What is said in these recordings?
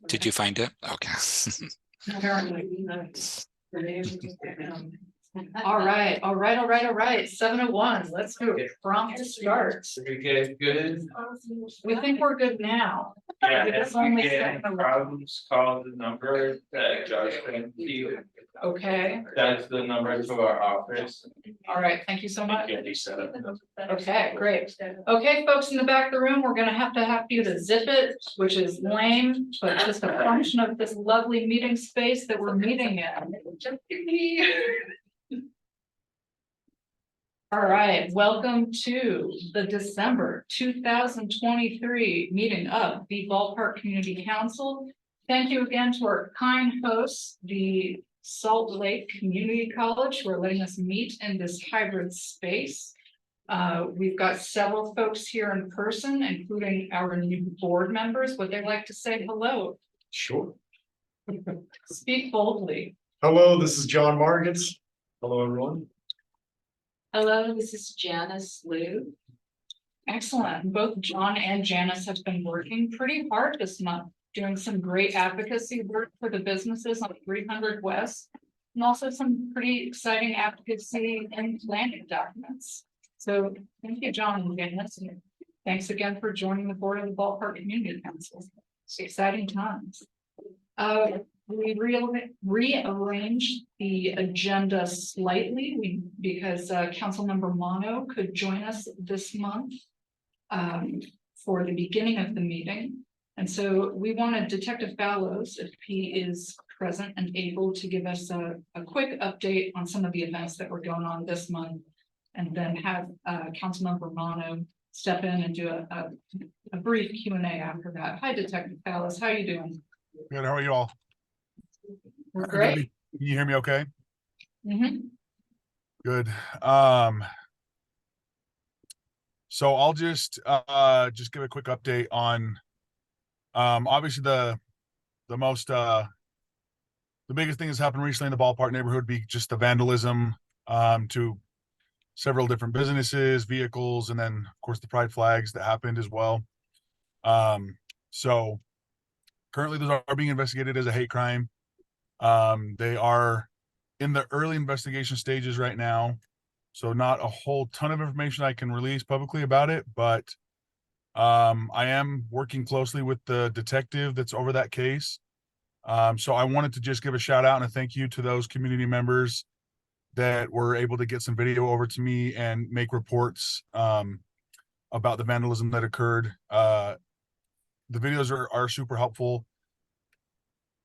Did you find it? Okay. All right. 7:01. Let's do it. Prompt to start. We get good. We think we're good now. Yeah, It's if we only get 7:01. problems, call the number that Josh sent you. Okay. That's the number to our office. All right. Thank you so much. Get these set up. Okay, great. Okay, folks in the back of the room, we're gonna have you to zip it, which is lame, but just a function of this lovely meeting space that we're meeting in. All right, welcome to the December 2023 meeting of the Ballpark Community Council. Thank you again to our kind hosts, the Salt Lake Community College, who are letting us meet in this hybrid space. We've got several folks here in person, including our new board members. Would they like to say hello? Sure. Speak boldly. Hello, this is John Margits. Hello, everyone. Hello, this is Janice Liu. Excellent. Both John and Janice have been working pretty hard this month, doing some great advocacy work for the businesses on 300 West, and also some pretty exciting advocacy and planning documents. So thank you, John and Janice. And thanks again for joining the board of the Ballpark Community Council. It's exciting times. We rearranged the agenda slightly because Councilmember Mono could join us this month for the beginning of the meeting. And so we wanted Detective Fallows, if he is present and able, to give us a quick update on some of the events that were going on this month, and then have Councilmember Mono step in and do a brief Q&A after that. Hi, Detective Fallows, how are you doing? Good. How are you all? We're great. Can you hear me okay? Mm-hmm. Good. So I'll just give a quick update on obviously the biggest thing that's happened recently in the Ballpark neighborhood would be just the vandalism to several different businesses, vehicles, and then of course the pride flags that happened as well. So currently those are being investigated as a hate crime. They are in the early investigation stages right now, so not a whole ton of information I can release publicly about it, but I am working closely with the detective that's over that case. So I wanted to just give a shout out and a thank you to those community members that were able to get some video over to me and make reports about the vandalism that occurred. The videos are super helpful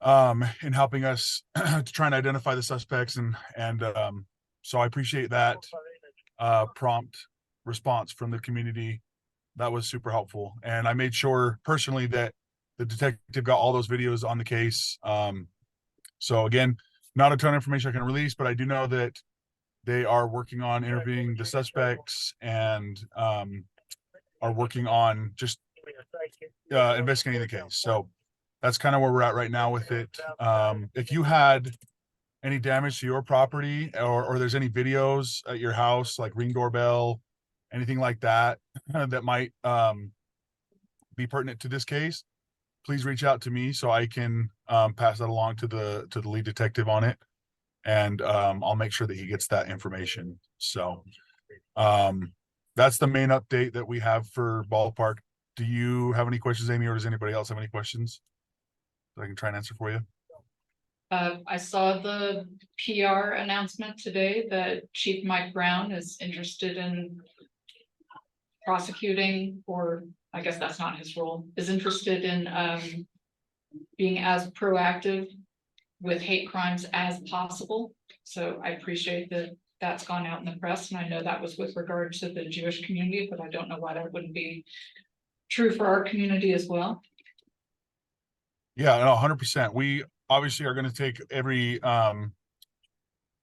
in helping us to try and identify the suspects, and so I appreciate that prompt response from the community. That was super helpful, and I made sure personally that the detective got all those videos on the case. So again, not a ton of information I can release, but I do know that they are working on interviewing the suspects and are working on just investigating the case. So that's kind of where we're at right now with it. If you had any damage to your property, or there's any videos at your house, like Ring doorbell, anything like that, that might be pertinent to this case, please reach out to me so I can pass that along to the lead detective on it, and I'll make sure that he gets that information. So that's the main update that we have for Ballpark. Do you have any questions, Amy, or does anybody else have any questions that I can try and answer for you? I saw the PR announcement today that Chief Mike Brown is interested in prosecuting, or I guess that's not his role, is interested in being as proactive with hate crimes as possible. So I appreciate that that's gone out in the press, and I know that was with regard to the Jewish community, but I don't know why that wouldn't be true for our community as well. Yeah, no, 100%. We obviously are going to take every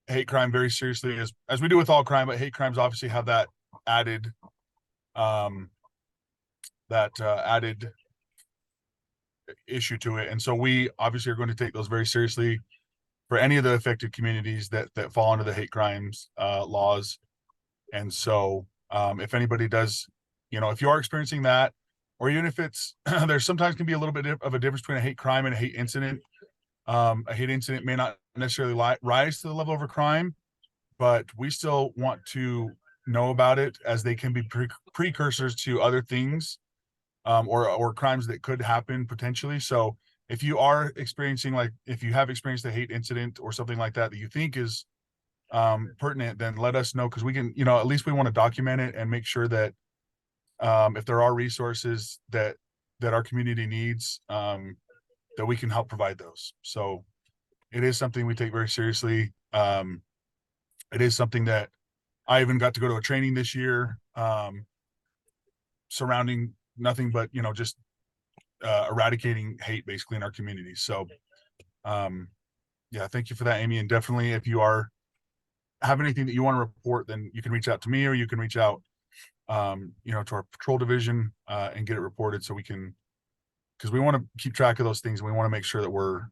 hate crime very seriously, as we do with all crime, but hate crimes obviously have that added added issue to it. And so we obviously are going to take those very seriously for any of the affected communities that fall under the hate crimes laws. And so if anybody does, if you are experiencing that, or even if it's, there sometimes can be a little bit of a difference between a hate crime and a hate incident. A hate incident may not necessarily rise to the level of a crime, but we still want to know about it, as they can be precursors to other things, or crimes that could happen potentially. So if you are experiencing, like if you have experienced a hate incident or something like that that you think is pertinent, then let us know, because we can, at least we want to document it and make sure that if there are resources that our community needs, that we can help provide those. So it is something we take very seriously. It is something that I even got to go to a training this year, surrounding nothing but, just eradicating hate basically in our community. So yeah, thank you for that, Amy. And definitely, if you have anything that you want to report, then you can reach out to me, or you can reach out to our patrol division and get it reported, so we can, because we want to keep track of those things, and we want to make sure that we're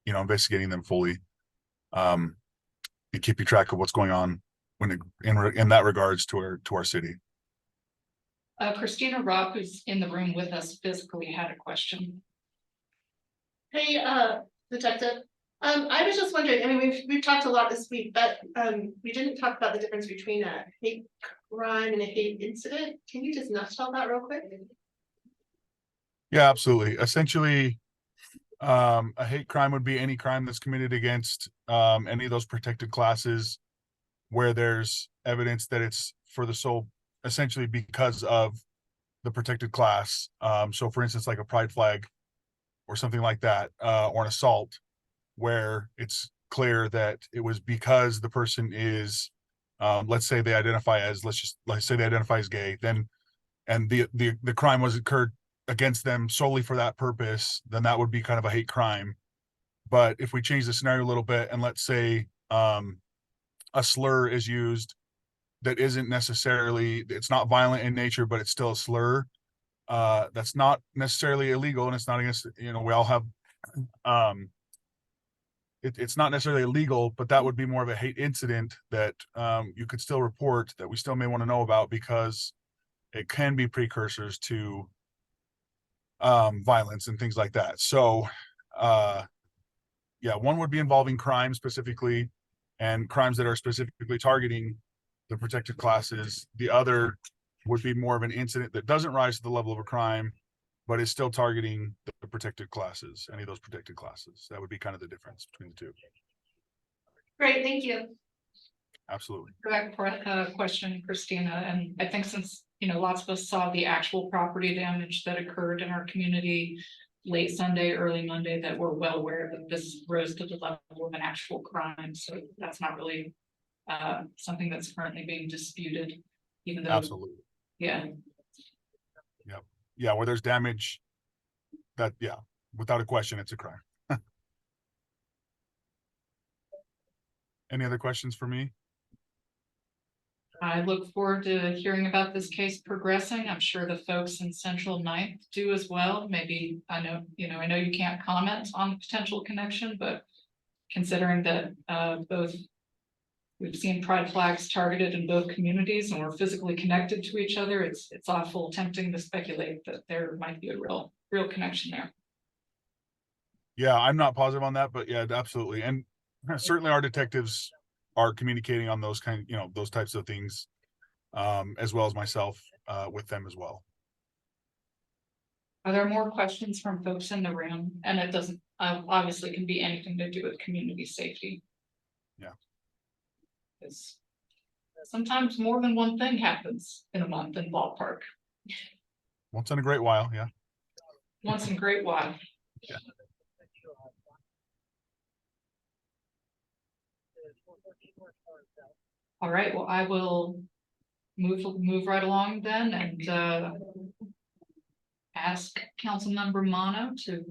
investigating them fully, and keeping track of what's going on in that regards to our city. Christina Rock, who's in the room with us physically, had a question. Hey, Detective. I was just wondering, I mean, we've talked a lot this week, but we didn't talk about the difference between a hate crime and a hate incident. Can you just nutshell that real quick? Yeah, absolutely. Essentially, a hate crime would be any crime that's committed against any of those protected classes, where there's evidence that it's for the sole, essentially because of the protected class. So for instance, like a pride flag or something like that, or an assault, where it's clear that it was because the person is, let's say they identify as, let's say they identify as gay, then, and the crime was occurred against them solely for that purpose, then that would be kind of a hate crime. But if we change the scenario a little bit, and let's say a slur is used that isn't necessarily, it's not violent in nature, but it's still a slur, that's not necessarily illegal, and it's not against, we all have, it's not necessarily illegal, but that would be more of a hate incident that you could still report, that we still may want to know about, because it can be precursors to violence and things like that. So yeah, one would be involving crime specifically, and crimes that are specifically targeting the protected classes. The other would be more of an incident that doesn't rise to the level of a crime, but is still targeting the protected classes, any of those protected classes. That would be kind of the difference between the two. Great, thank you. Absolutely. Correct question, Christina. And I think since, lots of us saw the actual property damage that occurred in our community late Sunday, early Monday, that we're well aware that this rose to the level of an actual crime. So that's not really something that's currently being disputed, even though. Absolutely. Yeah. Yeah, where there's damage, that, yeah, without a question, it's a crime. Any other questions for me? I look forward to hearing about this case progressing. I'm sure the folks in Central Ninth do as well. Maybe, I know you can't comment on the potential connection, but considering that we've seen pride flags targeted in both communities and we're physically connected to each other, it's awful tempting to speculate that there might be a real connection there. Yeah, I'm not positive on that, but yeah, absolutely. And certainly our detectives are communicating on those those types of things, as well as myself, with them as well. Are there more questions from folks in the room? And it doesn't obviously can be anything to do with community safety. Yeah. Because sometimes more than one thing happens in a month in Ballpark. Once in a great while, yeah. Once in a great while. Yeah. All right, well, I will move right along then and ask Councilmember Mono to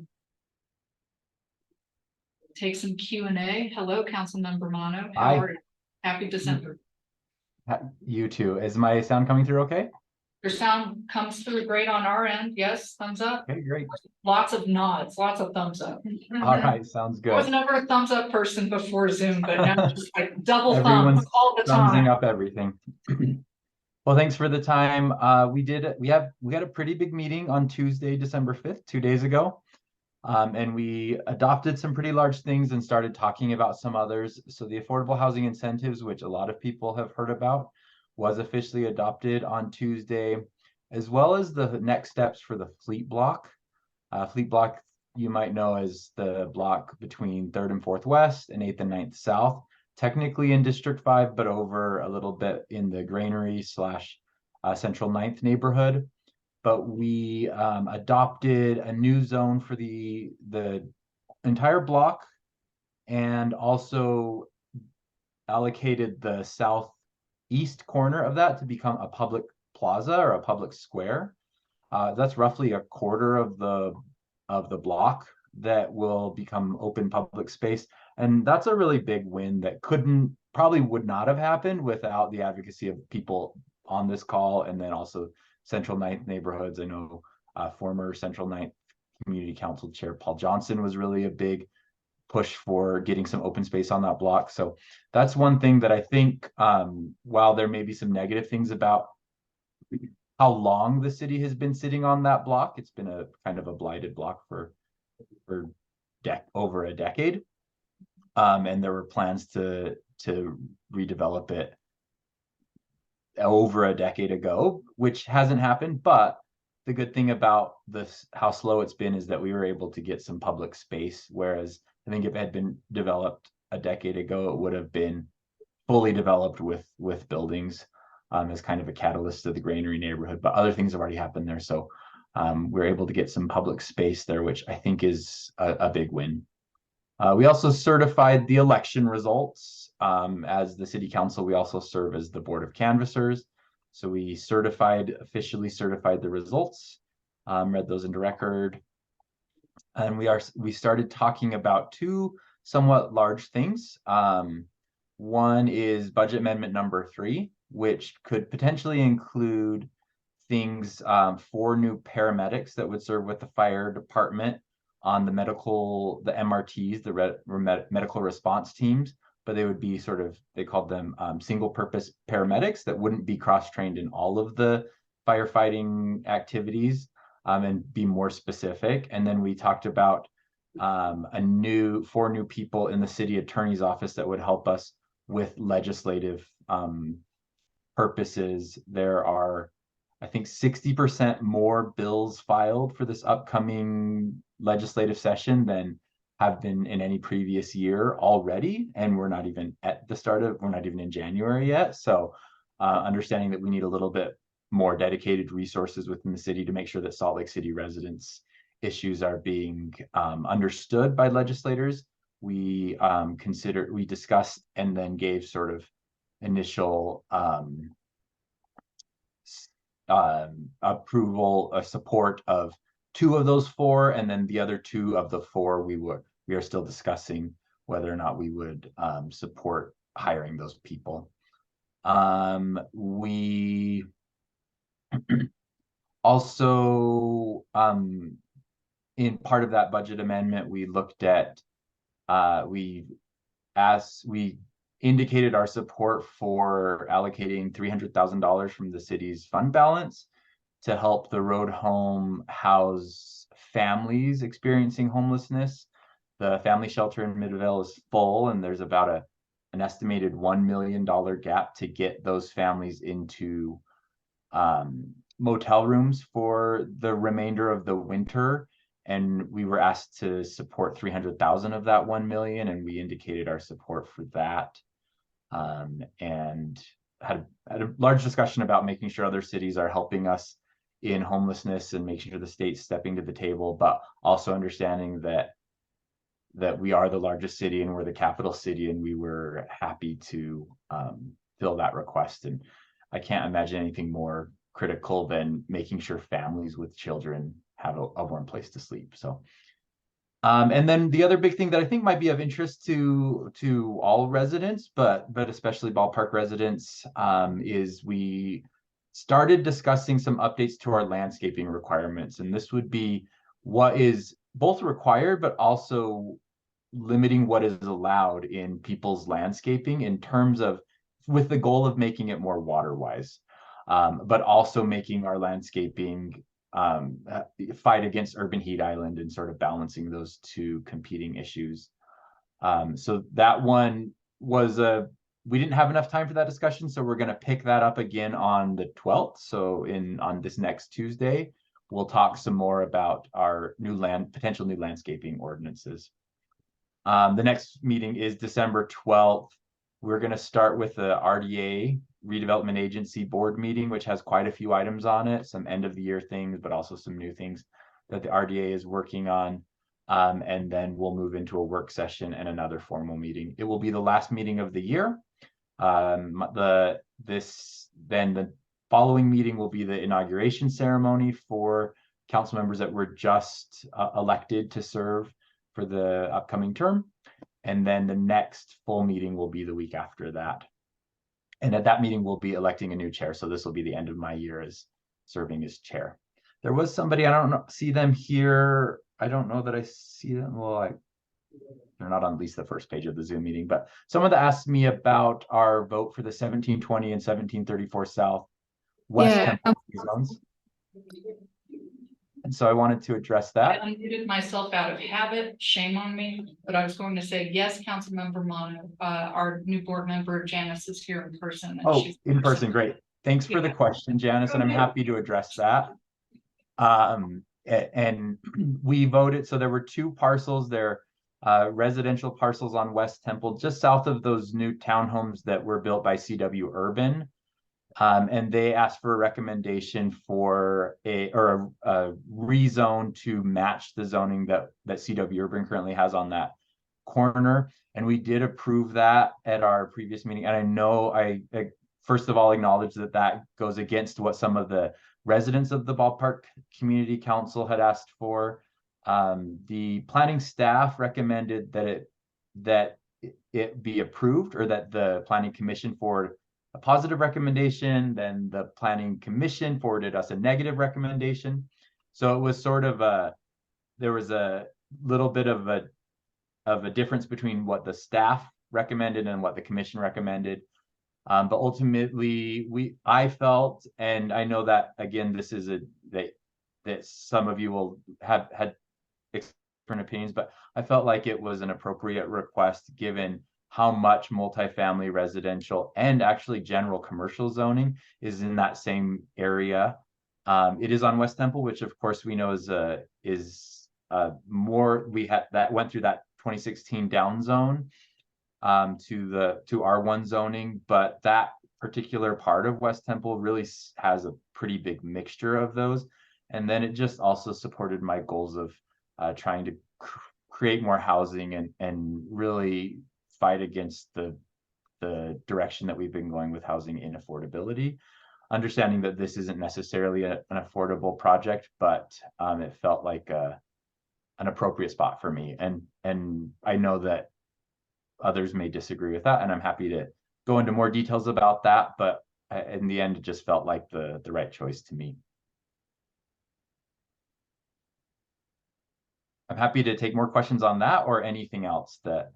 take some Q&A. Hello, Councilmember Mono. How are you? Happy December. You too. Is my sound coming through okay? Your sound comes through great on our end. Yes, thumbs up. Okay, great. Lots of nods, lots of thumbs up. All right, sounds good. I was never a thumbs up person before Zoom, but now just like double Everyone's thumbs all the thumbsing time. up everything. Well, thanks for the time. We had a pretty big meeting on Tuesday, December 5th, 2 days ago. And we adopted some pretty large things and started talking about some others. So the affordable housing incentives, which a lot of people have heard about, was officially adopted on Tuesday, as well as the next steps for the fleet block. Fleet block, you might know, as the block between 3rd and 4th West and 8th and 9th South, technically in District 5, but over a little bit in the Granary / Central 9th neighborhood. But we adopted a new zone for the entire block, and also allocated the southeast corner of that to become a public plaza or a public square. That's roughly a quarter of the block that will become open public space, and that's a really big win that probably would not have happened without the advocacy of people on this call, and then also Central 9th neighborhoods. I know former Central 9th Community Council Chair Paul Johnson was really a big push for getting some open space on that block. So that's one thing that I think, while there may be some negative things about how long the city has been sitting on that block, it's been a kind of a blighted block for over a decade. And there were plans to redevelop it over a decade ago, which hasn't happened. But the good thing about this, how slow it's been, is that we were able to get some public space, whereas I think if it had been developed a decade ago, it would have been fully developed with buildings, as kind of a catalyst to the Granary neighborhood. But other things have already happened there, so we're able to get some public space there, which I think is a big win. We also certified the election results. As the city council, we also serve as the board of canvassers. So we officially certified the results, read those into record. And we started talking about two somewhat large things. One is budget amendment number 3, which could potentially include things for new paramedics that would serve with the fire department on the MRTs, the medical response teams, but they would be they called them single purpose paramedics that wouldn't be cross-trained in all of the firefighting activities, and be more specific. And then we talked about 4 new people in the city attorney's office that would help us with legislative purposes. There are, I think, 60% more bills filed for this upcoming legislative session than have been in any previous year already, and we're not even in January yet. So understanding that we need a little bit more dedicated resources within the city to make sure that Salt Lake City residents' issues are being understood by legislators, we discussed and then gave sort of initial approval, support of 2 of those 4, and then the other 2 of the 4 we are still discussing whether or not we would support hiring those people. We also, in part of that budget amendment, we looked at we indicated our support for allocating $300,000 from the city's fund balance to help the road home house families experiencing homelessness. The family shelter in Midvale is full, and there's about an estimated $1 million gap to get those families into motel rooms for the remainder of the winter. And we were asked to support 300,000 of that 1 million, and we indicated our support for that. And had a large discussion about making sure other cities are helping us in homelessness and making sure the state's stepping to the table, but also understanding that we are the largest city and we're the capital city, and we were happy to fill that request. And I can't imagine anything more critical than making sure families with children have a warm place to sleep. So and then the other big thing that I think might be of interest to all residents, but especially Ballpark residents, is we started discussing some updates to our landscaping requirements. And this would be what is both required, but also limiting what is allowed in people's landscaping in terms of, with the goal of making it more water wise. but also making our landscaping fight against urban heat island and sort of balancing those two competing issues. So that one was we didn't have enough time for that discussion, so we're going to pick that up again on the 12th. So on this next Tuesday, we'll talk some more about our potential new landscaping ordinances. The next meeting is December 12th. We're going to start with the RDA, Redevelopment Agency Board meeting, which has quite a few items on it, some end of the year things, but also some new things that the RDA is working on. And then we'll move into a work session and another formal meeting. It will be the last meeting of the year. The following meeting will be the inauguration ceremony for council members that were just elected to serve for the upcoming term. And then the next full meeting will be the week after that. And at that meeting, we'll be electing a new chair. So this will be the end of my year as serving as chair. There was somebody, I don't see them here. I don't know that I see them. Well, they're not on at least the first page of the Zoom meeting, but someone that asked me about our vote for the 1720 and 1734 South West Temple zones. And so I wanted to address that. I unmuted myself out of habit, shame on me, but I was going to say, yes, Councilmember Mono, our new board member Janice is here in person. And Oh, in person, great. Thanks for the question, Janice, and I'm happy to address that. And we voted, so there were two parcels there, residential parcels on West Temple, just south of those new townhomes that were built by CW Urban. And they asked for a recommendation for a rezone to match the zoning that CW Urban currently has on that corner. And we did approve that at our previous meeting. And I know I first of all acknowledge that goes against what some of the residents of the Ballpark Community Council had asked for. The planning staff recommended that it be approved, or that the planning commission forward a positive recommendation. Then the planning commission forwarded us a negative recommendation. So it was sort of there was a little bit of a difference between what the staff recommended and what the commission recommended. But ultimately, I felt, and I know that again, this is that some of you will have had different opinions, but I felt like it was an appropriate request given how much multifamily residential and actually general commercial zoning is in that same area. It is on West Temple, which of course we know is more, that went through that 2016 down zone to R1 zoning, but that particular part of West Temple really has a pretty big mixture of those. And then it just also supported my goals of trying to create more housing and really fight against the direction that we've been going with housing inaffordability. Understanding that this isn't necessarily an affordable project, but it felt like an appropriate spot for me. And I know that others may disagree with that, and I'm happy to go into more details about that, but in the end, it just felt like the right choice to me. I'm happy to take more questions on that or anything else that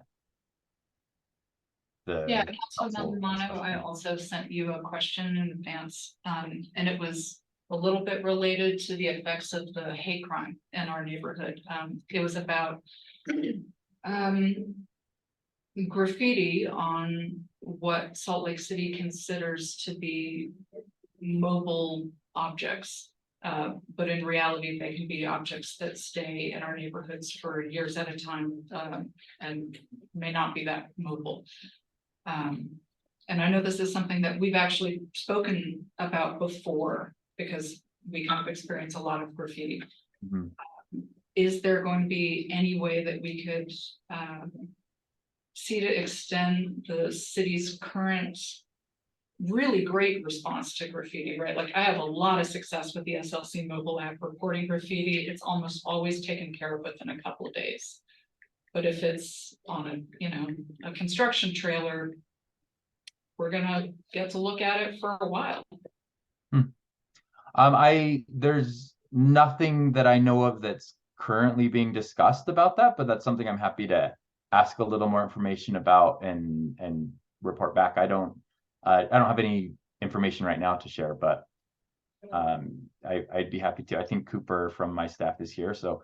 Yeah, Councilmember Mono, I also sent you a question in advance, and it was a little bit related to the effects of the hate crime in our neighborhood. It was about graffiti on what Salt Lake City considers to be mobile objects. But in reality, they can be objects that stay in our neighborhoods for years at a time, and may not be that mobile. And I know this is something that we've actually spoken about before, because we kind of experience a lot of graffiti. Mm-hmm. Is there going to be any way that we could see to extend the city's current really great response to graffiti, right? Like I have a lot of success with the SLC mobile app reporting graffiti. It's almost always taken care of within a couple of days. But if it's on a construction trailer, we're gonna get to look at it for a while. There's nothing that I know of that's currently being discussed about that, but that's something I'm happy to ask a little more information about and report back. I don't have any information right now to share, but I'd be happy to. I think Cooper from my staff is here, so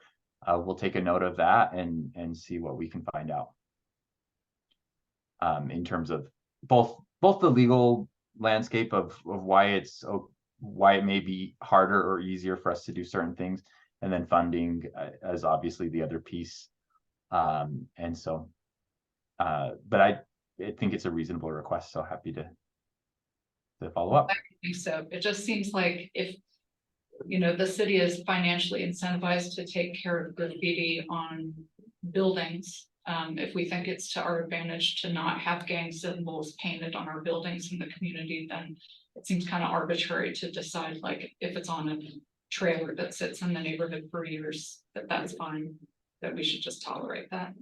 we'll take a note of that and see what we can find out. In terms of both the legal landscape of why it may be harder or easier for us to do certain things, and then funding as obviously the other piece. And so, but I think it's a reasonable request, so happy to follow up. I think so. It just seems like if, you know, the city is financially incentivized to take care of graffiti on buildings. If we think it's to our advantage to not have gang symbols painted on our buildings in the community, then it seems kind of arbitrary to decide, like, if it's on a trailer that sits in the neighborhood for years, that's fine, that we should just tolerate that.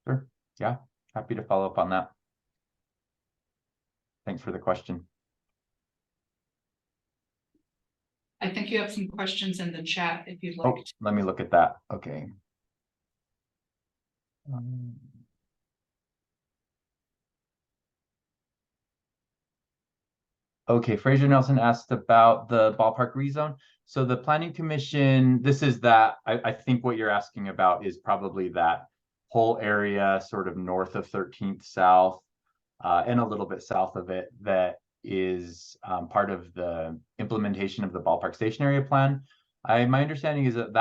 Sure. Yeah, happy to follow up on that. Thanks for the question. I think you have some questions in the chat if you'd like. Oh, let me look at that. Okay. Okay, Fraser Nelson asked about the ballpark rezone. So the planning commission, this is that, I think what you're asking about is probably that whole area sort of north of 13th South and a little bit south of it that is part of the implementation of the ballpark station area plan. My understanding is that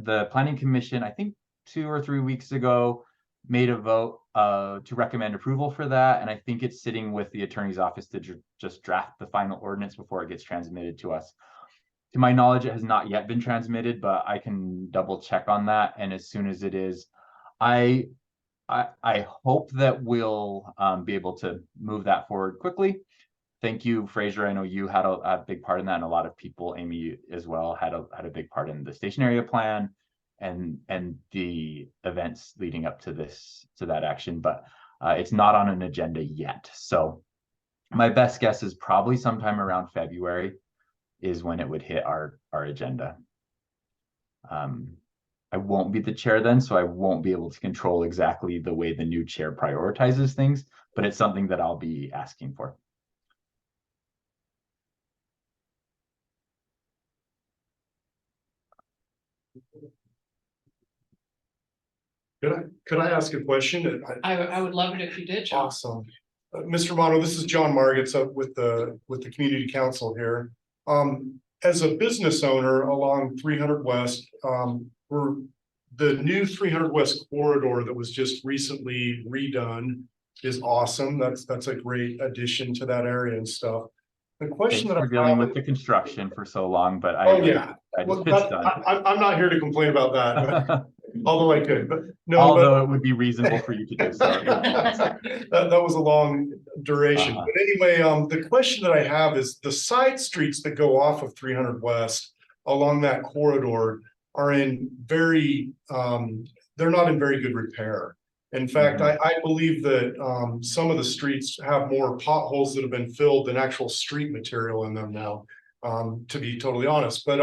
the planning commission, I think 2 or 3 weeks ago, made a vote to recommend approval for that, and I think it's sitting with the attorney's office to just draft the final ordinance before it gets transmitted to us. To my knowledge, it has not yet been transmitted, but I can double check on that, and as soon as it is, I hope that we'll be able to move that forward quickly. Thank you, Fraser. I know you had a big part in that, and a lot of people, Amy as well, had a big part in the station area plan and the events leading up to that action, but it's not on an agenda yet. So my best guess is probably sometime around February is when it would hit our agenda. I won't be the chair then, so I won't be able to control exactly the way the new chair prioritizes things, but it's something that I'll be asking for. Could I ask a question? I would love it if you did, John. Awesome. Mr. Romano, this is John Margits up with the community council here. As a business owner along 300 West, we're the new 300 West corridor that was just recently redone is awesome. That's a great addition to that area and stuff. The question Thanks that for dealing with the construction for so long, but well, I'm not here to complain about that, but, although I could, but no. Although it would be reasonable for you to do so. that was a long duration. But anyway, the question that I have is the side streets that go off of 300 West along that corridor are in they're not in very good repair. In fact, I believe that some of the streets have more potholes that have been filled than actual street material in them now, to be totally honest. But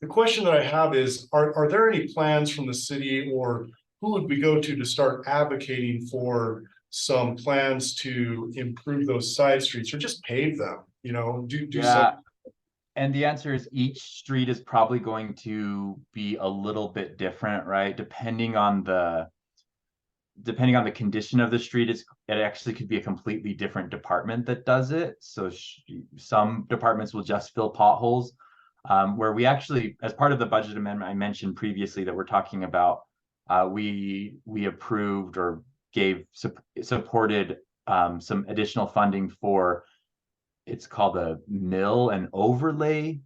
the question that I have is, are there any plans from the city, or who would we go to start advocating for some plans to improve those side streets or just pave them, you know, do something? And the answer is each street is probably going to be a little bit different, right? Depending on the condition of the street, it actually could be a completely different department that does it. So some departments will just fill potholes, where we actually, as part of the budget amendment I mentioned previously that we're talking about, we approved or supported some additional funding for, it's called a mill and overlay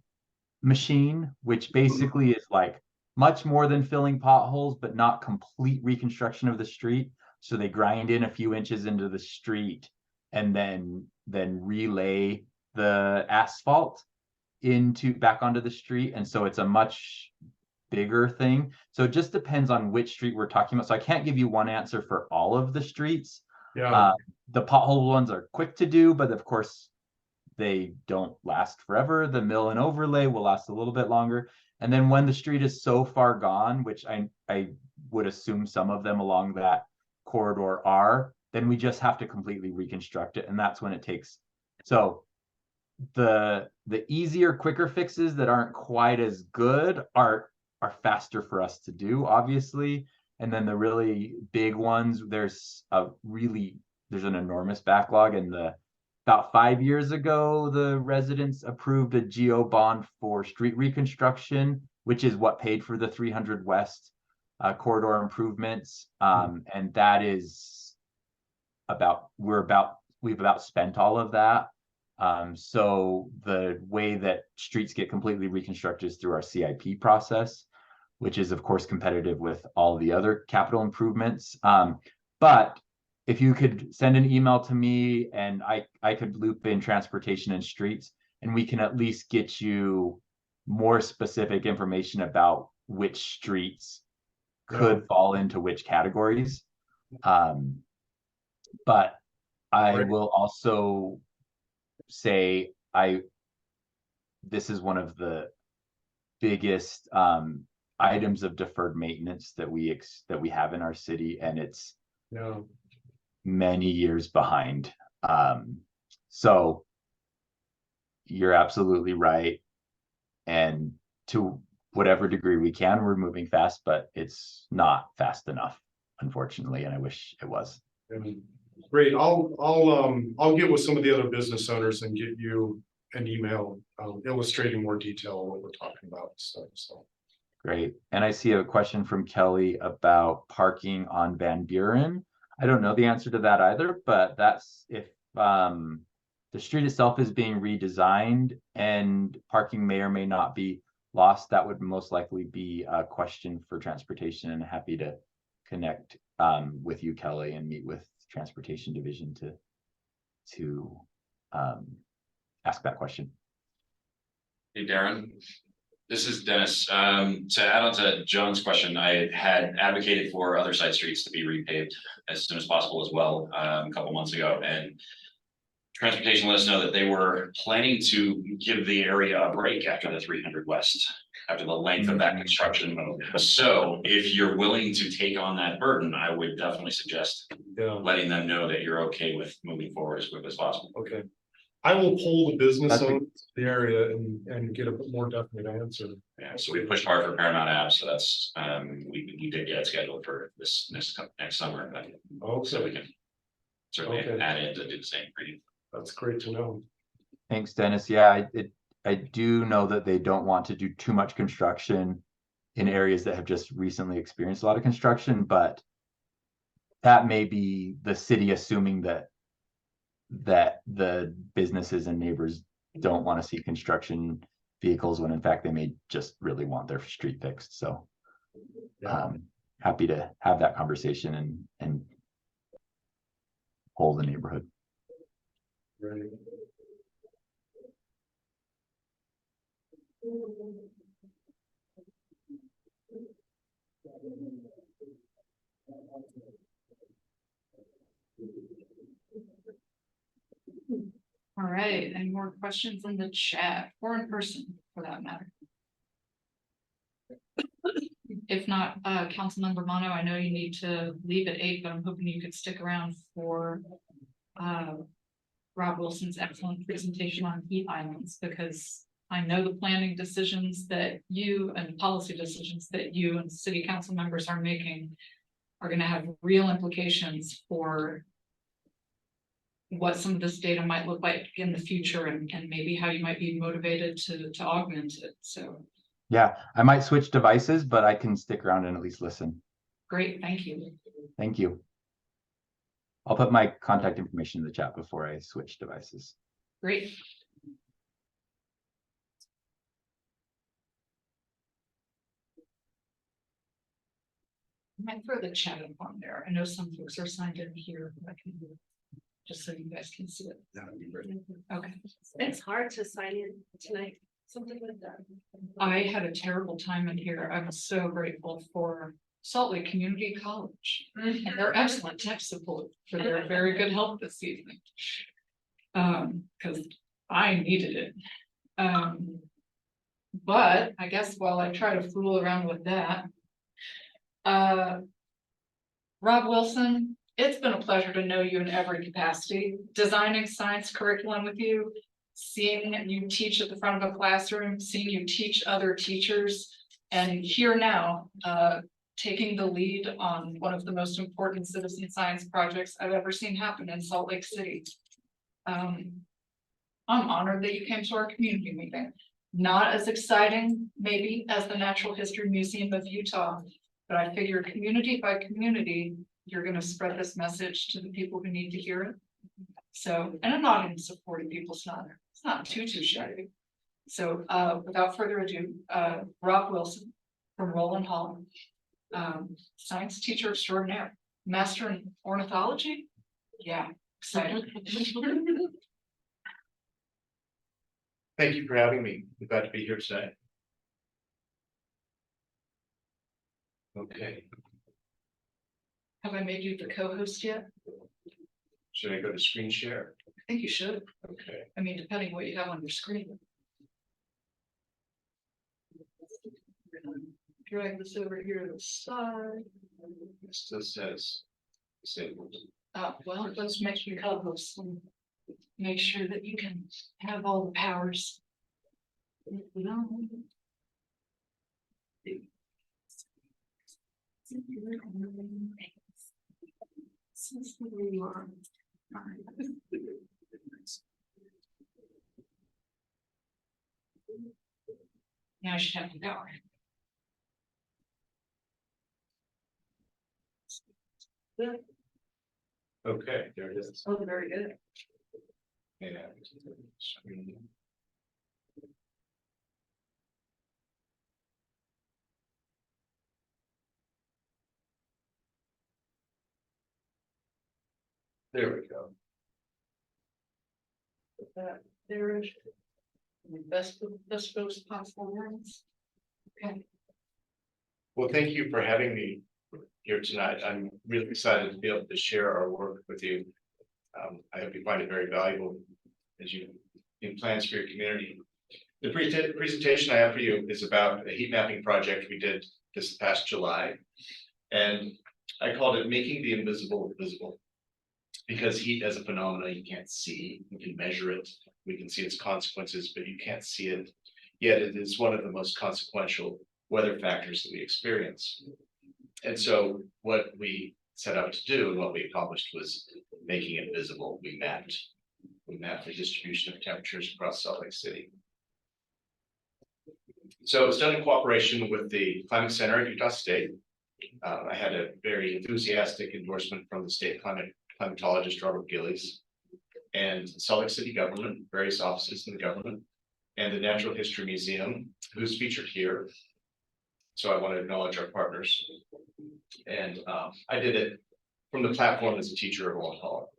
machine, which basically is like much more than filling potholes, but not complete reconstruction of the street. So they grind in a few inches into the street and then relay the asphalt back onto the street. And so it's a much bigger thing. So it just depends on which street we're talking about. So I can't give you one answer for all of the streets. Yeah. The pothole ones are quick to do, but of course they don't last forever. The mill and overlay will last a little bit longer. And then when the street is so far gone, which I would assume some of them along that corridor are, then we just have to completely reconstruct it, and that's when it takes. So the easier, quicker fixes that aren't quite as good are faster for us to do, obviously. And then the really big ones, there's an enormous backlog. And about 5 years ago, the residents approved a GO bond for street reconstruction, which is what paid for the 300 West corridor improvements. And that is we've about spent all of that. So the way that streets get completely reconstructed is through our CIP process, which is of course competitive with all the other capital improvements. But if you could send an email to me, and I could loop in transportation and streets, and we can at least get you more specific information about which streets could fall into which categories. But I will also say this is one of the biggest items of deferred maintenance that we have in our city, and it's many years behind. So you're absolutely right, and to whatever degree we can, we're moving fast, but it's not fast enough, unfortunately, and I wish it was. Great. I'll get with some of the other business owners and get you an email illustrating more detail what we're talking about and stuff. So great. And I see a question from Kelly about parking on Van Buren. I don't know the answer to that either, but that's if the street itself is being redesigned and parking may or may not be lost, that would most likely be a question for transportation, and happy to connect with you, Kelly, and meet with Transportation Division to ask that question. Hey, Darren, this is Dennis. To add on to John's question, I had advocated for other side streets to be repaved as soon as possible as well a couple months ago, and Transportation let us know that they were planning to give the area a break after the 300 West, after the length of that construction mode. So if you're willing to take on that burden, I would definitely suggest letting them know that you're okay with moving forward as quickly as possible. okay. I will poll the business owners of the area and get a bit more definite answer. Yeah, so we pushed hard for Paramount Ave, so that's we did get it scheduled for this next summer. So we can certainly add in to do the same for you. That's great to know. Thanks, Dennis. Yeah, I do know that they don't want to do too much construction in areas that have just recently experienced a lot of construction, but that may be the city assuming that the businesses and neighbors don't want to see construction vehicles when in fact they may just really want their street fixed. So happy to have that conversation and hold the neighborhood. Right. All right, any more questions in the chat or in person for that matter? If not, Councilmember Mono, I know you need to leave at 8, but I'm hoping you could stick around for Rob Wilson's excellent presentation on heat islands, because I know the planning decisions that you and policy decisions that you and city council members are making are going to have real implications for what some of this data might look like in the future, and maybe how you might be motivated to augment it. So yeah, I might switch devices, but I can stick around and at least listen. great, thank you. Thank you. I'll put my contact information in the chat before I switch devices. Great. I might throw the chat up on there. I know some folks are signed in here, but I can do it just so you guys can see it. That would be great. Okay. It's hard to sign in tonight, something like that. I had a terrible time in here. I'm so grateful for Salt Lake Community College and their excellent tech support for their very good help this evening. Because I needed it. But I guess while I try to fool around with that, Rob Wilson, It's been a pleasure to know you in every capacity, designing science curriculum with you, seeing you teach at the front of a classroom, seeing you teach other teachers, and here now, taking the lead on one of the most important citizen science projects I've ever seen happen in Salt Lake City. I'm honored that you came to our community meeting. Not as exciting, maybe, as the Natural History Museum of Utah, but I figure community by community, you're gonna spread this message to the people who need to hear it. So, and I'm not even supporting people, it's not too shabby. So, without further ado, Rob Wilson from Rowland Hall, science teacher extraordinaire, master in ornithology. Yeah, excited. Thank you for having me. I'm glad to be here today. Okay, Have I made you the co-host yet? should I go to screen share? I think you should. Okay, I mean, depending what you have on your screen. Drag this over here to the side. it still says disabled. Well, let's make you co-host and make sure that you can have all the powers. Now I should have the power. Okay, there it is. Oh, very good. Yeah. Screen. There we go. There is. Best folks possible ones. Okay. Well, thank you for having me here tonight. I'm really excited to be able to share our work with you. I hope you find it very valuable as you in plans for your community. The presentation I have for you is about a heat mapping project we did this past July. And I called it Making the Invisible Visible. Because heat as a phenomenon you can't see, we can measure it, we can see its consequences, but you can't see it. Yet it is one of the most consequential weather factors that we experience. And so what we set out to do and what we accomplished was making it visible. We mapped the distribution of temperatures across Salt Lake City. So it was done in cooperation with the Climate Center at Utah State. I had a very enthusiastic endorsement from the state climatologist Robert Gillies, and Salt Lake City government, various offices in the government, and the Natural History Museum, who's featured here. So I want to acknowledge our partners. And I did it from the platform as a teacher at Rowland Hall.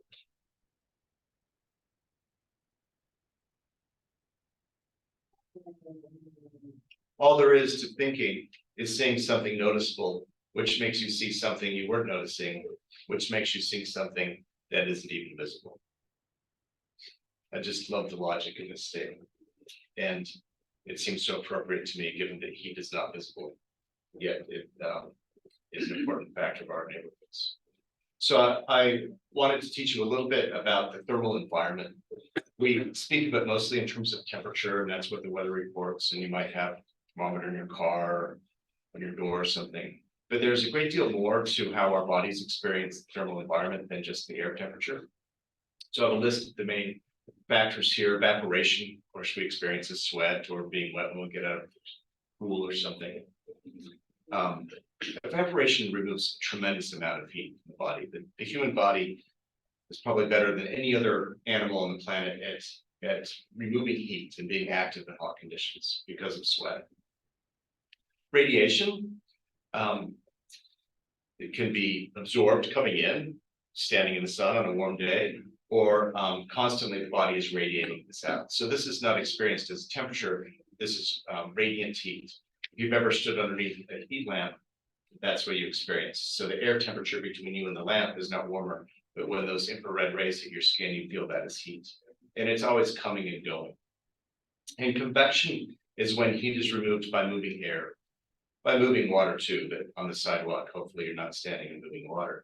All there is to thinking is seeing something noticeable, which makes you see something you weren't noticing, which makes you see something that isn't even visible. I just love the logic in this statement. And it seems so appropriate to me, given that heat is not visible, yet it is an important factor of our neighborhoods. So I wanted to teach you a little bit about the thermal environment. We speak of it mostly in terms of temperature, and that's what the weather reports, and you might have a thermometer in your car, on your door or something. But there's a great deal more to how our bodies experience the thermal environment than just the air temperature. So I've listed the main factors here. Evaporation, of course, we experience as sweat or being wet when we get out of the pool or something. Evaporation removes a tremendous amount of heat from the body. The human body is probably better than any other animal on the planet at removing heat and being active in hot conditions because of sweat. Radiation, it can be absorbed coming in, standing in the sun on a warm day, or constantly the body is radiating this out. So this is not experienced as temperature, this is radiant heat. If you've ever stood underneath a heat lamp, that's what you experience. So the air temperature between you and the lamp is not warmer, but when those infrared rays hit your skin, you feel that as heat. And it's always coming and going. And convection is when heat is removed by moving air, by moving water too, but on the sidewalk, hopefully you're not standing and moving water.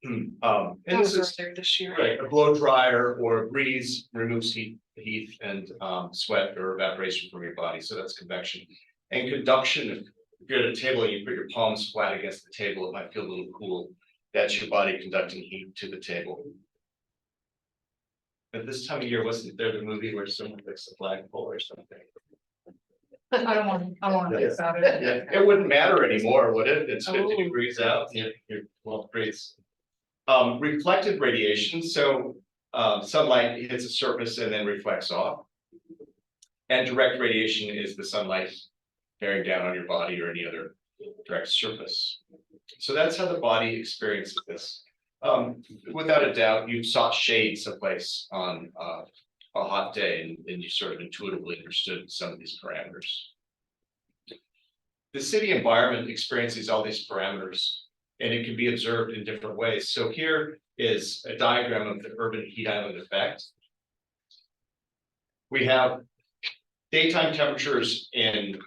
And That this was is earlier this year. right, a blow dryer or a breeze removes heat and sweat or evaporation from your body, so that's convection. And conduction, if you're at a table and you put your palms flat against the table, it might feel a little cool. That's your body conducting heat to the table. At this time of year, wasn't there the movie where someone fixed a flagpole or something? I don't want to think about it. Yeah, it wouldn't matter anymore, would it? It's 50 Oh. degrees out, you're 12 degrees. Reflected radiation, so sunlight hits a surface and then reflects off. And direct radiation is the sunlight bearing down on your body or any other direct surface. So that's how the body experiences this. Without a doubt, you sought shade someplace on a hot day and you sort of intuitively understood some of these parameters. The city environment experiences all these parameters and it can be observed in different ways. So here is a diagram of the urban heat island effect. We have daytime temperatures in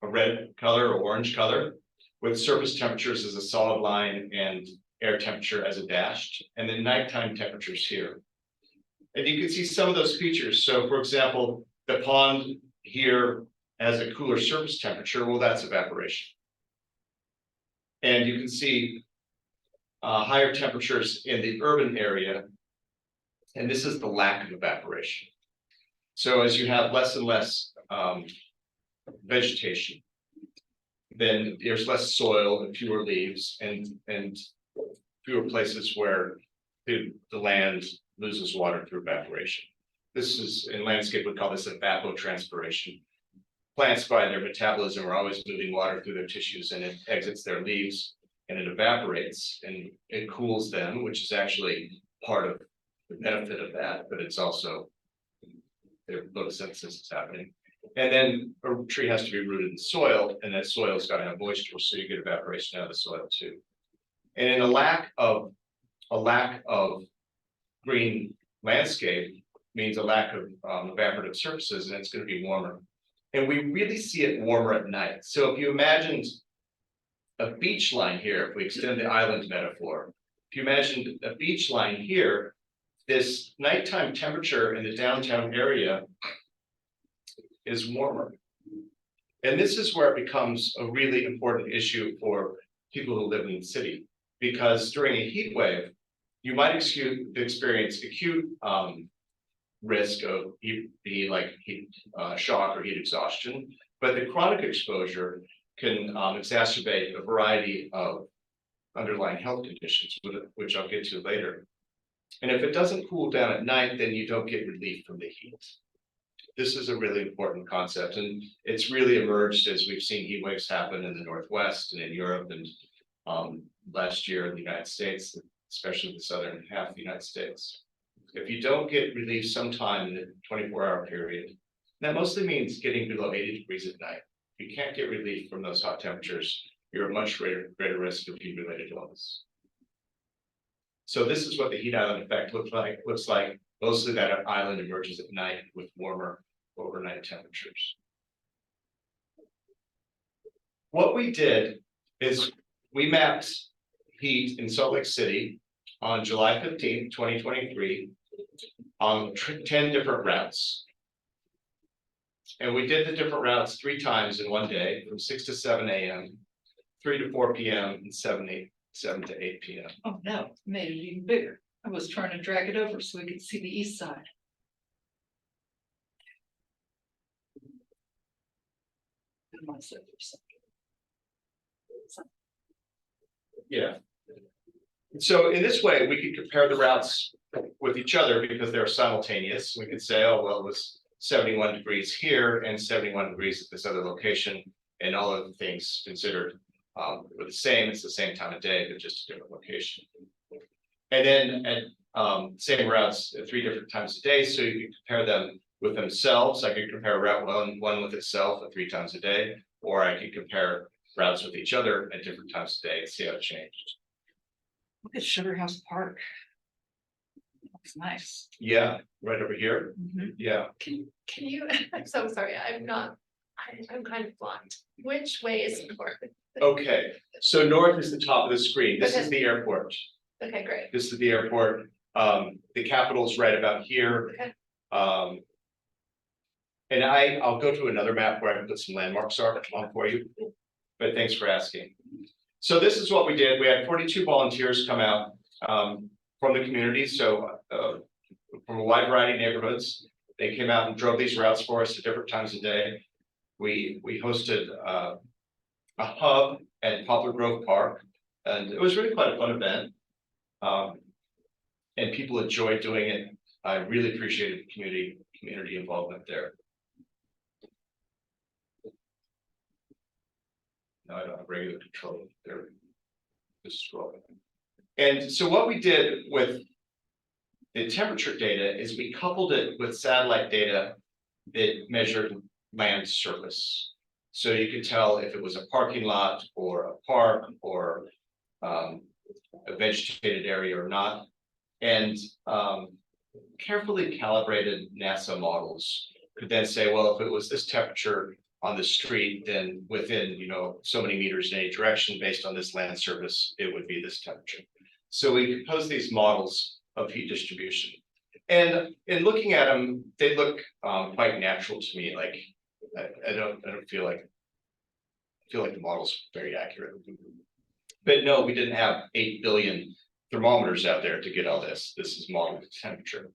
a red color or orange color, with surface temperatures as a solid line and air temperature as a dashed, and then nighttime temperatures here. And you can see some of those features. So for example, the pond here has a cooler surface temperature, well, that's evaporation. And you can see higher temperatures in the urban area, and this is the lack of evaporation. So as you have less and less vegetation, then there's less soil and fewer leaves and fewer places where the land loses water through evaporation. This is in landscape, we call this evapotranspiration. Plants by their metabolism are always moving water through their tissues and it exits their leaves and it evaporates and it cools them, which is actually part of the benefit of that, but it's also their photosynthesis is happening. And then a tree has to be rooted in soil and that soil's got to have moisture, so you get evaporation out of the soil too. And in a lack of green landscape means a lack of evaporative surfaces, and it's going to be warmer. And we really see it warmer at night. So if you imagined a beach line here, if we extend the island metaphor, if you imagined a beach line here, this nighttime temperature in the downtown area is warmer. And this is where it becomes a really important issue for people who live in the city, because during a heat wave, you might experience acute risk of heat shock or heat exhaustion, but the chronic exposure can exacerbate a variety of underlying health conditions, which I'll get to later. And if it doesn't cool down at night, then you don't get relief from the heat. This is a really important concept, and it's really emerged as we've seen heat waves happen in the Northwest and in Europe, and last year in the United States, especially the southern half of the United States. If you don't get relief sometime in the 24-hour period, that mostly means getting below 80 degrees at night. If you can't get relief from those hot temperatures, you're at much greater risk of heat-related illness. So this is what the heat island effect looks like. Mostly that island emerges at night with warmer overnight temperatures. What we did is we mapped heat in Salt Lake City on July 15th, 2023, on 10 different routes. And we did the different routes 3 times in one day, from 6 to 7 a.m., 3 to 4 p.m., and 7 to 8 p.m. Oh, no, made it even bigger. I was trying to drag it over so we could see the east side. Yeah. So in this way, we could compare the routes with each other because they're simultaneous. We could say, oh, well, it was 71 degrees here and 71 degrees at this other location, and all of the things considered were the same. It's the same time of day, but just a different location. And then at same routes at 3 different times a day, so you can compare them with themselves. I could compare route one with itself at 3 times a day, or I could compare routes with each other at different times a day and see how it changed. Look at Sugar House Park. Looks nice. Yeah, right over here. Mhm. Yeah. Can you, I'm so sorry, I'm kind of blind. Which way is north? Okay, so north is the top of the screen. This is the airport. Okay, great. This is the airport. The Capitol's right about here. Okay. And I'll go to another map where I put some landmarks on for you. But thanks for asking. So this is what we did. We had 42 volunteers come out from the community. So from a wide variety of neighborhoods, they came out and drove these routes for us at different times of day. We hosted a hub at Poplar Grove Park, and it was really quite a fun event. And people enjoyed doing it. I really appreciated the community involvement there. Now I don't have regular control there. This is scrolling. And so what we did with the temperature data is we coupled it with satellite data that measured land surface. So you could tell if it was a parking lot or a park or a vegetated area or not. And carefully calibrated NASA models could then say, well, if it was this temperature on the street, then within, so many meters in any direction based on this land surface, it would be this temperature. So we composed these models of heat distribution. And in looking at them, they look quite natural to me. Like I don't feel like the model's very accurate. But no, we didn't have 8 billion thermometers out there to get all this. This is modeled temperature.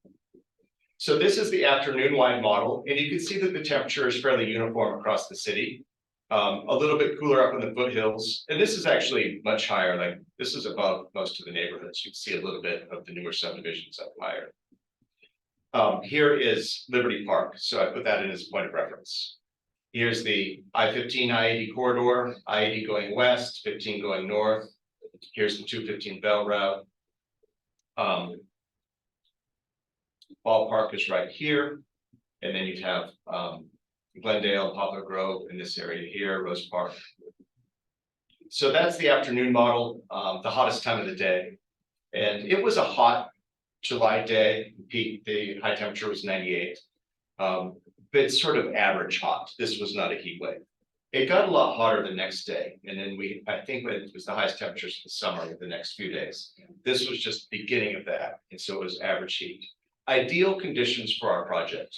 So this is the afternoon-wide model, and you can see that the temperature is fairly uniform across the city. A little bit cooler up in the foothills, and this is actually much higher. Like this is above most of the neighborhoods. You can see a little bit of the newer subdivisions up higher. Here is Liberty Park, so I put that in as a point of reference. Here's the I-15 I-80 corridor, I-80 going west, 15 going north. Here's the 215 Bell route. Ballpark is right here, and then you'd have Glendale, Poplar Grove in this area here, Rose Park. So that's the afternoon model, the hottest time of the day. And it was a hot July day, the high temperature was 98. But it's sort of average hot. This was not a heat wave. It got a lot hotter the next day. And then I think it was the highest temperatures of the summer the next few days. This was just the beginning of that. And so it was average heat. Ideal conditions for our project: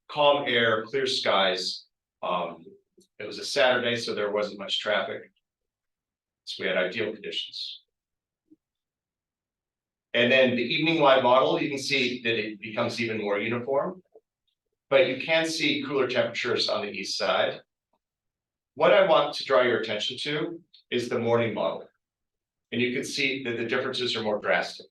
calm air, clear skies. It was a Saturday, so there wasn't much traffic. So we had ideal conditions. And then the evening-wide model, you can see that it becomes even more uniform. But you can see cooler temperatures on the east side. What I want to draw your attention to is the morning model. And you can see that the differences are more drastic.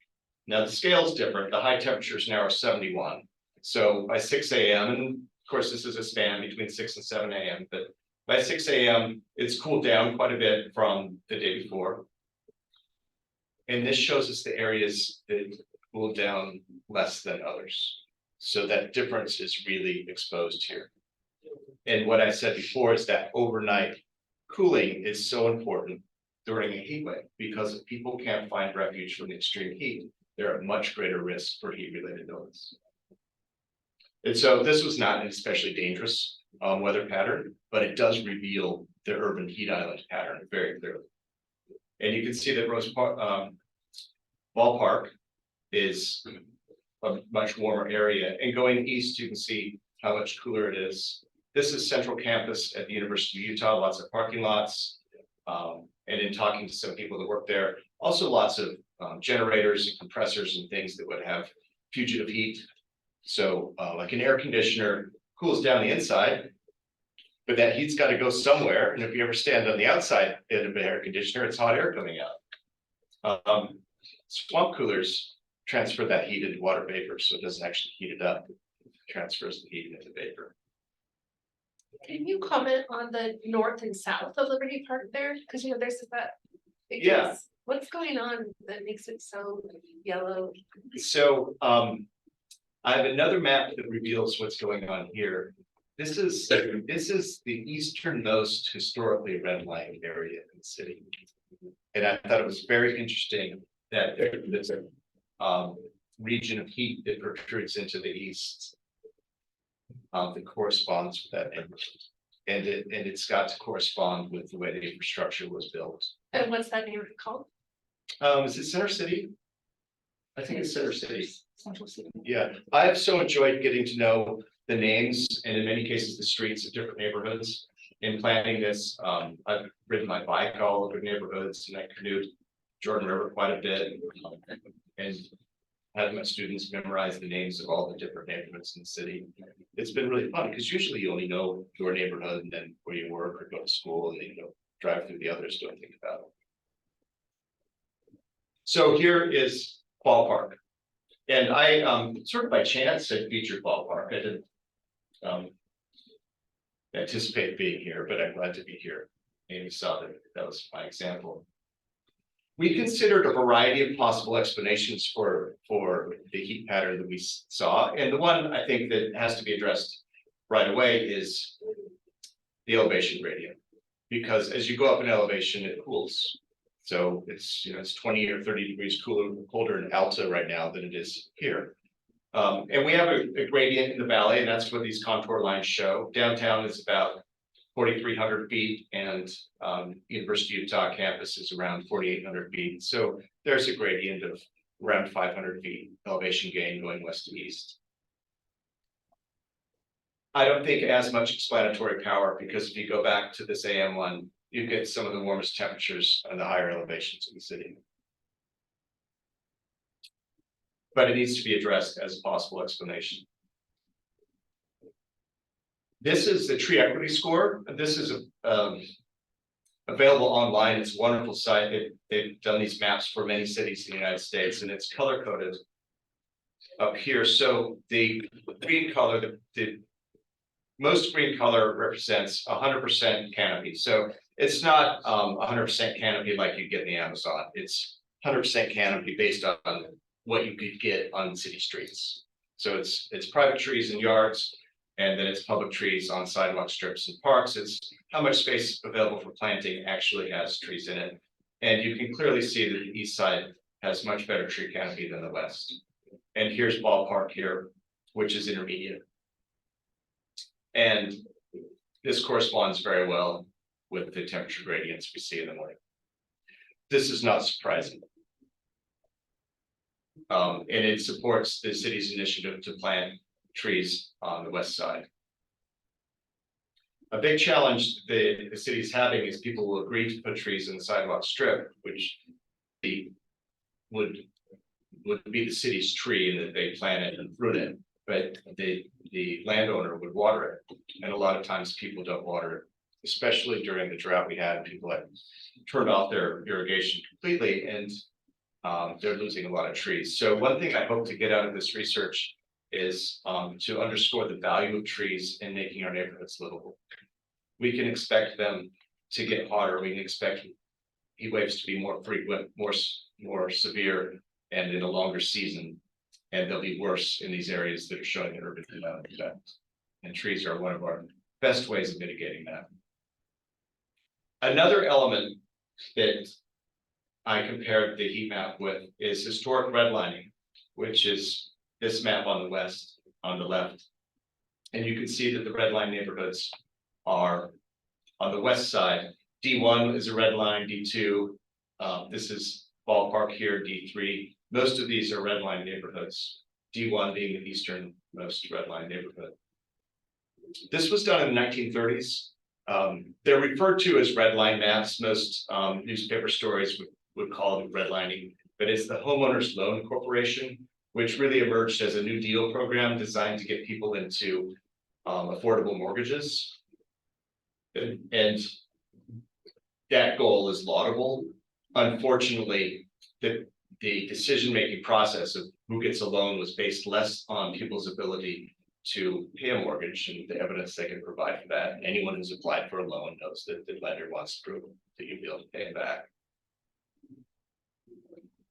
Now the scale is different. The high temperatures now are 71. So by 6 a.m., and of course this is a span between 6 and 7 a.m., but by 6 a.m., it's cooled down quite a bit from the day before. And this shows us the areas that cooled down less than others. So that difference is really exposed here. And what I said before is that overnight cooling is so important during a heat wave, because if people can't find refuge from the extreme heat, they're at much greater risk for heat-related illness. And so this was not an especially dangerous weather pattern, but it does reveal the urban heat island pattern very clearly. And you can see that Rose Park, Ballpark is a much warmer area. And going east, you can see how much cooler it is. This is Central Campus at the University of Utah, lots of parking lots. And in talking to some people that work there, also lots of generators and compressors and things that would have fugitive heat. So like an air conditioner cools down the inside, but that heat's got to go somewhere. And if you ever stand on the outside end of an air conditioner, it's hot air coming out. Swamp coolers transfer that heat into water vapor, so it doesn't actually heat it up. It transfers the heat into vapor. Can you comment on the north and south of Liberty Park there? Because there's that. Yeah. What's going on that makes it so yellow? So I have another map that reveals what's going on here. This is the easternmost historically red-lined area in the city. And I thought it was very interesting that there's a region of heat that protrudes into the east that corresponds with that neighborhood. And it's got to correspond with the way the infrastructure was built. And what's that neighborhood called? Is it Center City? I think it's Center City. Central City. Yeah, I've so enjoyed getting to know the names and in many cases, the streets of different neighborhoods. In planning this, I've ridden my bike all over neighborhoods and I canoed Jordan River quite a bit. And had my students memorize the names of all the different neighborhoods in the city. It's been really fun because usually you only know your neighborhood and then where you work or go to school and then you drive through the others, don't think about it. So here is Ballpark. And I sort of by chance had featured Ballpark. I didn't anticipate being here, but I'm glad to be here. Amy saw that was my example. We considered a variety of possible explanations for the heat pattern that we saw. And the one I think that has to be addressed right away is the elevation gradient. Because as you go up in elevation, it cools. So it's, it's 20 or 30 degrees colder in Alta right now than it is here. And we have a gradient in the valley, and that's what these contour lines show. Downtown is about 4,300 feet, and University of Utah campus is around 4,800 feet. So there's a gradient of around 500 feet elevation gain going west to east. I don't think it has much explanatory power because if you go back to this AM one, you get some of the warmest temperatures on the higher elevations in the city. But it needs to be addressed as a possible explanation. This is the tree equity score. This is available online. It's a wonderful site. They've done these maps for many cities in the United States, and it's color coded up here. So the green color, the most green color represents 100% canopy. So it's not 100% canopy like you get in the Amazon. It's 100% canopy based on what you could get on city streets. So it's private trees and yards, and then it's public trees on sidewalk strips and parks. It's how much space available for planting actually has trees in it. And you can clearly see that the east side has much better tree canopy than the west. And here's Ballpark here, which is intermediate. And this corresponds very well with the temperature gradients we see in the morning. This is not surprising. And it supports the city's initiative to plant trees on the west side. A big challenge the city's having is people will agree to put trees in the sidewalk strip, which would be the city's tree and that they plant it and prune it, but the landowner would water it. And a lot of times people don't water it, especially during the drought we had. People had turned off their irrigation completely and they're losing a lot of trees. So one thing I hope to get out of this research is to underscore the value of trees in making our neighborhoods livable. We can expect them to get hotter. We can expect heat waves to be more frequent, more severe, and in a longer season. And they'll be worse in these areas that are showing an urban effect. And trees are one of our best ways of mitigating that. Another element that I compared the heat map with is historic redlining, which is this map on the west, on the left. And you can see that the redline neighborhoods are on the west side. D1 is a red line, D2, this is Ballpark here, D3. Most of these are redline neighborhoods, D1 being the easternmost redline neighborhood. This was done in the 1930s. They're referred to as redline maps. Most newspaper stories would call it redlining, but it's the Homeowners Loan Corporation, which really emerged as a New Deal program designed to get people into affordable mortgages. And that goal is laudable. Unfortunately, the decision-making process of who gets a loan was based less on people's ability to pay a mortgage and the evidence they can provide for that. Anyone who's applied for a loan knows that the lender wants to prove that you'll be able to pay it back.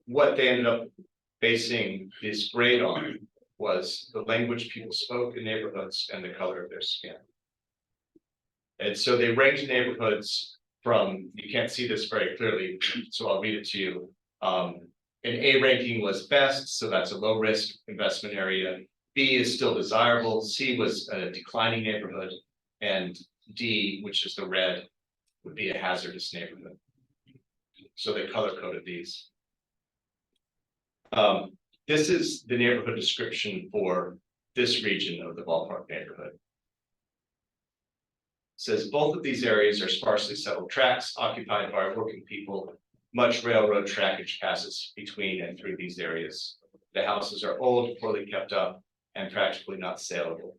What they ended up basing this grade on was the language people spoke in neighborhoods and the color of their skin. And so they ranked neighborhoods from, you can't see this very clearly, so I'll read it to you. An A ranking was best, so that's a low risk investment area. B is still desirable, C was a declining neighborhood, and D, which is the red, would be a hazardous neighborhood. So they color coded these. This is the neighborhood description for this region of the Ballpark neighborhood. Says both of these areas are sparsely settled tracts occupied by working people. Much railroad trackage passes between and through these areas. The houses are old, poorly kept up, and practically not saleable.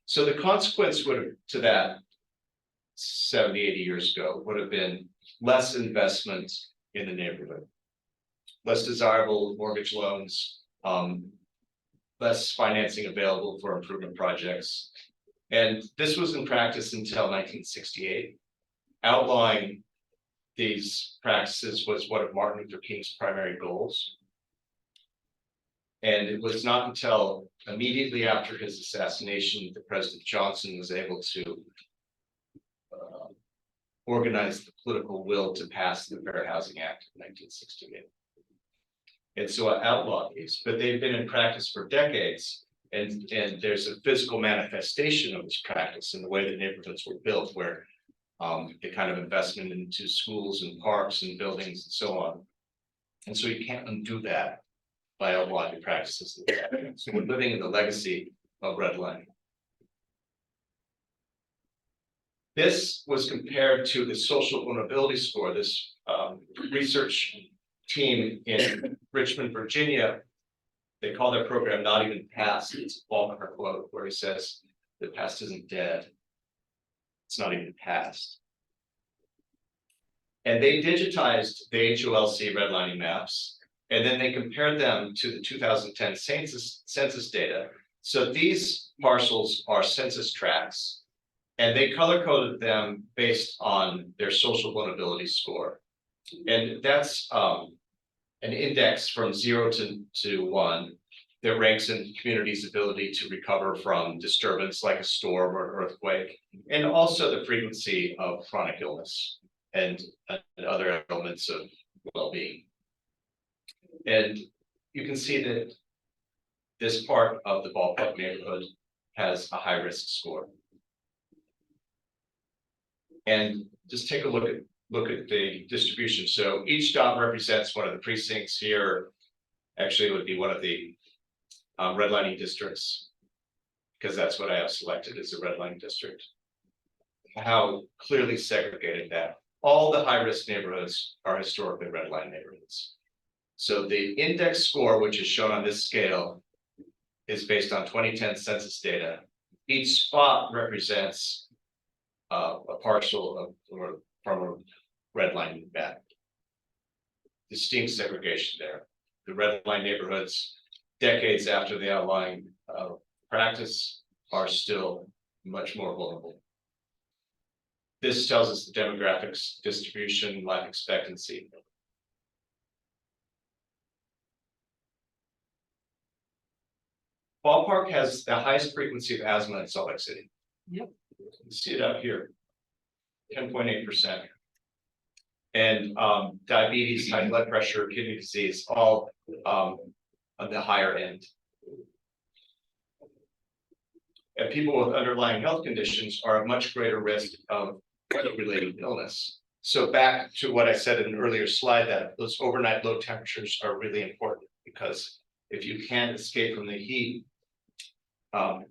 So the consequence to that 70, 80 years ago would have been less investment in the neighborhood, less desirable mortgage loans, less financing available for improvement projects. And this was in practice until 1968. Outlawing these practices was one of Martin Luther King's primary goals. And it was not until immediately after his assassination that President Johnson was able to organize the political will to pass the Fair Housing Act of 1968. And so I outlawed these, but they've been in practice for decades. And there's a physical manifestation of this practice in the way the neighborhoods were built, where the kind of investment into schools and parks and buildings and so on. And so you can't undo that by outlawing practices. So we're living in the legacy of redlining. This was compared to the social vulnerability score. This research team in Richmond, Virginia, they call their program Not Even Past. It's a Ballpark quote where he says, the past isn't dead. It's not even past. And they digitized the HOLC redlining maps, and then they compared them to the 2010 census data. So these parcels are census tracts, and they color coded them based on their social vulnerability score. And that's an index from 0 to 1 that ranks in community's ability to recover from disturbance like a storm or an earthquake, and also the frequency of chronic illness and other elements of well-being. And you can see that this part of the Ballpark neighborhood has a high-risk score. And just take a look at the distribution. So each dot represents one of the precincts here. Actually, it would be one of the redlining districts, because that's what I have selected as a redlining district. How clearly segregated that. All the high-risk neighborhoods are historically redline neighborhoods. So the index score, which is shown on this scale, is based on 2010 census data. Each spot represents a parcel from a redlining map. Distinct segregation there. The redline neighborhoods, decades after the outlawing practice, are still much more vulnerable. This tells us the demographics, distribution, life expectancy. Ballpark has the highest frequency of asthma in Salt Lake City. Yep. You see it up here, 10.8%. And diabetes, high blood pressure, kidney disease, all on the higher end. And people with underlying health conditions are at much greater risk of weather-related illness. So back to what I said in an earlier slide, that those overnight low temperatures are really important, because if you can't escape from the heat,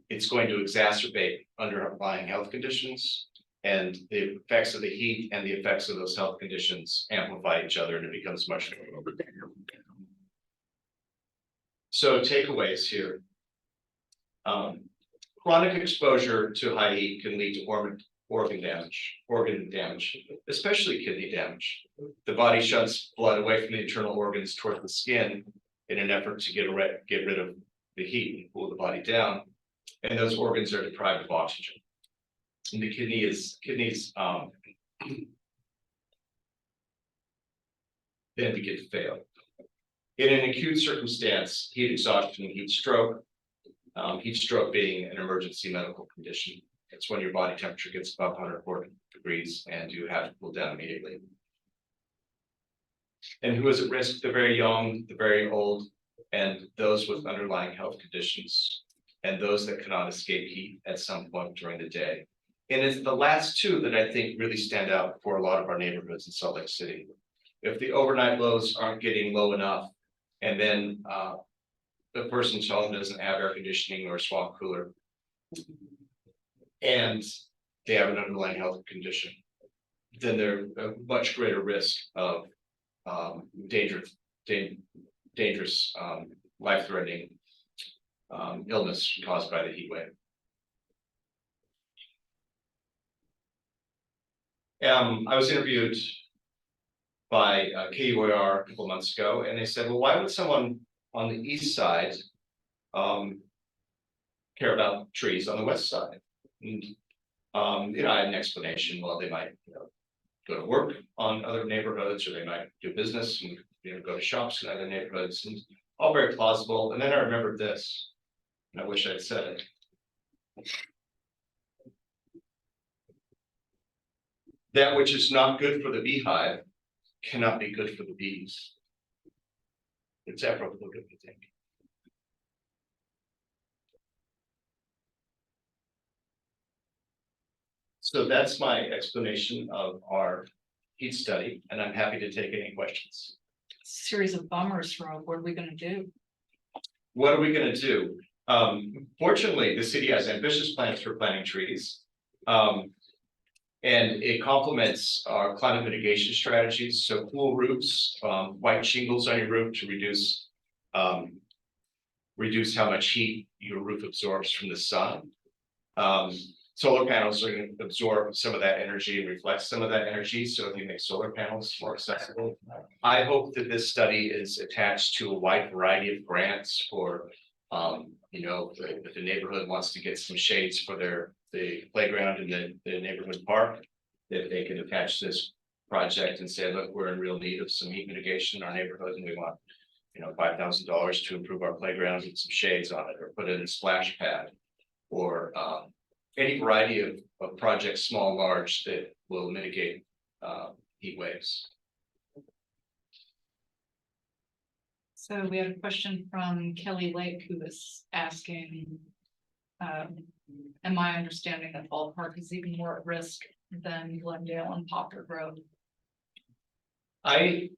it's going to exacerbate underlying health conditions, and the effects of the heat and the effects of those health conditions amplify each other, and it becomes much more. So takeaways here. Chronic exposure to high heat can lead to organ damage, especially kidney damage. The body shunts blood away from the internal organs toward the skin in an effort to get rid of the heat and cool the body down. And those organs are deprived of oxygen. And the kidneys then begin to fail. In an acute circumstance, heat exhaustion and heat stroke being an emergency medical condition. It's when your body temperature gets above 104 degrees and you have to cool down immediately. And who is at risk? The very young, the very old, and those with underlying health conditions, and those that cannot escape heat at some point during the day. And it's the last two that I think really stand out for a lot of our neighborhoods in Salt Lake City. If the overnight lows aren't getting low enough, and then the person's home doesn't have air conditioning or swamp cooler. And they have an underlying health condition, then they're a much greater risk of dangerous, life-threatening illness caused by the heat wave. I was interviewed by KUAR a couple months ago, and they said, well, why would someone on the east side care about trees on the west side? And, I had an explanation. Well, they might, go to work on other neighborhoods, or they might do business and, go to shops in other neighborhoods, and all very plausible. And then I remembered this, and I wish I'd said it. That which is not good for the beehive cannot be good for the bees. It's apropos, don't you think? So that's my explanation of our heat study, and I'm happy to take any questions. Series of bummers, Rob. What are we gonna do? What are we gonna do? Fortunately, the city has ambitious plans for planting trees. And it complements our climate mitigation strategies, so cool roofs, white shingles on your roof to reduce how much heat your roof absorbs from the sun. Solar panels are going to absorb some of that energy and reflect some of that energy, so if you make solar panels more accessible. I hope that this study is attached to a wide variety of grants for, if the neighborhood wants to get some shades for the playground in the neighborhood park, that they can attach this project and say, look, we're in real need of some heat mitigation in our neighborhood, and we want, $5,000 to improve our playground with some shades on it, or put in a splash pad, or any variety of projects, small and large, that will mitigate heat waves. So we have a question from Kelly Lake, who was asking, am my understanding that Ballpark is even more at risk than Glendale and Poplar Grove? I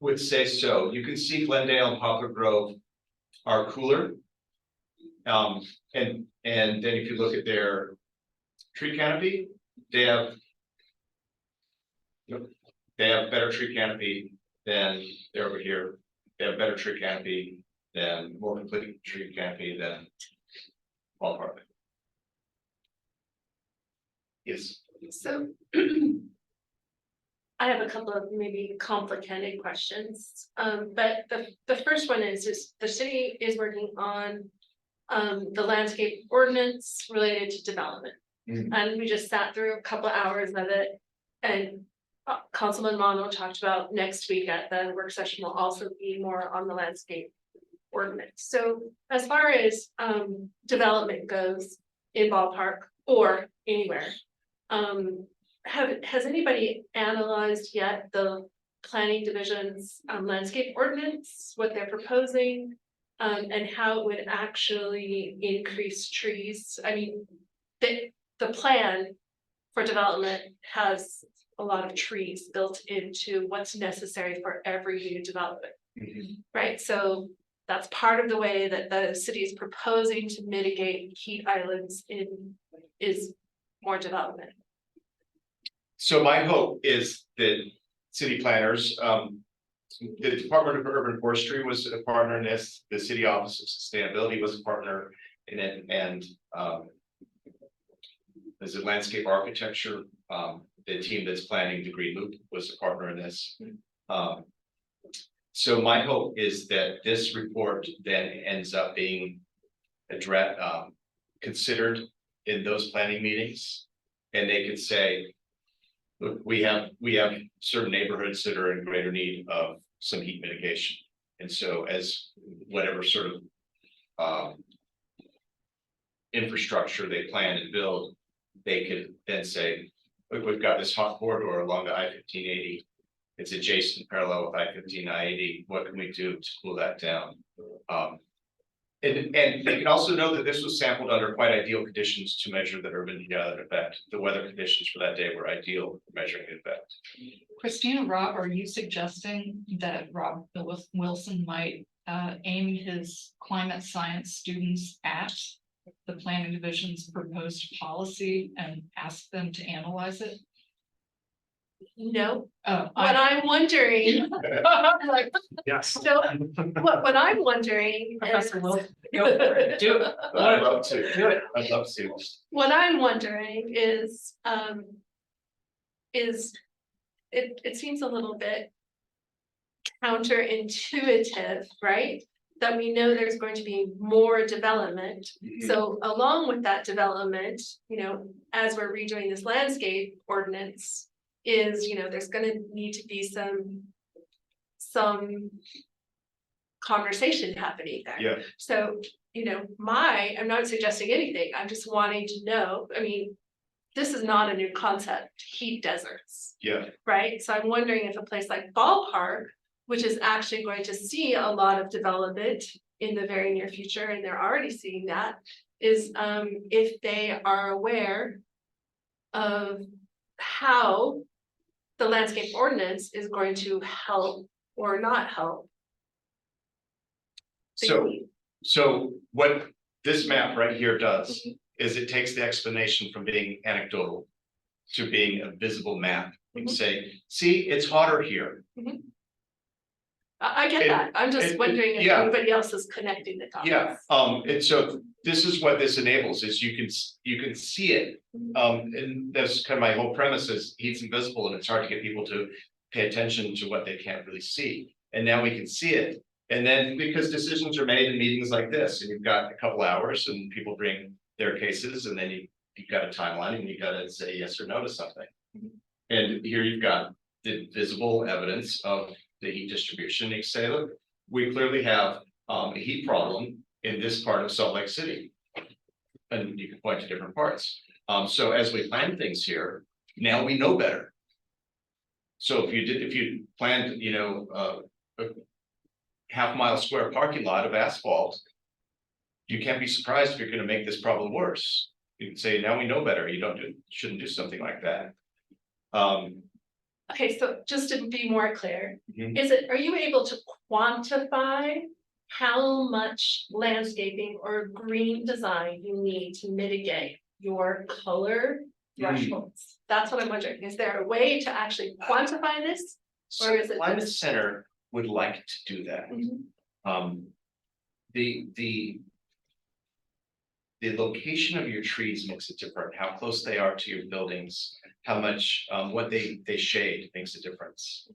would say so. You can see Glendale and Poplar Grove are cooler. And then if you look at their tree canopy, they have better tree canopy than they're over here. They have better tree canopy than more complete tree canopy than Ballpark. Yes. So I have a couple of maybe complicated questions. But the first one is the city is working on the landscape ordinance related to development. And we just sat through a couple of hours of it, and Councilman Mono talked about next week at the work session will also be more on the landscape ordinance. So as far as development goes in Ballpark or anywhere, has anybody analyzed yet the planning division's landscape ordinance, what they're proposing, and how it would actually increase trees? I mean, the plan for development has a lot of trees built into what's necessary for every new development. Right, so that's part of the way that the city is proposing to mitigate heat islands is more development. So my hope is that city planners, the Department of Urban Forestry was a partner in this, the City Office of Sustainability was a partner in it, and there's a landscape architecture, the team that's planning the Green Loop was a partner in this. So my hope is that this report then ends up being considered in those planning meetings, and they could say, look, we have certain neighborhoods that are in greater need of some heat mitigation. And so as whatever sort of infrastructure they plan and build, they could then say, look, we've got this hot corridor along the I-1580. It's adjacent parallel with I-15, I-80. What can we do to cool that down? And they can also know that this was sampled under quite ideal conditions to measure the urban heat island effect. The weather conditions for that day were ideal for measuring the effect. Christina, Rob, are you suggesting that Rob Wilson might aim his climate science students at the planning division's proposed policy and ask them to analyze it? No, Oh, what I'm wondering, like, Yes. so what I'm wondering is. Professor Will, go for it, do it. I'd love to. Do it. I'd love to. What I'm wondering is it seems a little bit counterintuitive, right? That we know there's going to be more development. So along with that development, as we're redoing this landscape ordinance, is, there's gonna need to be some conversation happening there. Yeah. So, I'm not suggesting anything, I'm just wanting to know, this is not a new concept, heat deserts, Yeah, right? So I'm wondering if a place like Ballpark, which is actually going to see a lot of development in the very near future, and they're already seeing that, is if they are aware of how the landscape ordinance is going to help or not help. So what this map right here does is it takes the explanation from being anecdotal to being a visible map and say, see, it's hotter here. I get that, I'm just wondering if yeah. anybody else is connecting the dots. Yeah, and so this is what this enables is you can see it. And that's kind of my whole premise is heat's invisible and it's hard to get people to pay attention to what they can't really see. And now we can see it. And then because decisions are made in meetings like this, and you've got a couple hours and people bring their cases, and then you've got a timeline and you got to say yes or no to something. And here you've got the visible evidence of the heat distribution. You say, look, we clearly have a heat problem in this part of Salt Lake City. And you can point to different parts. So as we plan things here, now we know better. So if you planned, a half-mile square parking lot of asphalt, you can't be surprised if you're going to make this problem worse. You can say, now we know better. You shouldn't do something like that. Okay, so just to be more clear, Mhm. are you able to quantify how much landscaping or green design you need to mitigate your color thresholds? That's what I'm wondering. Is there a way to actually quantify this? So Or is the it Climate just- Center would like to do that. The location of your trees makes it different, how close they are to your buildings, how much, what they shade makes a difference.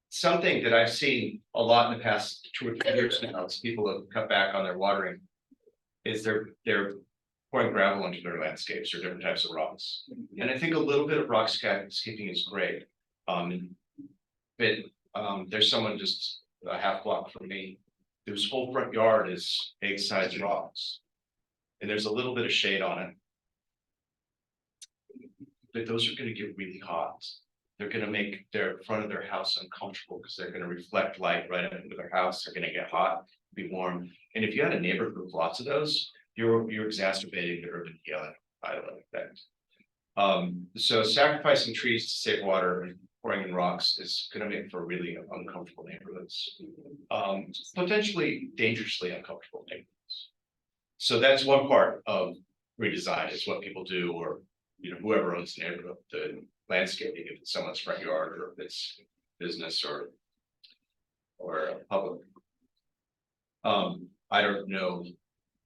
Something that I've seen a lot in the past 2 or 3 years now, as people have cut back on their watering, is they're pouring gravel into their landscapes or different types of rocks. And I think a little bit of rock scaping is great. But there's someone just a half block from me whose whole front yard is egg sized rocks. And there's a little bit of shade on it. But those are gonna get really hot. They're gonna make their front of their house uncomfortable because they're gonna reflect light right up into their house. They're gonna get hot, be warm. And if you had a neighborhood with lots of those, you're exacerbating the urban healing effect. So sacrificing trees to save water and pouring in rocks is gonna make for really uncomfortable neighborhoods. Potentially dangerously uncomfortable neighborhoods. So that's one part of redesign is what people do, or whoever owns the neighborhood, the landscaping, if it's someone's front yard or if it's business or public. I don't know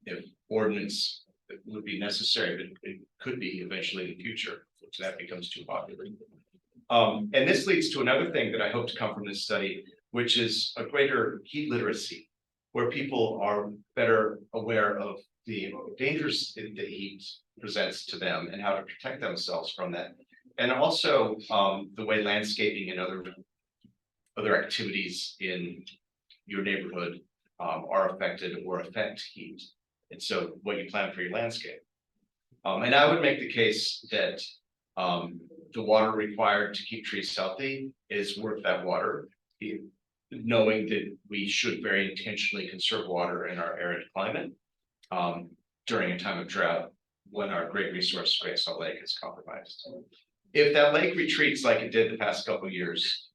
if ordinance would be necessary, but it could be eventually in the future, if that becomes too popular. And this leads to another thing that I hope to come from this study, which is a greater heat literacy, where people are better aware of the dangers that the heat presents to them and how to protect themselves from that. And also the way landscaping and other activities in your neighborhood are affected or affect heat. And so what you plan for your landscape. And I would make the case that the water required to keep trees healthy is worth that water. Knowing that we should very intentionally conserve water in our arid climate during a time of drought when our great resource, Great Salt Lake, is compromised. If that lake retreats like it did the past couple of years,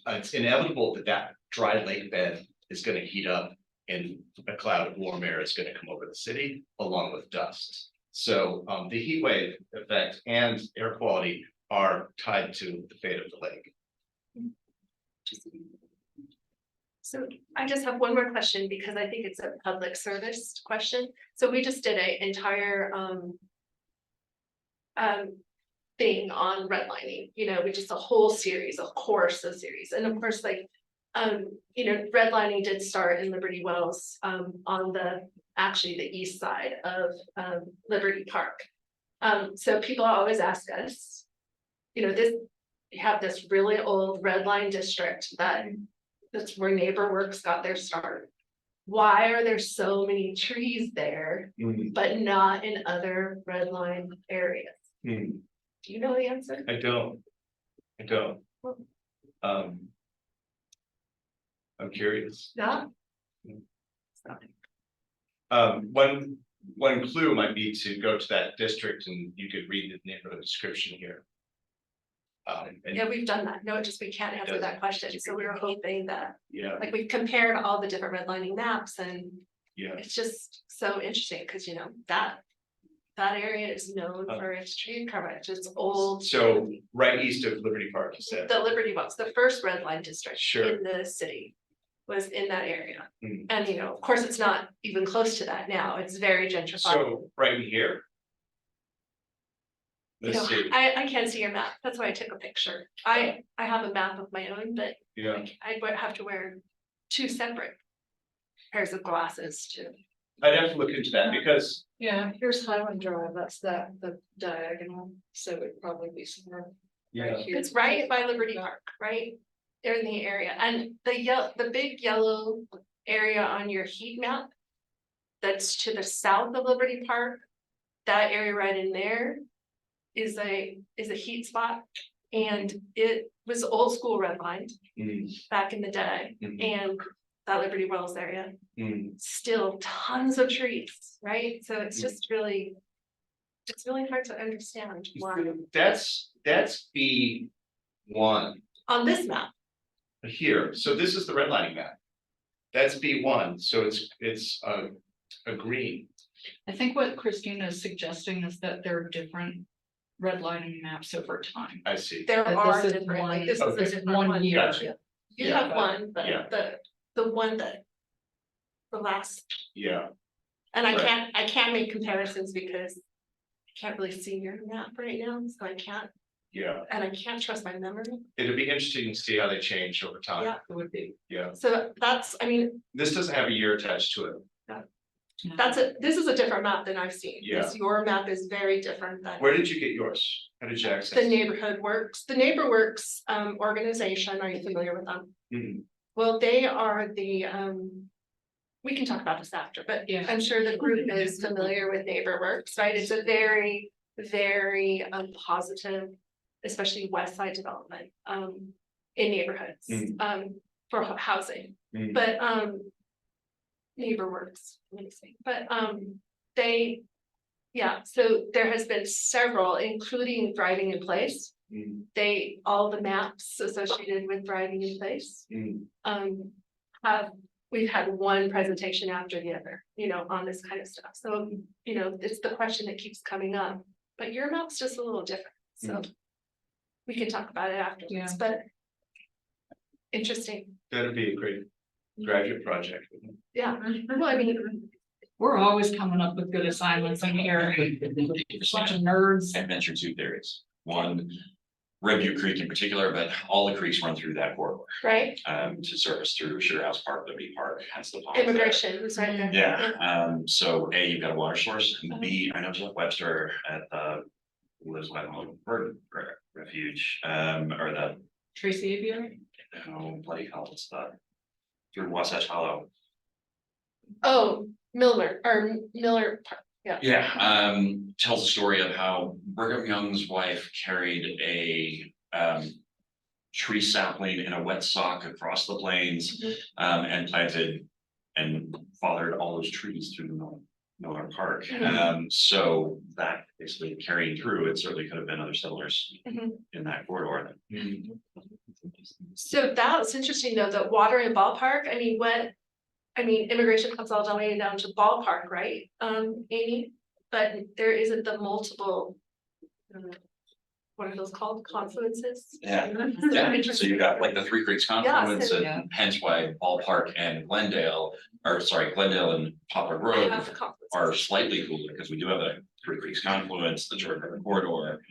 it's inevitable that that dry lake bed is gonna heat up and a cloud of warm air is gonna come over the city along with dust. So the heat wave effect and air quality are tied to the fate of the lake. So I just have one more question because I think it's a public service question. So we just did an entire thing on redlining, you know, we just a whole series, a series. And of course, like, you know, redlining did start in Liberty Wells on the actually the east side of Liberty Park. So people always ask us, you know, you have this really old red line district that's where NeighborWorks got their start. Why are there so many trees there, but not in other red line areas? Do you know the answer? I don't. I'm curious. Yeah. One clue might be to go to that district and you could read the neighborhood description here. And Yeah, we've done that. No, it just, we can't answer that question. So we were hoping that, yeah, like, we've compared all the different redlining maps and yeah, it's just so interesting because, you know, that area is known for its tree coverage. It's old. so right east of Liberty Park, you said. The Liberty Wells, the first red line district Sure. in the city was in that area. Mm. And, you know, of course, it's not even close to that now. It's very gentrified. So right in here. You Let's know, see, I can't see your map. That's why I took a picture. I have a map of my own, but yeah, I would have to wear 2 separate pairs of glasses to. I'd have to look into that because, Yeah, here's Highland Drive, that's the diagonal, so it'd probably be somewhere yeah, here. It's right by Liberty Park, right? They're in the area, and the big yellow area on your heat map. That's to the south of Liberty Park. That area right in there is a heat spot. And it was old school redlined back in the day, and that Liberty Wells area, still tons of trees, right? So it's just really. It's really hard to understand why that's B1 on this map. here, so this is the redlining map. That's B1, so it's a green. I think what Christina is suggesting is that there are different redlining maps over time. I see. There That are this is different, like one- this is a Okay. different One one. year. Gotcha. You Yeah. have one, but Yeah. the one that. The last, Yeah, and I Right. can't make comparisons because. I can't really see your map right now, so I can't, yeah, and I can't trust my memory. it'd be interesting to see how they change over time. Yeah. It would be. Yeah, So that's, I mean, this doesn't have a year attached to it. this is a different map than I've seen. Yeah. Your map is very different than. Where did you get yours? How did you access? The it? Neighborhood Works, the NeighborWorks organization, are you familiar with them? Mhm. Well, they are the, we can talk about this after, but Yeah. I'm sure the group is familiar with NeighborWorks, right? It's a very, very positive, especially west side development, in neighborhoods, for housing. Mhm. But, NeighborWorks, let me see, but, they, yeah, so there has been several, including Thriving in Place. All the maps associated with Thriving in Place, we've had one presentation after the other, you know, on this kind of stuff. So, you know, it's the question that keeps coming up, but your map's just a little different, so. We can talk about it afterwards, Yeah. but. Interesting, That'd be a great graduate project. yeah, well, I mean, We're always coming up with good assignments in here. Such a nerds. I mentioned 2 theories. One, Redview Creek in particular, but all the creeks run through that corridor, right, to service through Sugar House Park, Liberty Park, hence the ponds there. immigration is right there. Yeah, so A, you've got a water source, and B, I know Jeff Webster at lives by the Home Bird Refuge, or the, Tracy Aviary? oh, bloody hell, what's that? Through Wasatch Hollow. Oh, Miller Park, yeah. Yeah, tells the story of how Brigham Young's wife carried a tree sapling in a wet sock across the plains, and planted and fathered all those trees through the Miller Park. So that basically carrying through, it certainly could have been other settlers in that corridor. So that's interesting though, the water in Ballpark, immigration comes all the way down to Ballpark, right? Amy, but there isn't the multiple. What are those called, confluences? Yeah. So Yeah, so interesting. you got like the Three Creeks confluence, so- and hence why Ballpark and Glendale, Glendale and Poplar Grove Have the confluences. are slightly cooler, because we do have a Three Creeks confluence, the Jordan River corridor.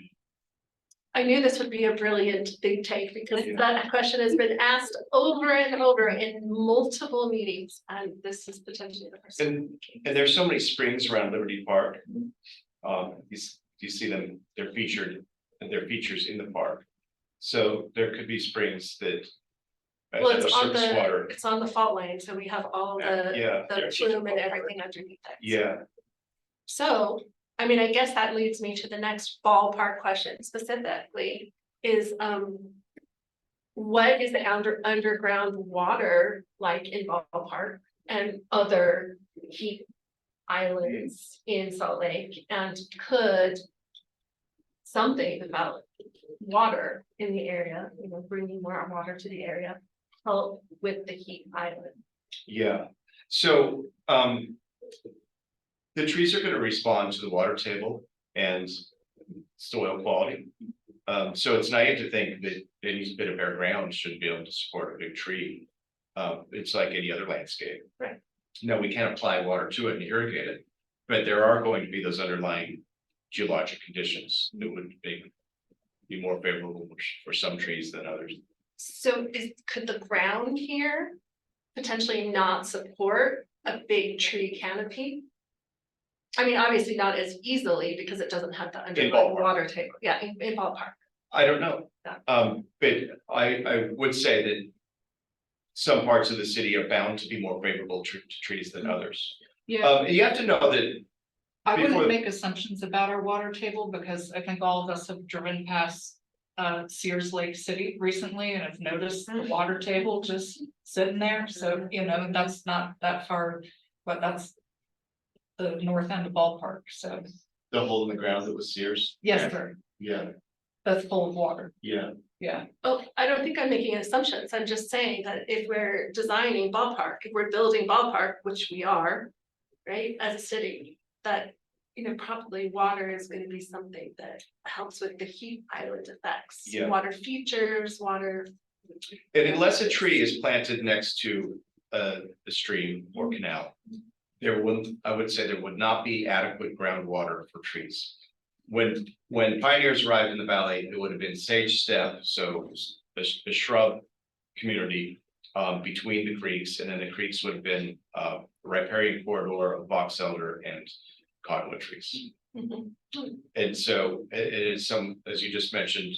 I knew this would be a brilliant big take because Yeah. that question has been asked over and over in multiple meetings, and this is potentially the first. And there's so many springs around Liberty Park. You see them, they're featured, and they're features in the park. So there could be springs that. Well, it's on surface the, water. it's on the fault line, so we have all the, Yeah, the plume and everything underneath it. yeah, So, I guess that leads me to the next Ballpark question specifically is, what is the underground water like in Ballpark and other heat islands in Salt Lake? And could something about water in the area, bringing more water to the area, help with the heat island? yeah. So, the trees are gonna respond to the water table and soil quality. So it's naive to think that any bit of bare ground should be able to support a big tree. It's like any other landscape. Right. No, we can't apply water to it and irrigate it, but there are going to be those underlying geologic conditions that would be more favorable for some trees than others. So could the ground here potentially not support a big tree canopy? Obviously not as easily because it doesn't have the underlying Ballpark. water table, yeah, in Ballpark. I don't know. Yeah. But I would say that some parts of the city are bound to be more favorable to trees than others. Yeah, You have to know that, I before- wouldn't make assumptions about our water table because I think all of us have driven past. Sears Lake City recently and have noticed the water table just sitting there, so that's not that far, but that's. The north end of Ballpark, so the hole in the ground that was Sears. yes, sir, Yeah, that's full of water, yeah, yeah. Oh, I don't think I'm making assumptions, I'm just saying that if we're designing Ballpark, if we're building Ballpark, which we are, right, as a city, that. Probably water is gonna be something that helps with the heat island effects. Yeah. Water features, water. and unless a tree is planted next to a stream or canal. I would say there would not be adequate groundwater for trees. When pioneers arrived in the valley, it would have been sage steppe, so the shrub community. Between the creeks, and then the creeks would have been riparian corridor of box elder and cottonwood trees. And so it is as you just mentioned,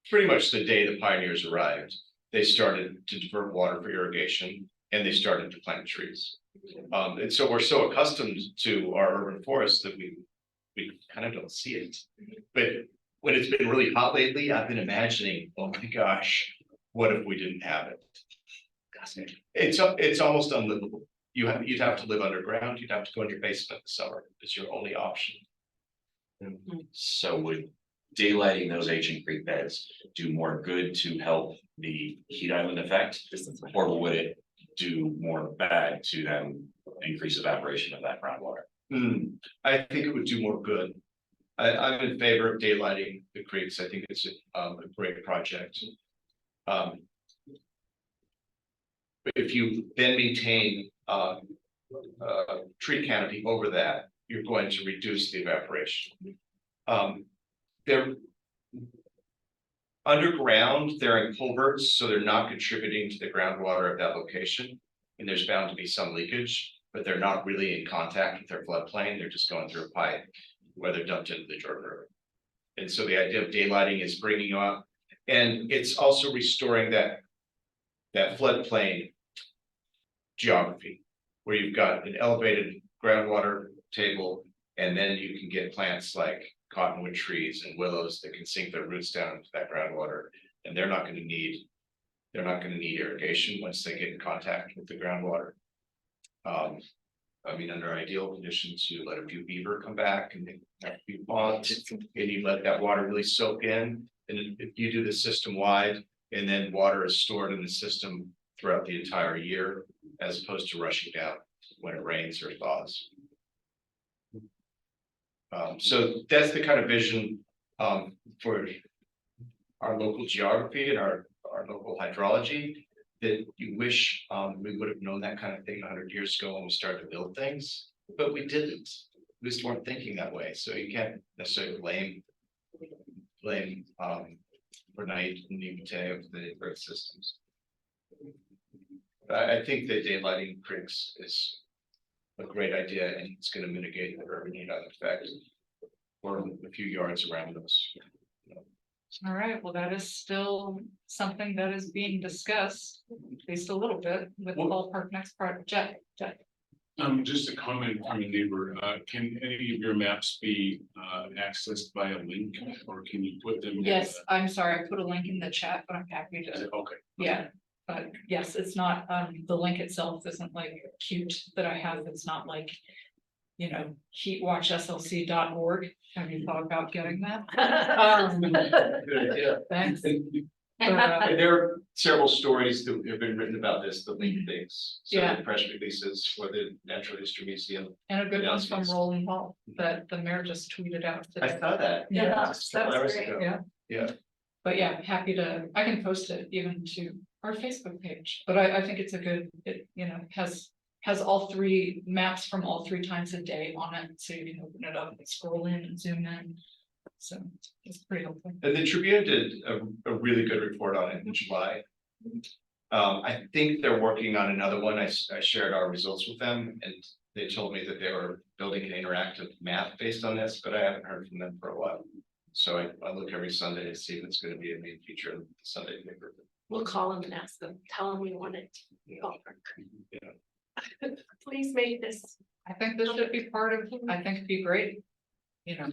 pretty much the day the pioneers arrived, they started to divert water for irrigation and they started to plant trees. And so we're so accustomed to our urban forests that we kind of don't see it. But when it's been really hot lately, I've been imagining, oh my gosh, what if we didn't have it? It's almost unlivable. You'd have to live underground, you'd have to go in your basement in the summer, it's your only option. So would daylighting those ancient creek beds do more good to help the heat island effect? Or would it do more bad to then increase evaporation of that groundwater? I think it would do more good. I'm in favor of daylighting the creeks, I think it's a great project. If you then maintain tree canopy over that, you're going to reduce the evaporation. They're underground, they're in culverts, so they're not contributing to the groundwater of that location. And there's bound to be some leakage, but they're not really in contact with their floodplain, they're just going through a pipe where they're dumped into the Jordan River. And so the idea of daylighting is bringing you up, and it's also restoring that floodplain geography, where you've got an elevated groundwater table, and then you can get plants like cottonwood trees and willows that can sink their roots down into that groundwater, and they're not going to need irrigation once they get in contact with the groundwater. Under ideal conditions, you let a few beaver come back and they have a few ponds, and you let that water really soak in. And if you do the system wide, And then water is stored in the system throughout the entire year as opposed to rushing down when it rains or thaws. So that's the kind of vision for our local geography and our local hydrology that you wish we would have known that kind of thing 100 years ago when we started to build things, but we didn't. We just weren't thinking that way. So you can't necessarily blame for naivete of the earth systems. I think that daylighting creeks is a great idea, and it's going to mitigate the urban heat effect for a few yards around us. All right, well, that is still something that is being discussed, at least a little bit, with the ballpark next project. Jeff. Just a comment from a neighbor, can any of your maps be accessed by a link, or can you put them? in Yes, I'm sorry, I put a link in the chat, but I'm happy the- to, Okay. yeah. But yes, it's not, the link itself isn't like cute that I have, it's not like, you know, heatwatchslc.org. Have you thought about getting that? Good idea. Thanks. And there are several stories that have been written about this, the link things. So Yeah. the press releases for the Natural History Museum. And a good one from Announcements. Rowland Hall that the mayor just tweeted out I today. saw that. Yeah, Just a couple hours ago. Yeah. Yeah. But yeah, happy to, I can post it even to our Facebook page, but I think it's a good, it, you know, has all three maps from all three times a day on it, so you can open it up and scroll in and zoom in. So it's pretty helpful. And the Tribune did a really good report on it in July. I think they're working on another one. I shared our results with them, and they told me that they were building an interactive map based on this, but I haven't heard from them for a while. So I look every Sunday to see if it's going to be a main feature of the Sunday paper. We'll call them and ask them, tell them we want it. Yeah. Please make this. I think this should be part of, I think it'd be great. You know,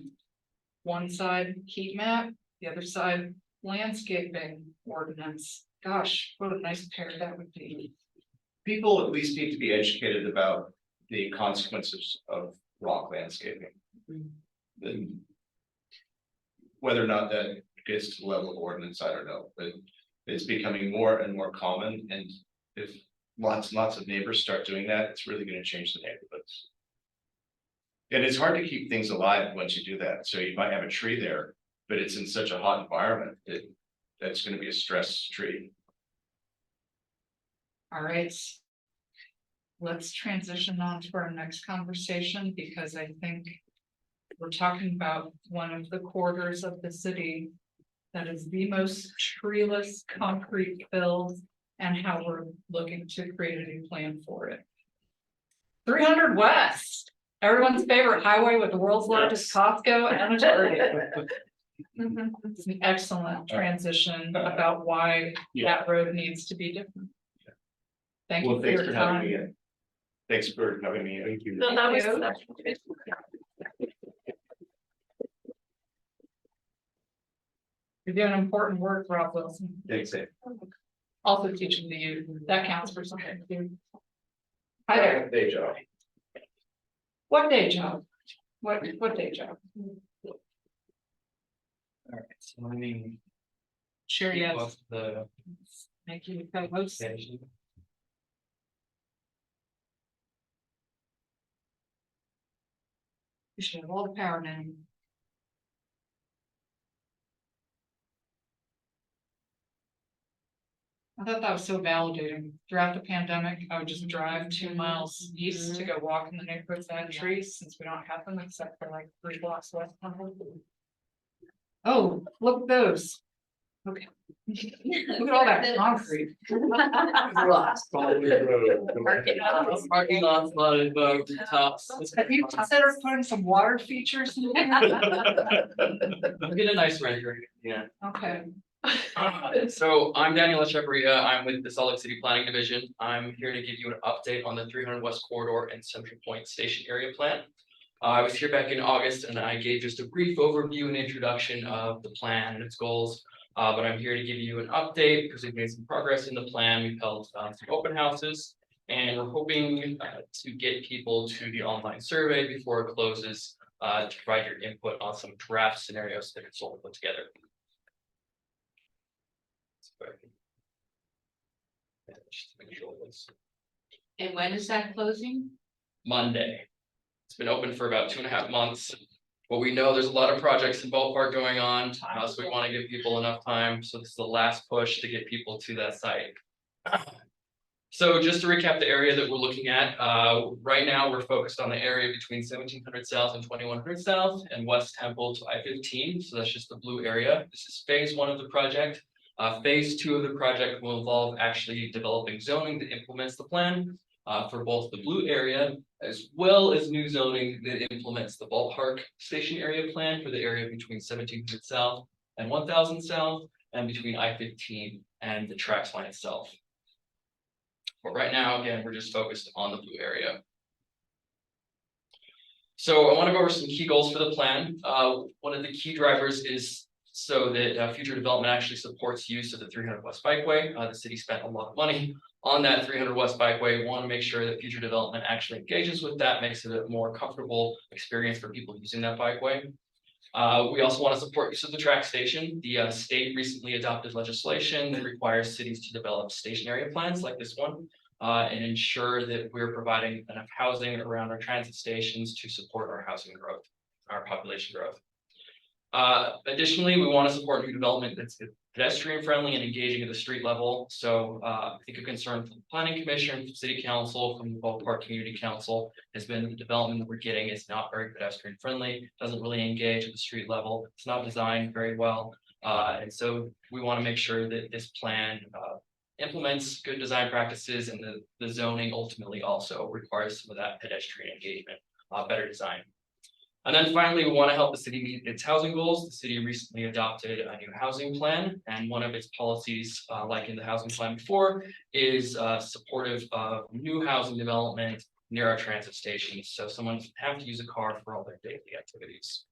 one side heat map, the other side landscaping ordinance. Gosh, what a nice pair that would be. People at least need to be educated about the consequences of rock landscaping. Then whether or not that gets to the level of ordinance, I don't know, but it's becoming more and more common, and if lots and lots of neighbors start doing that, it's really gonna change the neighborhoods. And it's hard to keep things alive once you do that, so you might have a tree there, but it's in such a hot environment that that's gonna be a stress tree. All right. Let's transition on to our next conversation, because I think we're talking about one of the quarters of the city that is the most treeless, concrete filled, and how we're looking to create a new plan for it. 300 West, everyone's favorite highway with the world's largest Costco and a Target. It's an excellent transition about why that road needs to be different. Thank you Well, for thanks your for having me time. in. Thanks for having me in. Thank you. No, that was. You're doing important work, Rob Wilson. Thanks, Dave. Also teaching the youth, that counts for something too. Hi there, Day job. what day job? What day job? All right, so let me. Sure, yes, off the thank you, co-host. station. You should have all the power now. I thought that was so validating. Throughout the pandemic, I would just drive 2 miles east to go walk in the neighborhoods that had trees, since we don't have them except for like 3 blocks west. Oh, look at those. Okay. Look at all that concrete. Parking lots, a lot of rooftops. Have you considered putting some water features in there? We'll get a nice rendering, yeah. Okay. So I'm Daniel Echeverria. I'm with the Salt Lake City Planning Division. I'm here to give you an update on the 300 West Corridor and Central Point Station Area Plan. I was here back in August and I gave just a brief overview and introduction of the plan and its goals. But I'm here to give you an update because we've made some progress in the plan. We've held some open houses and we're hoping to get people to the online survey before it closes to provide your input on some draft scenarios that consultant put together. just to make sure it's And when is that closing? Monday. It's been open for about 2.5 months. But we know there's a lot of projects in Ballpark going on, so we want to give people enough time. So this is the last push to get people to that site. So just to recap the area that we're looking at, right now we're focused on the area between 1700 South and 2100 South and West Temple to I-15. So that's just the blue area. This is phase 1 of the project. Phase 2 of the project will involve actually developing zoning that implements the plan for both the blue area as well as new zoning that implements the Ballpark station area plan for the area between 1700 South and 1000 South and between I-15 and the tracks line itself. But right now, again, we're just focused on the blue area. So I want to go over some key goals for the plan. One of the key drivers is so that future development actually supports use of the 300 West Bikeway. The city spent a lot of money on that 300 West Bikeway. We want to make sure that future development actually engages with that, makes it a more comfortable experience for people using that bikeway. We also want to support use of the track station. The state recently adopted legislation that requires cities to develop station area plans like this one and ensure that we're providing enough housing around our transit stations to support our housing growth, our population growth. Additionally, we want to support new development that's pedestrian friendly and engaging at the street level. So I think a concern from the planning commission, from city council, from the Ballpark community council has been the development that we're getting is not very pedestrian friendly, doesn't really engage at the street level. It's not designed very well. And so we want to make sure that this plan implements good design practices, and the zoning ultimately also requires some of that pedestrian engagement, better design. And then finally, we want to help the city meet its housing goals. The city recently adopted a new housing plan, and one of its policies, like in the housing plan before, is supportive of new housing development near our transit stations, so someone doesn't have to use a car for all their daily activities.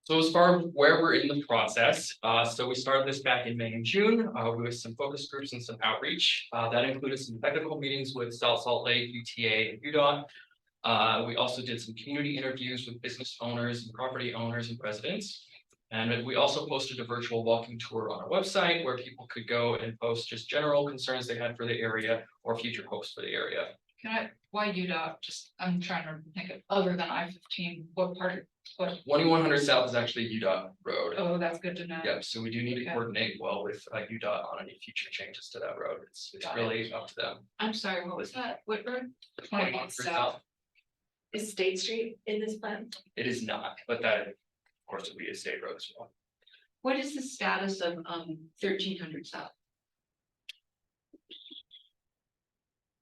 So as far as where we're in the process, so we started this back in May and June with some focus groups and some outreach. That included some technical meetings with South Salt Lake, UTA, and UDOT. We also did some community interviews with business owners and property owners and residents. And we also posted a virtual walking tour on our website where people could go and post just general concerns they had for the area or future hopes for the area. Why UDOT? Just, I'm trying to think of, other than I-15, what part, what? 2100 South is actually UDOT road. Oh, that's good to know. Yep, so we do need to Okay. coordinate well with UDOT on any future changes to that road. It's Got really up to them. I'm sorry, what was that? What road? 2100 South. Is State Street in this plan? It is not, but that, of course, would be a state road as well. What is the status of 1300 South?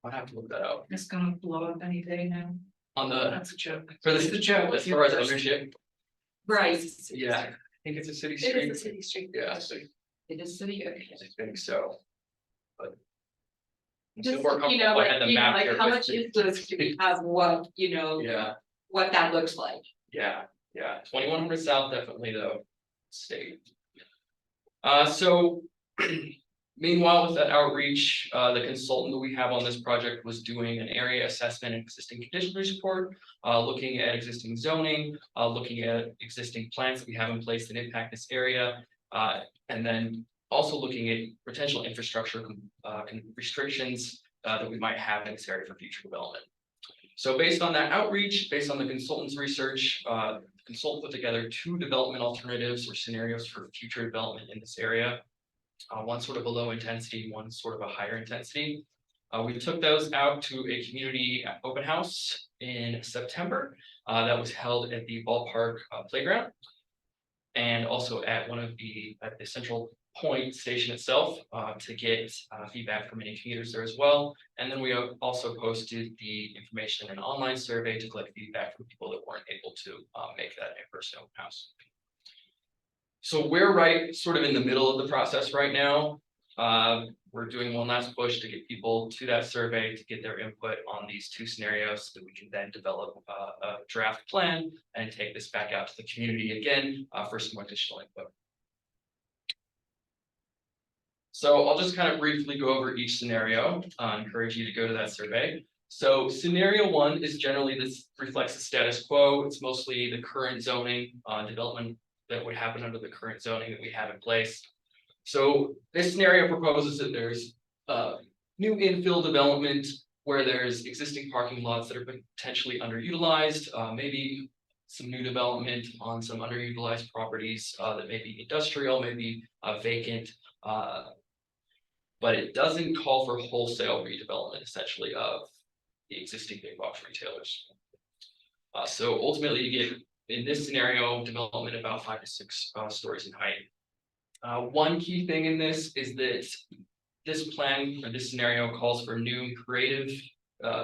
I'll have to look that up. It's gonna blow up any day now. On the, That's a joke. for this, as far as ownership, Right. yeah, I think it's a city It street. is a city street. Yeah, so It is city, okay. I think so. But. Just, More you know, comfortable, I had the map here how with much the- influence do we have what, Yeah, what that looks like? yeah, 2100 South definitely though, state. So meanwhile, with that outreach, the consultant that we have on this project was doing an area assessment and existing conditions report, looking at existing zoning, looking at existing plans that we have in place that impact this area, and then also looking at potential infrastructure restrictions that we might have in this area for future development. So based on that outreach, based on the consultant's research, the consultant put together 2 development alternatives or scenarios for future development in this area. One sort of a low intensity, one sort of a higher intensity. We took those out to a community open house in September that was held at the Ballpark playground. And also at the Central Point station itself to get feedback from any commuters there as well. And then we also posted the information in an online survey to collect feedback from people that weren't able to make that in-person open house. So we're right sort of in the middle of the process right now. We're doing one last push to get people to that survey to get their input on these 2 scenarios so that we can then develop a draft plan and take this back out to the community again for some additional input. So I'll just kind of briefly go over each scenario, encourage you to go to that survey. So scenario 1 is generally, this reflects the status quo. It's mostly the current zoning development that would happen under the current zoning that we have in place. So this scenario proposes that there's new infill development where there's existing parking lots that are potentially underutilized, maybe some new development on some underutilized properties that may be industrial, maybe vacant. But it doesn't call for wholesale redevelopment essentially of the existing big box retailers. So ultimately you get, in this scenario, development about 5 to 6 stories in height. One key thing in this is that this plan or this scenario calls for new creative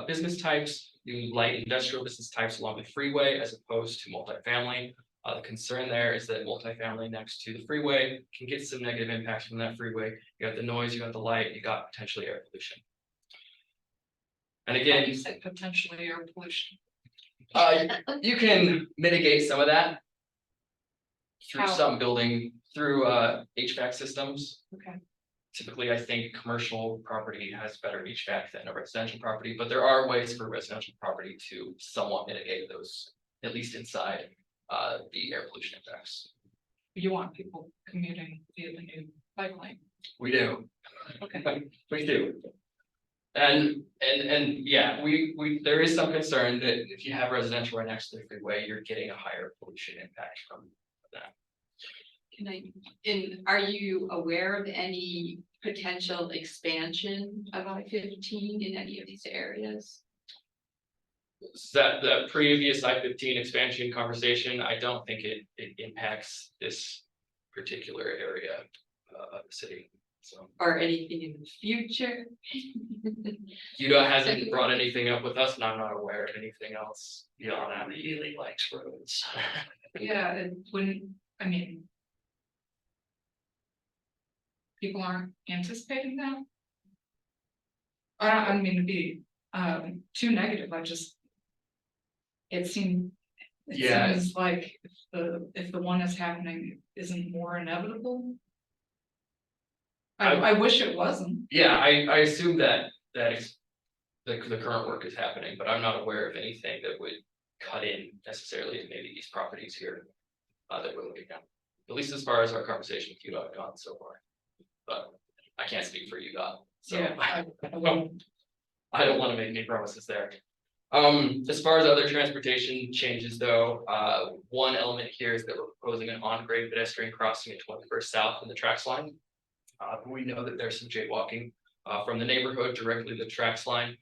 business types, new light industrial business types along the freeway as opposed to multifamily. The concern there is that multifamily next to the freeway can get some negative impacts from that freeway. You got the noise, you got the light, you got potentially air pollution. And again, You said potentially air pollution. you can mitigate some of that through How? some building, through HVAC systems. Okay. Typically, I think commercial property has better HVAC than a residential property, but there are ways for residential property to somewhat mitigate those, at least inside the air pollution impacts. You want people commuting via the new bike lane. We do. Okay. We do. And yeah, there is some concern that if you have residential right next to the freeway, you're getting a higher pollution impact from that. Are you aware of any potential expansion of I-15 in any of these areas? That the previous I-15 expansion conversation, I don't think it impacts this particular area of the city. So, Or anything in the future? UDOT hasn't brought anything up with us, and I'm not aware of anything else beyond that. He really likes roads. Yeah, it wouldn't, I mean. People aren't anticipating that. I don't mean to be too negative, it seems like if the one is happening isn't more inevitable. I wish it wasn't. Yeah, I assume that is the current work is happening, but I'm not aware of anything that would cut in necessarily to maybe these properties here that we're looking at least as far as our conversation with UDOT gone so far. But I can't speak for UDOT, so Yeah, I don't want to make any promises there. As far as other transportation changes though, one element here is that we're proposing an on-grade pedestrian crossing at 21st South in the tracks line. We know that there's some jaywalking from the neighborhood directly to the tracks line.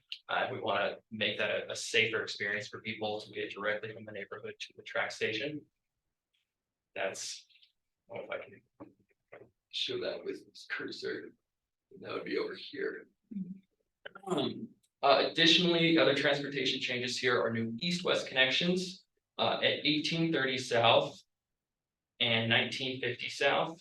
We want to make that a safer experience for people to get directly from the neighborhood to the track station. That's, I don't know if I can show that with this cursor. That would be over here. Additionally, other transportation changes here are new east-west connections at 1830 South and 1950 South.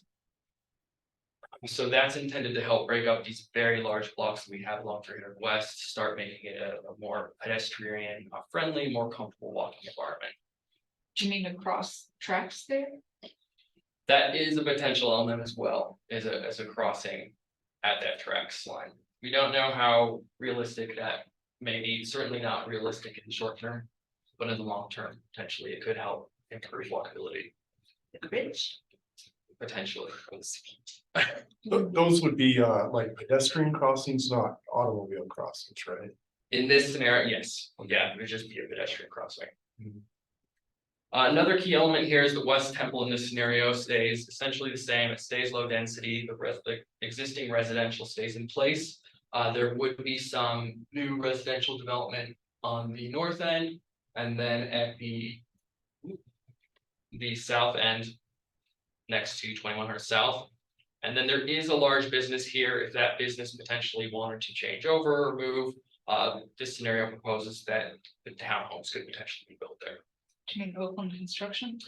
So that's intended to help break up these very large blocks that we have along 300 West, start making it a more pedestrian friendly, more comfortable walking environment. do you mean across tracks there? That is a potential element as well, as a crossing at that tracks line. We don't know how realistic that may be, certainly not realistic in the short term, but in the long term, potentially it could help improve walkability. Potentially. Those would be like pedestrian crossings, not automobile crossings, right? In this scenario, yes, yeah, it would just be a pedestrian crossing. Another key element here is the West Temple in this scenario stays essentially the same. It stays low density. The existing residential stays in place. There would be some new residential development on the north end, and then at the south end, next to 2100 South. And then there is a large business here. If that business potentially wanted to change over or move, this scenario proposes that the townhomes could potentially be built there. Do you mean Oakland construction?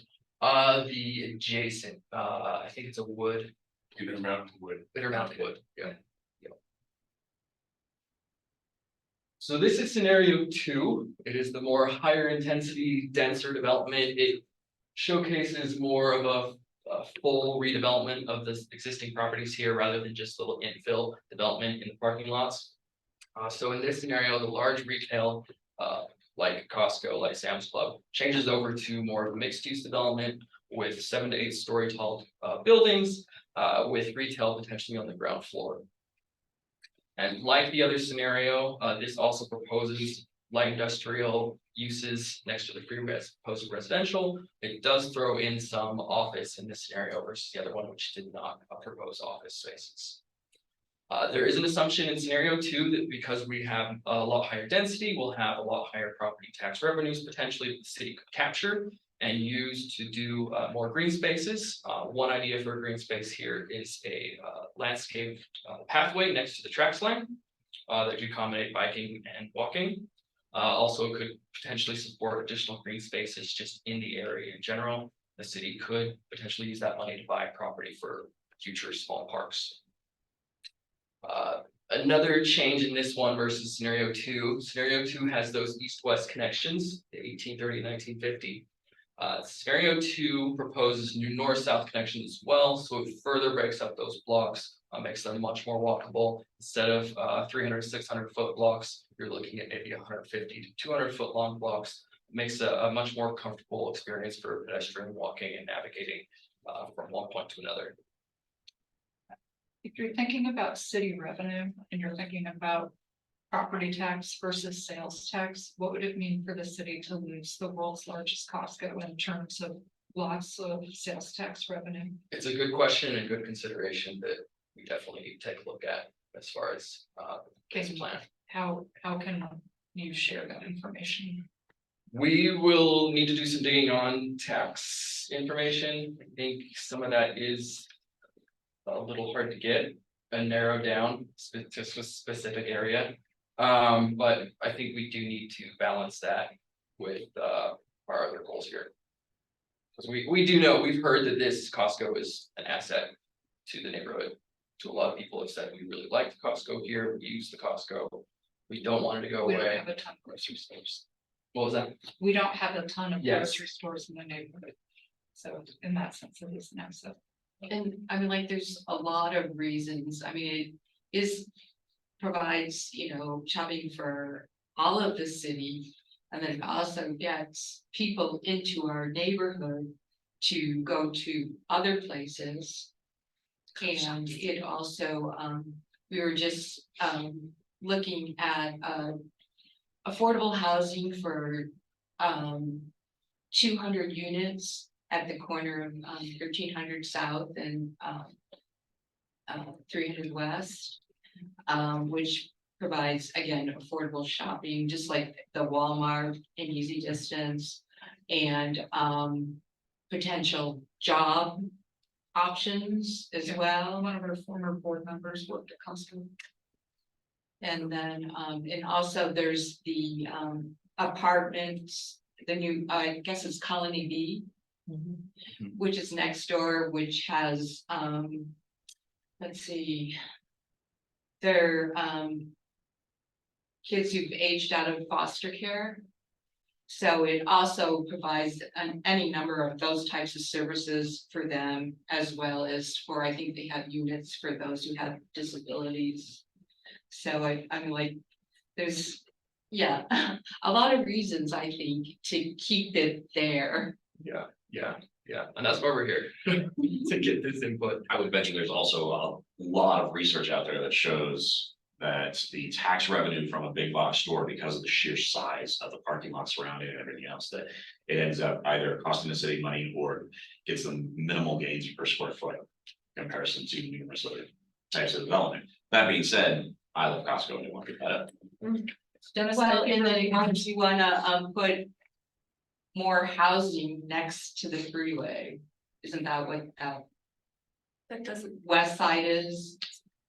The adjacent, I think it's a wood. Intermountain wood. Intermountain wood, yeah. So this is scenario 2. It is the more higher intensity, denser development. It showcases more of a full redevelopment of the existing properties here rather than just little infill development in the parking lots. So in this scenario, the large retail, like Costco, like Sam's Club, changes over to more of a mixed use development with 7 to 8 story tall buildings with retail potentially on the ground floor. And like the other scenario, this also proposes light industrial uses next to the freeway as opposed to residential. It does throw in some office in this scenario versus the other one, which did not propose office spaces. There is an assumption in scenario 2 that because we have a lot higher density, we'll have a lot higher property tax revenues potentially that the city could capture and use to do more green spaces. One idea for a green space here is a landscaped pathway next to the tracks line that could accommodate biking and walking. Also could potentially support additional green spaces just in the area in general. The city could potentially use that money to buy property for future small parks. Another change in this one versus scenario 2. Scenario 2 has those east-west connections, the 1830, 1950. Scenario 2 proposes new north-south connections as well, so it further breaks up those blocks, makes them much more walkable. Instead of 300, 600 foot blocks, you're looking at maybe 150 to 200 foot long blocks. It makes a much more comfortable experience for pedestrian walking and navigating from one point to another. If you're thinking about city revenue and you're thinking about property tax versus sales tax, what would it mean for the city to lose the world's largest Costco in terms of loss of sales tax revenue? It's a good question and good consideration that we definitely need to take a look at as far as this plan. How can you share that information? We will need to do some digging on tax information. I think some of that is a little hard to get and narrow down to a specific area. But I think we do need to balance that with our other goals here. Because we do know, we've heard that this Costco is an asset to the neighborhood. To a lot of people have said, we really like the Costco here, we use the Costco. We don't want it to go We away. don't have a ton of grocery stores. What was that? We don't have a ton of Yes. grocery stores in the neighborhood. So in that sense, it is an asset. And I mean, like, there's a lot of reasons. I mean, it is provides, shopping for all of the city. And then it also gets people into our neighborhood to go to other places. And it also, we were just looking at affordable housing for 200 units at the corner of 1300 South and 300 West, which provides, again, affordable shopping, just like the Walmart in easy distance, and potential job options as well. One of our former board members worked at Costco. And then, and also there's the apartments, the new, I guess it's Colony B, which is next door, which has, let's see, they're kids who've aged out of foster care. So it also provides any number of those types of services for them, as well as for, I think they have units for those who have disabilities. So I'm like, there's, yeah, a lot of reasons, I think, to keep it there. Yeah, and that's why we're here, to get this input. I would venture there's also a lot of research out there that shows that the tax revenue from a big box store, because of the sheer size of the parking lot surrounding it and everything else, that it ends up either costing the city money or gets them minimal gains per square foot in comparison to numerous other types of development. That being said, I love Costco and I want to get that up. Well, and then if you wanna put more housing next to the freeway, isn't that what That doesn't, west side is?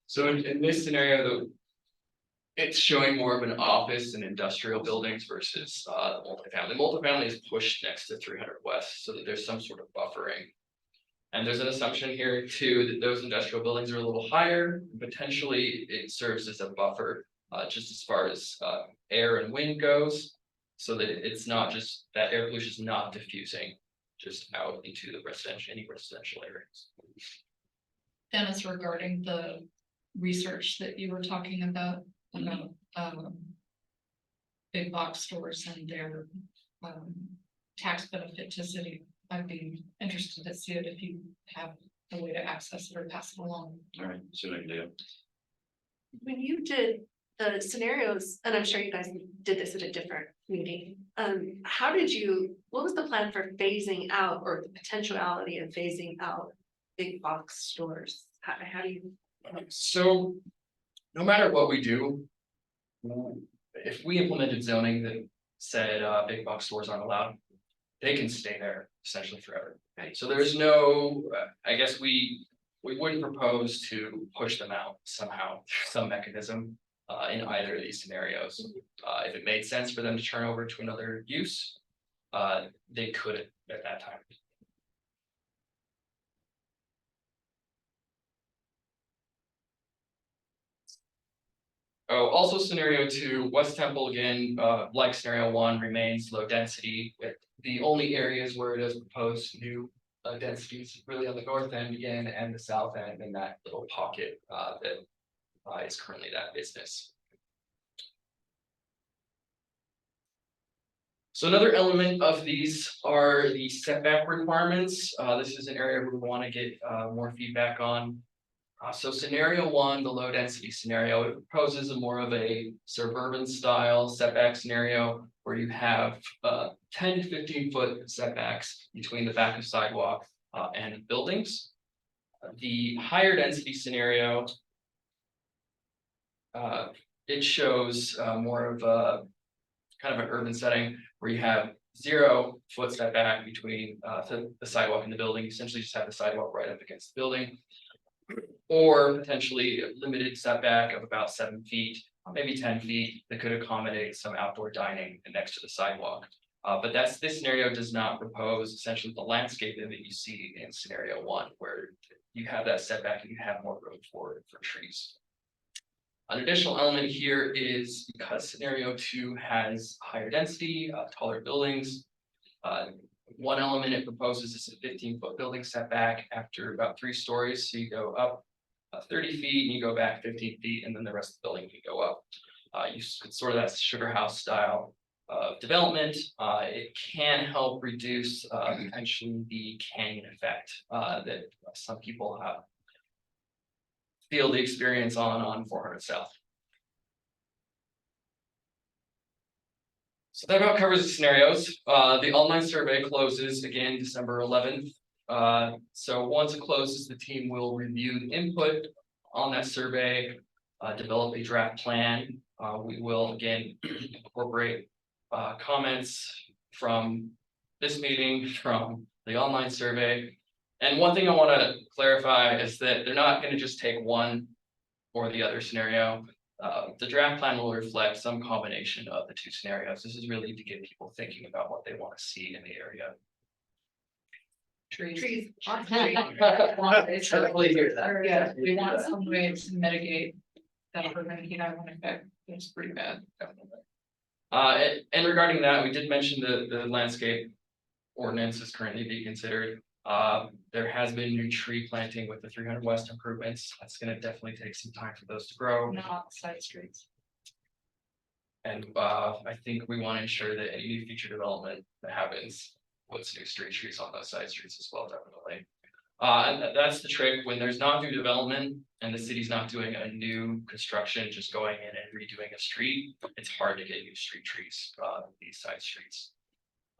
So in this scenario, though, it's showing more of an office and industrial buildings versus multifamily. Multifamily is pushed next to 300 West, so that there's some sort of buffering. And there's an assumption here too, that those industrial buildings are a little higher. Potentially, it serves as a buffer, just as far as air and wind goes. So that it's not just, that air pollution is not diffusing just out into the residential, any residential areas. Dennis, regarding the research that you were talking about big box stores and their tax benefit to city, I'd be interested to see it if you have a way to access it or pass it along. All right, see what I can do. When you did the scenarios, and I'm sure you guys did this at a different meeting, how did you, what was the plan for phasing out or the potentiality of phasing out big box stores? How do you? So, no matter what we do, if we implemented zoning that said big box stores aren't allowed, they can stay there essentially forever. So there's no, I guess we wouldn't propose to push them out somehow, through some mechanism in either of these scenarios. If it made sense for them to turn over to another use, they could at that time. Oh, also scenario 2, West Temple again, like scenario 1 remains low density, with the only areas where it is proposed new densities really on the north end again and the south end in that little pocket that is currently that business. So another element of these are the setback requirements. This is an area we want to get more feedback on. So scenario 1, the low density scenario, it proposes a more of a suburban style setback scenario where you have 10 to 15 foot setbacks between the back of sidewalk and buildings. The higher density scenario, it shows more of a kind of an urban setting where you have 0 foot setback between the sidewalk and the building. Essentially just have the sidewalk right up against the building. Or potentially a limited setback of about 7 feet, maybe 10 feet that could accommodate some outdoor dining next to the sidewalk. But this scenario does not propose essentially the landscaping that you see in scenario 1, where you have that setback and you have more room for trees. An additional element here is because scenario 2 has higher density, taller buildings. One element it proposes is a 15-foot building setback after about 3 stories. So you go up 30 feet and you go back 15 feet, and then the rest of the building can go up. It's sort of that sugar house style of development. It can help reduce potentially the canyon effect that some people feel the experience on 400 South. So that about covers the scenarios. The online survey closes again December 11th. So once it closes, the team will review the input on that survey, develop a draft plan. We will again incorporate comments from this meeting, from the online survey. And one thing I want to clarify is that they're not going to just take one or the other scenario. The draft plan will reflect some combination of the 2 scenarios. This is really to get people thinking about what they want to see in the area. Trees. Certainly hear that. Yeah, we want some way to mitigate that urban heat island effect. It's pretty bad. And regarding that, we did mention the landscape ordinance is currently being considered. There has been new tree planting with the 300 West improvements. That's going to definitely take some time for those to grow. Not side streets. And I think we want to ensure that any new future development that happens puts new street trees on those side streets as well, definitely. And that's the trick when there's not new development and the city's not doing a new construction, just going in and redoing a street. It's hard to get new street trees these side streets.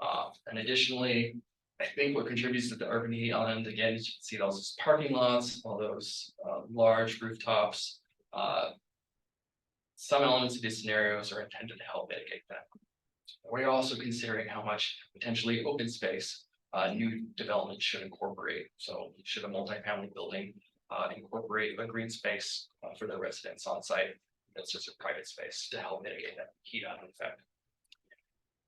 And additionally, I think what contributes to the urban heat island, again, as you can see those parking lots, all those large rooftops. Some elements of these scenarios are intended to help mitigate that. We're also considering how much potentially open space new development should incorporate. So should a multifamily building incorporate a green space for the residents on site? That's just a private space to help mitigate that heat island effect.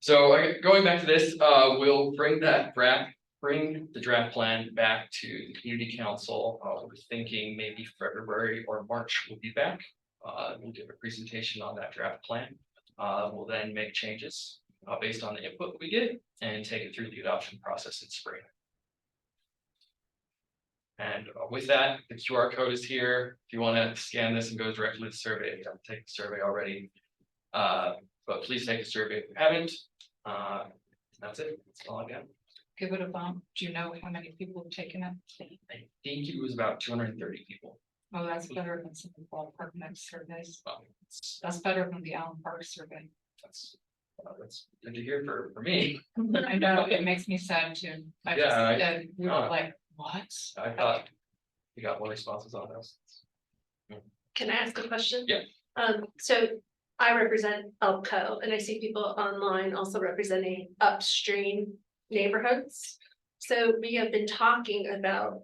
So going back to this, we'll bring the draft plan back to the community council. We're thinking maybe February or March will be back. We'll give a presentation on that draft plan. We'll then make changes based on the input we get and take it through the adoption process in spring. And with that, the QR code is here. If you want to scan this and go directly to the survey, if you haven't taken the survey already. But please take the survey if you haven't. That's it. That's all I got. give it a bump? Do you know how many people have taken it? I think it was about 230 people. Oh, that's better than some of the ballpark next surveys. It's- That's better than the Allen Park survey. That's good to hear for me. I know, it makes me sad too. We were uh, like, what? I thought we got more responses on those. Can I ask a question? Yeah. So I represent Elko and I see people online also representing upstream neighborhoods. So we have been talking about,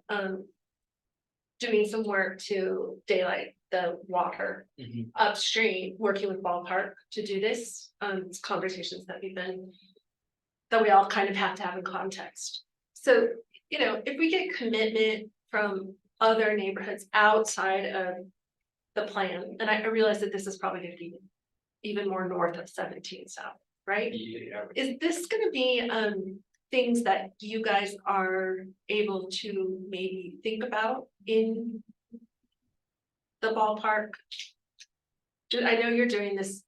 doing some work to daylight the water Mhm. upstream, working with Ballpark to do this. It's conversations that that we all kind of have to have in context. So, you know, if we get commitment from other neighborhoods outside of the plan, and I realize that this is probably gonna be even more north of 17 South, right? Yeah. Is this gonna be things that you guys are able to maybe think about in the Ballpark? I know you're doing this,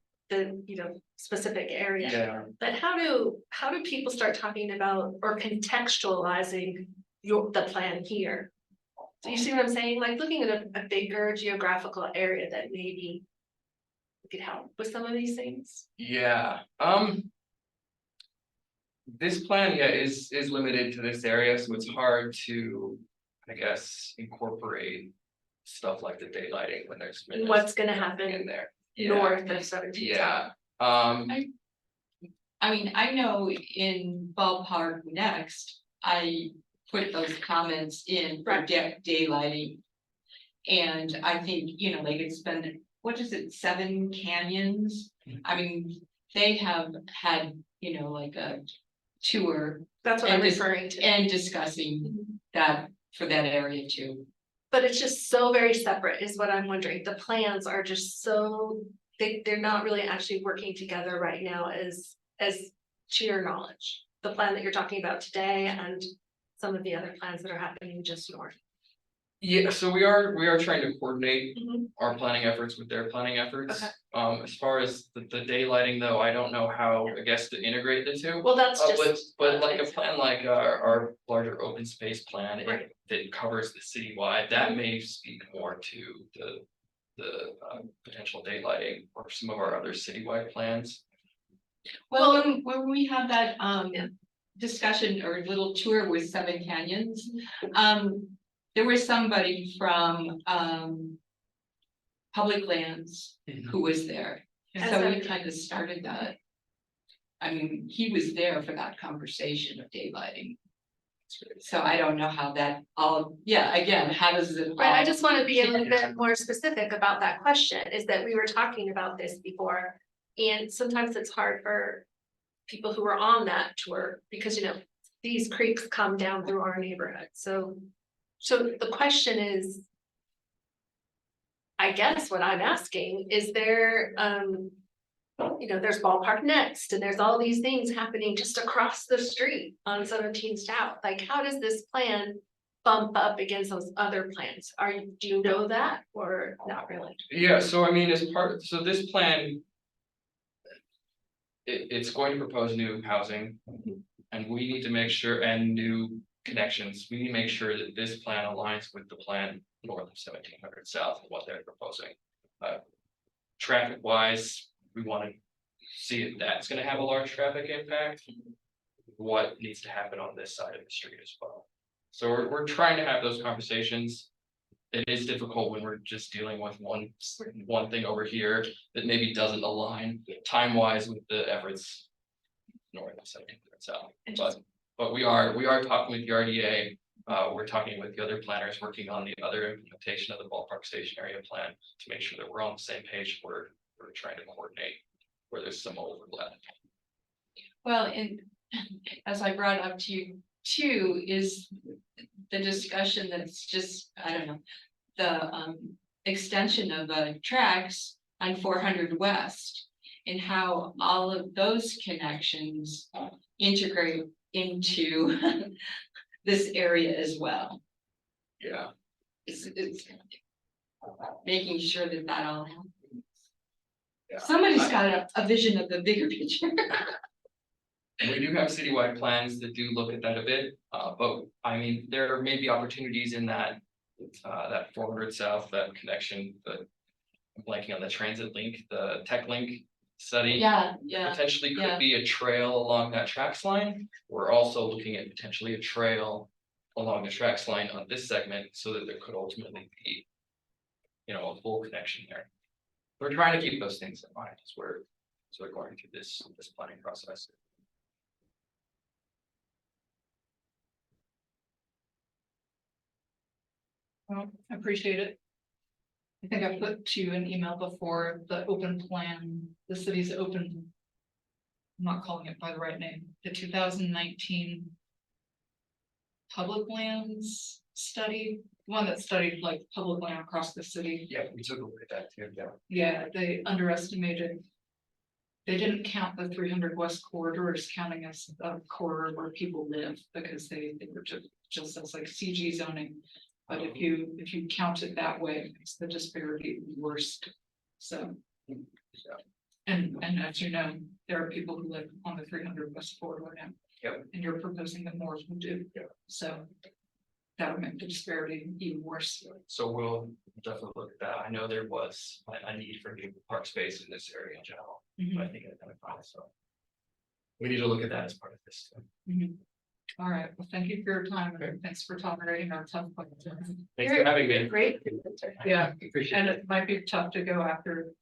specific area. Yeah. But how do people start talking about or contextualizing the plan here? Do you see what I'm saying? Like looking at a bigger geographical area that maybe could help with some of these things? Yeah, this plan, is limited to this area, so it's hard to, I guess, incorporate stuff like the daylighting when there's. And what's gonna in happen there. north of 17 South? Yeah, I mean, I know in Ballpark Next, I put those comments in for Right. daylighting. And I think, like it's been, what is it, 7 canyons? I mean, they have had, like a tour That's what I'm and referring to. and discussing Mhm. that for that area too. But it's just so very separate is what I'm wondering. The plans are just so, they're not really actually working together right now as to your knowledge. The plan that you're talking about today and some of the other plans that are happening just north. yeah, so we are trying to coordinate Mhm. our planning efforts with their planning efforts. Okay. As far as the daylighting though, I don't know how, I guess, to integrate the two. Well, that's But like a plan like our larger open space plan, Right. that covers the citywide, that may speak more to the potential daylighting or some of our other citywide plans. Well, when we had that discussion or little tour with 7 Canyons, there was somebody from Public Lands who was there. And So we so- kind of started that. I mean, he was there for that conversation of daylighting. So I don't know how that all, again, how does it? Right, I all- just want to be a little bit more specific about that question, is that we were talking about this before. And sometimes it's hard for people who are on that tour, because these creeks come down through our neighborhood, so the question is. I guess what I'm asking, is there, there's Ballpark Next, and there's all these things happening just across the street on 17 South, like, how does this plan bump up against those other plans? Do you know that, or not really? Yeah, so I mean, so this plan. It's going to propose new housing. And we need to make sure, and new connections, we need to make sure that this plan aligns with the plan north of 1700 South and what they're proposing. Traffic wise, we want to see if that's gonna have a large traffic impact. What needs to happen on this side of the street as well. So we're trying to have those conversations. It is difficult when we're just dealing with one thing over here that maybe doesn't align time wise with the efforts north of 1700 South. But we are talking with the RDA. We're talking with the other planners working on the other implementation of the Ballpark Station area plan to make sure that we're on the same page. We're trying to coordinate where there's some overlap. Well, and as I brought up to you too, is the discussion that's just, I don't know, the extension of tracks on 400 West and how all of those connections integrate into this area as well. Yeah. It's making sure that all happens. Yeah. Somebody's got a vision of the bigger picture. We do have citywide plans that do look at that a bit, but I mean, there may be opportunities in that. That 400 South, that connection, I'm blanking on the transit link, the tech link study. Yeah, Potentially yeah. could be a trail along that tracks line. We're also looking at potentially a trail along the tracks line on this segment so that there could ultimately be, a full connection there. We're trying to keep those things in mind as we're going through this planning process. Well, I appreciate it. I think I put to you an email before, the open plan, the city's open. I'm not calling it by the right name, the 2019. Public lands study, one that studied like public land across the city. Yeah, we took a look at that too, yeah. Yeah, they underestimated. They didn't count the 300 West corridor as counting as a corridor where people live, because they were just as like CG zoning. But if you count it that way, it makes the disparity worse. So. And as you know, there are people who live on the 300 West corridor now. Yep. And you're proposing that more of them do. Yep. So. That would make the disparity even worse. So we'll definitely look at that. I know there was a need for new park space in this area in general, but I think it's kind of fine, so. We need to look at that as part of this. All right, well, thank you for your time, and thanks for tolerating our tough questions. Thanks for having me. Great. Yeah, Appreciate and it. it might be tough to go after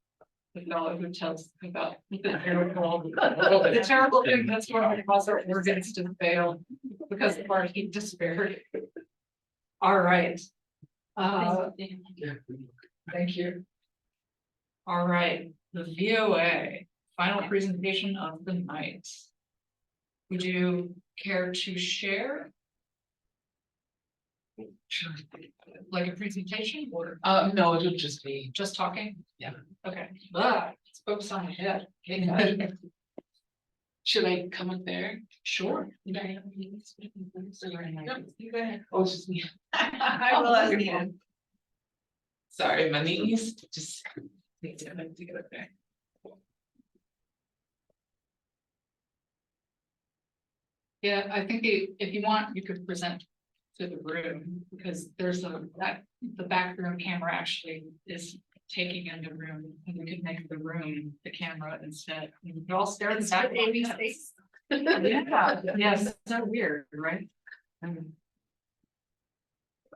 the fellow who tells about the terrible thing that's going to cause our organs to fail because of our heat disparity. All right. Thank you. All right, the VOA, final presentation of the night. Would you care to share? Sure. Like a presentation or No, it would just be, just talking? Yeah. Okay, let's focus on the head. should I come up there? Sure. No, You go ahead. oh, it's just me. I will ask you. Sorry, my knees just need to get up there. Yeah, I think if you want, you could present to the room, because there's the back room camera actually is taking in the room, and we could make the room the camera instead. You could all stare at the back. Yeah, yes, so weird, right?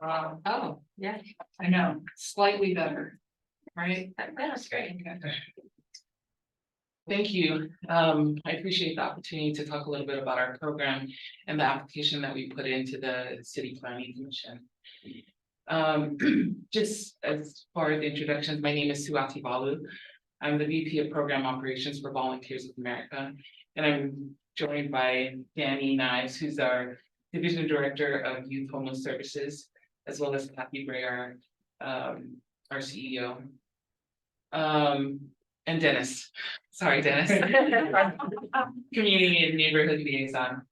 Oh, yeah, I know, slightly better, right? that's great. Okay. Thank you. I appreciate the opportunity to talk a little bit about our program and the application that we put into the City Planning Commission. Just as far as introductions, my name is Suati Balu. I'm the VP of Program Operations for Volunteers of America, and I'm joined by Danny Knives, who's our Division Director of Youth Homeless Services, as well as Kathy Bray, our CEO. And Dennis, sorry, Dennis, Community and Neighborhood Liaison.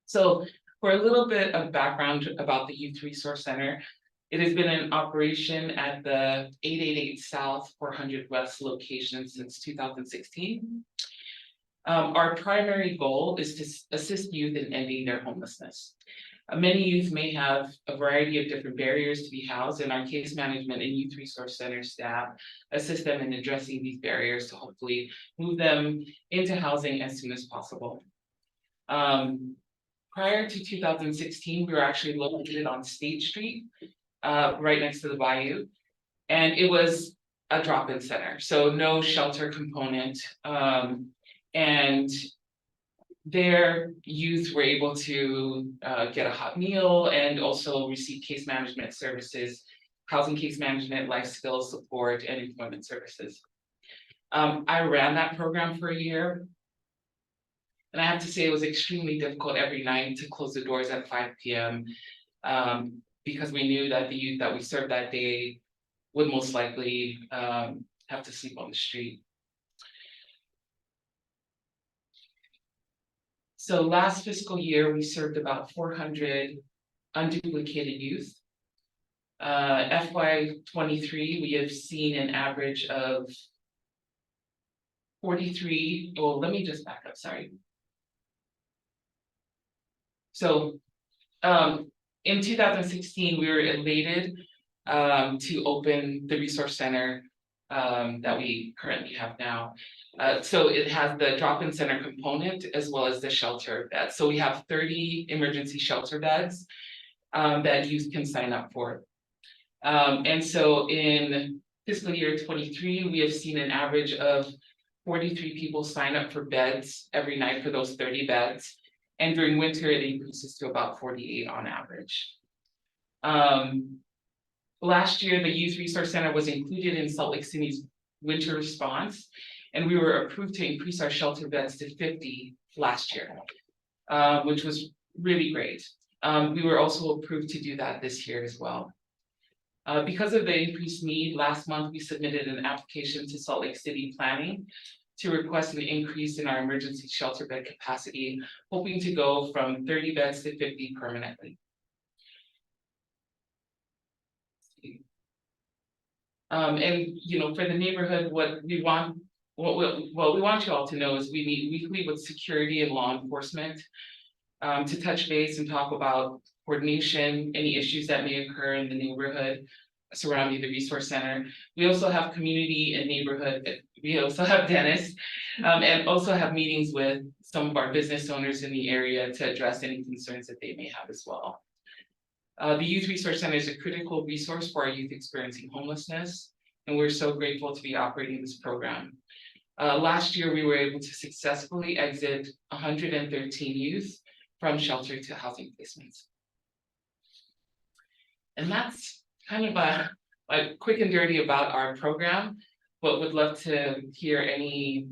So for a little bit of background about the Youth Resource Center, it has been in operation at the 888 South 400 West location since 2016. Our primary goal is to assist youth in ending their homelessness. Many youth may have a variety of different barriers to be housed, and our case management and youth resource center staff assist them in addressing these barriers to hopefully move them into housing as soon as possible. Prior to 2016, we were actually located on State Street, right next to the bayou, and it was a drop-in center, so no shelter component, and their youth were able to get a hot meal and also receive case management services, housing case management, life skills support, and employment services. I ran that program for a year. And I have to say it was extremely difficult every night to close the doors at 5 p.m. Because we knew that the youth that we served that day would most likely have to sleep on the street. So last fiscal year, we served about 400 unduplicated youth. FY23, we have seen an average of 43, well, let me just back up, sorry. So, in 2016, we were elated to open the resource center that we currently have now. So it has the drop-in center component as well as the shelter beds. So we have 30 emergency shelter beds that youth can sign up for. And so in fiscal year 23, we have seen an average of 43 people sign up for beds every night for those 30 beds. And during winter, it increases to about 48 on average. Last year, the Youth Resource Center was included in Salt Lake City's winter response, and we were approved to increase our shelter beds to 50 last year, which was really great. We were also approved to do that this year as well. Because of the increased need, last month we submitted an application to Salt Lake City Planning to request an increase in our emergency shelter bed capacity, hoping to go from 30 beds to 50 permanently. And for the neighborhood, what we want you all to know is we meet weekly with security and law enforcement to touch base and talk about coordination, any issues that may occur in the neighborhood surrounding the resource center. We also have community and neighborhood. We also have dentists and also have meetings with some of our business owners in the area to address any concerns that they may have as well. The Youth Resource Center is a critical resource for our youth experiencing homelessness, and we're so grateful to be operating this program. Last year, we were able to successfully exit 113 youth from shelter to housing placements. And that's kind of a quick and dirty about our program, but would love to hear any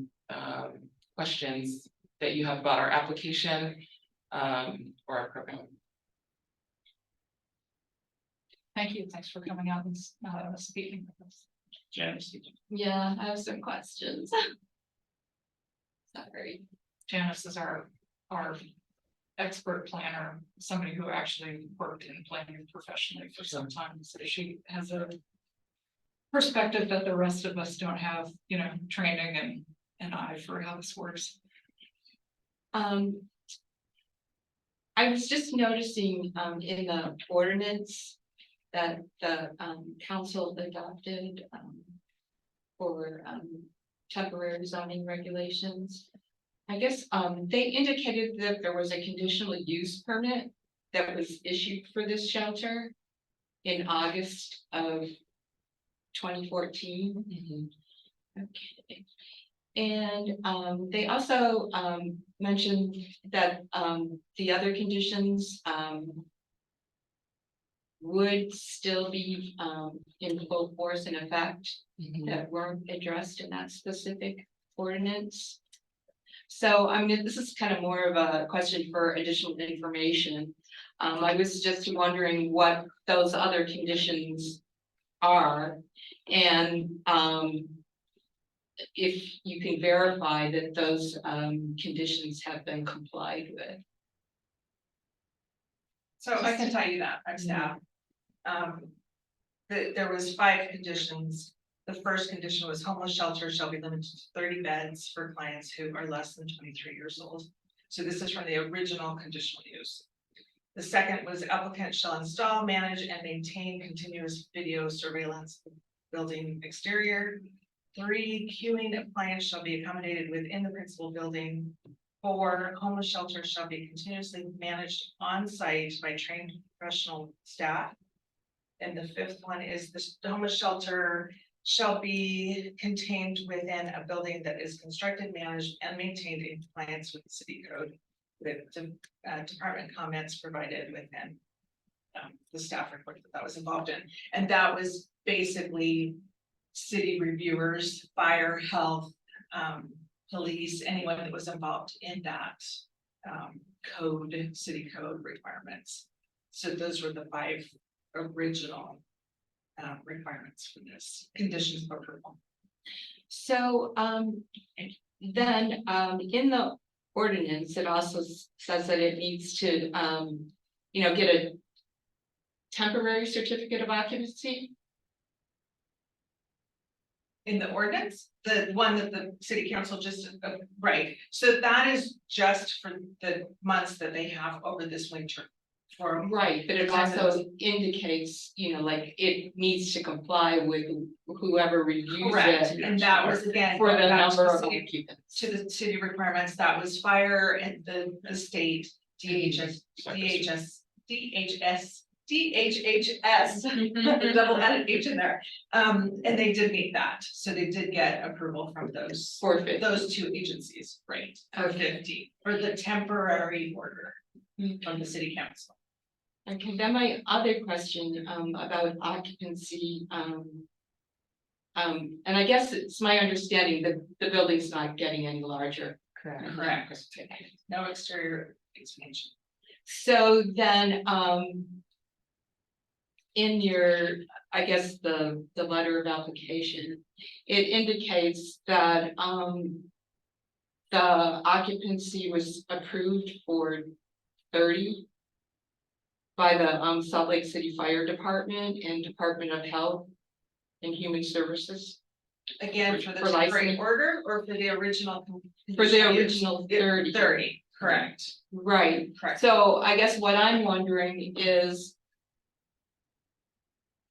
questions that you have about our application or our program. Thank you. Thanks for coming out and speaking with us. Janice. Yeah, I have some questions. Sorry. Janice is our expert planner, somebody who actually worked in planning professionally for some time. So she has a perspective that the rest of us don't have, training and eye for how this works. I was just noticing in the ordinance that the council adopted for temporary zoning regulations. I guess they indicated that there was a conditional use permit that was issued for this shelter in August of 2014. Okay. And they also mentioned that the other conditions would still be in full force and effect that weren't addressed in that specific ordinance. So, I mean, this is kind of more of a question for additional information. I was just wondering what those other conditions are, and if you can verify that those conditions have been complied with. So I can tell you that, I'm staff. There was 5 conditions. The first condition was homeless shelters shall be limited to 30 beds for clients who are less than 23 years old. So this is from the original conditional use. The second was applicant shall install, manage, and maintain continuous video surveillance of building exterior. 3, queuing appliance shall be accommodated within the principal building. 4, homeless shelters shall be continuously managed on site by trained professional staff. And the 5th one is the homeless shelter shall be contained within a building that is constructed, managed, and maintained in compliance with the city code. With department comments provided within the staff report that was involved in. And that was basically city reviewers, fire, health, police, anyone that was involved in that city code requirements. So those were the 5 original requirements for this conditions of approval. So then in the ordinance, it also says that it needs to get a temporary certificate of occupancy. In the ordinance, the one that the city council just, right, so that is just for the months that they have over this winter. For Right, but it also indicates, you know, like it needs to comply with whoever reviews correct, it. and that was again. For the going back to number of city- occupants. To the city requirements, that was fire and the state, DHS, double added H in there. And they did meet that, so they did get approval from those, For 50. those two agencies, right? For 50, for the temporary order from the city council. Okay, then my other question, about occupancy, and I guess it's my understanding that the building's not getting any larger. Correct. No exterior expansion. So then, in your, I guess, the letter of application, it indicates that, the occupancy was approved for 30 by the, Salt Lake City Fire Department and Department of Health and Human Services. Again, for the For temporary licensing. order or for the original? For the conditional use? original 30. 30, correct, Right, correct. so I guess what I'm wondering is.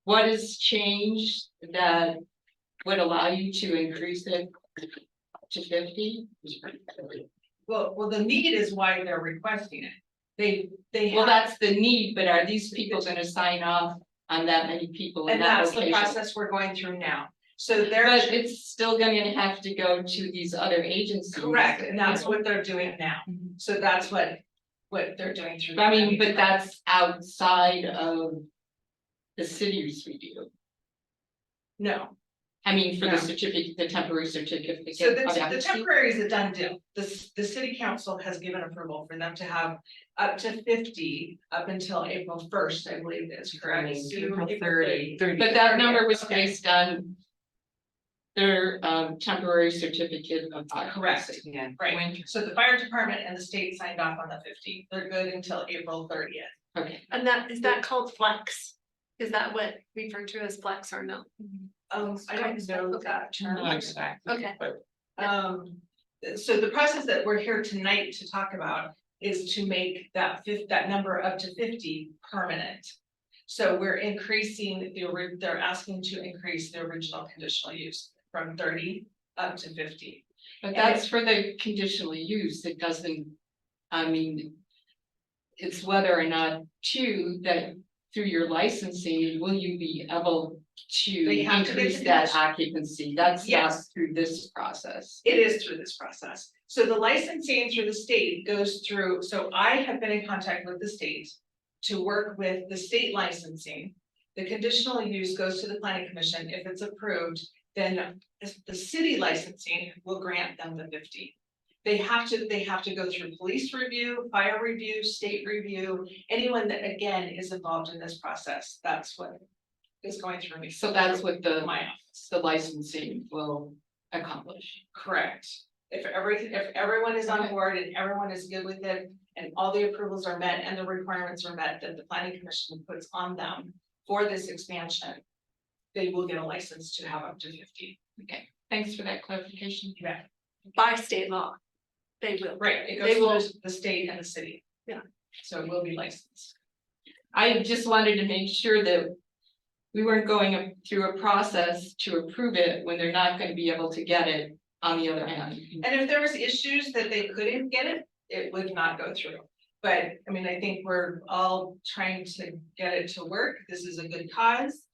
What has changed that would allow you to increase it to 50? Well, the need is why they're requesting it. They Well, have, that's the need, but are these people gonna sign off on that many people in and that that's the location? process we're going through now. So they're. But it's still gonna have to go to these other agencies. Correct, and that's what they're doing now. So that's what they're doing through. I mean, but that's outside of the city's review. No, I mean, for the No. certificate, the temporary certificate. so of the occupancy. temporary is a done deal. The city council has given approval for them to have up to 50 up until April 1st, I believe is correct. April 30. But that number was based on their temporary certificate of Correct. occupancy. Yeah. Right, so the fire department and the state signed off on the 50. They're good until April 30th. Okay, And that, is that called flex? Is that what referred to as flex or no? I don't know that term. Not exactly. Okay. But So the process that we're here tonight to talk about is to make that that number up to 50 permanent. So we're increasing they're asking to increase the original conditional use from 30 up to 50. but that's for the conditional use, it doesn't, I mean. It's whether or not too, that through your licensing, will you be able to They have to get increase the that condition- occupancy? That's not Yes. through this process. It is through this process. So the licensing through the state goes through, so I have been in contact with the state to work with the state licensing. The conditional use goes to the planning commission. If it's approved, then the city licensing will grant them the 50. They have to go through police review, fire review, state review, anyone that again is involved in this process. That's what is going through me. So that's what My office. the licensing will accomplish. Correct. If everyone is on board and everyone is good with it and all the approvals are met and the requirements are met that the planning commission puts on them for this expansion, they will get a license to have up to 50. Okay, thanks for that clarification. Yeah. By state law. They will. Right, it They will. goes through the state and the city. Yeah. So it will be licensed. I just wanted to make sure that we weren't going through a process to approve it when they're not gonna be able to get it on the other hand. And if there was issues that they couldn't get it, it would not go through. But I mean, I think we're all trying to get it to work. This is a good cause.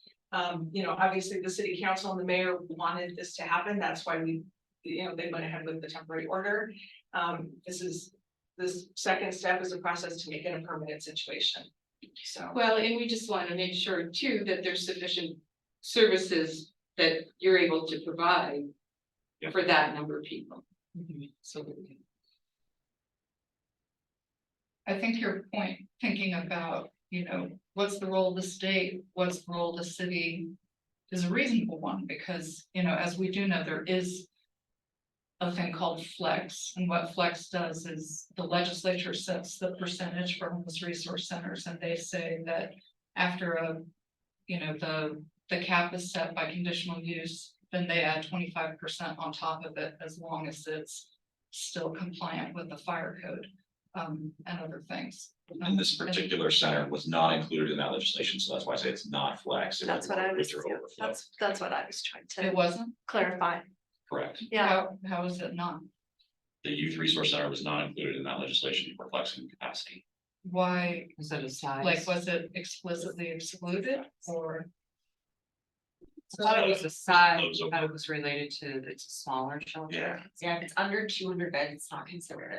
You know, obviously the city council and the mayor wanted this to happen. That's why they went ahead with the temporary order. This second step is a process to make it a permanent situation. So. Well, and we just want to make sure too that there's sufficient services that you're able to provide for that number of people. So. I think your point, thinking about, you know, what's the role of the state, what's the role of the city, is a reasonable one, because, you know, as we do know, there is a thing called flex, and what flex does is the legislature sets the percentage for homeless resource centers, and they say that after the cap is set by conditional use, then they add 25% on top of it as long as it's still compliant with the fire code, and other things. And this particular center was not included in that legislation, so that's why I say it's not flex. It That's was what I was, winter yeah, overflow. that's what I was trying It to wasn't? clarify. Correct. Yeah, How is it not? The youth resource center was not included in that legislation for flexing capacity. Why, Is it a size? like, was it explicitly excluded or? I thought it was a size, Those I thought it was related to, it's a smaller shelter. Yeah. Yeah, if it's under 200 beds, it's not considered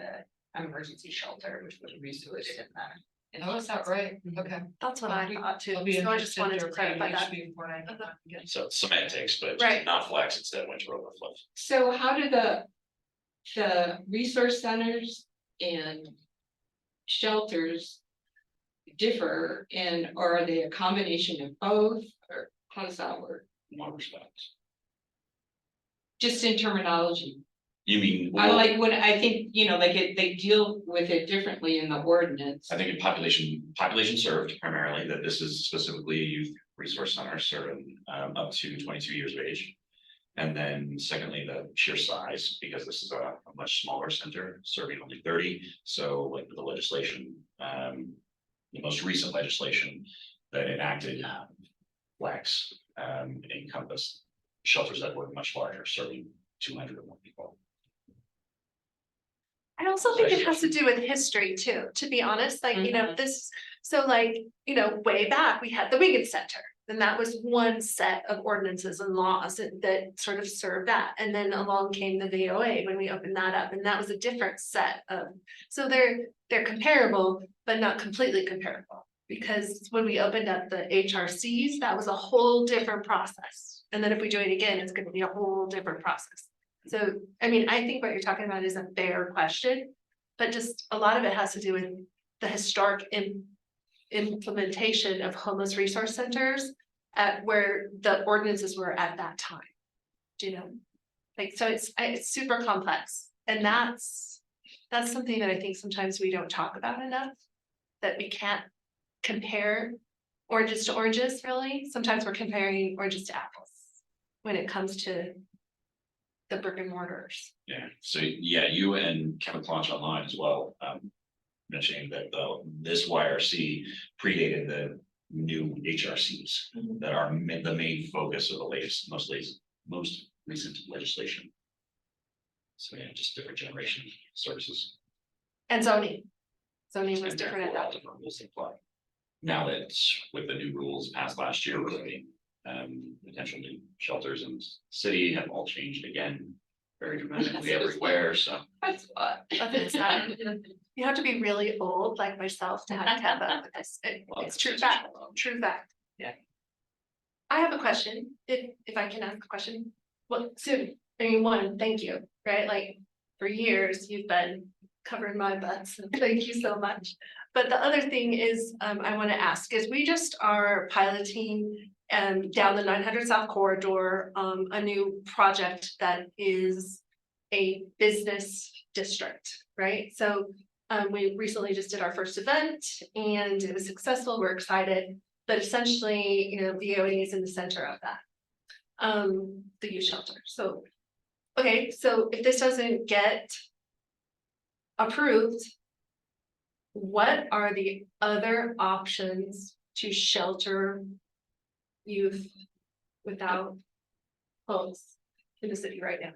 an emergency shelter, which would be included in that. Oh, is that right? Okay. that's what I thought too. I'll be So I just interested wanted to read clarify each that. before I get- So it's semantics, but Right. not flex, instead winter overflow. So how do the resource centers and shelters differ, and are they a combination of both, or how does that work? In what respects? Just in terminology. You mean? I like when I think, like they deal with it differently in the ordinance. I think in population served primarily, that this is specifically a youth resource center serving up to 22 years of age. And then secondly, the sheer size, because this is a much smaller center serving only 30. So like with the legislation, the most recent legislation that enacted flex encompassed shelters that were much larger, serving 200 or more people. I also think it has to do with history too, to be honest, like, this, so like, way back, we had the Wigan Center. And that was one set of ordinances and laws that sort of served that. And then along came the VOA when we opened that up, and that was a different set of, so they're comparable, but not completely comparable. Because when we opened up the HRCs, that was a whole different process. And then if we do it again, it's gonna be a whole different process. So, I mean, I think what you're talking about is a fair question, but just a lot of it has to do with the historic implementation of homeless resource centers at where the ordinances were at that time. Do you know? Like, so it's super complex, and that's something that I think sometimes we don't talk about enough, that we can't compare oranges to oranges, really. Sometimes we're comparing oranges to apples when it comes to the brick and mortars. Yeah, so yeah, you and Kevin Clonch online as well, mentioning that this YRC predated the new HRCs that are the main focus of the most recent legislation. So yeah, just different generation services. And zoning. Zoning was And different at therefore, all that. different rules apply. Now that with the new rules passed last year, regarding potential new shelters in the city have all changed again very dramatically everywhere, so. That's what. You have to be really old like myself to have kept up with this. It's true fact, true fact. Yeah. I have a question, if I can ask a question. Well, so, I mean, one, thank you, right? Like, for years, you've been covering my butts, and thank you so much. But the other thing is, I want to ask, is we just are piloting down the 900 South corridor, a new project that is a business district, right? So we recently just did our first event and it was successful. We're excited, but essentially, VOA is in the center of that. The youth shelter. So, okay, so if this doesn't get approved, what are the other options to shelter youth without homes in the city right now?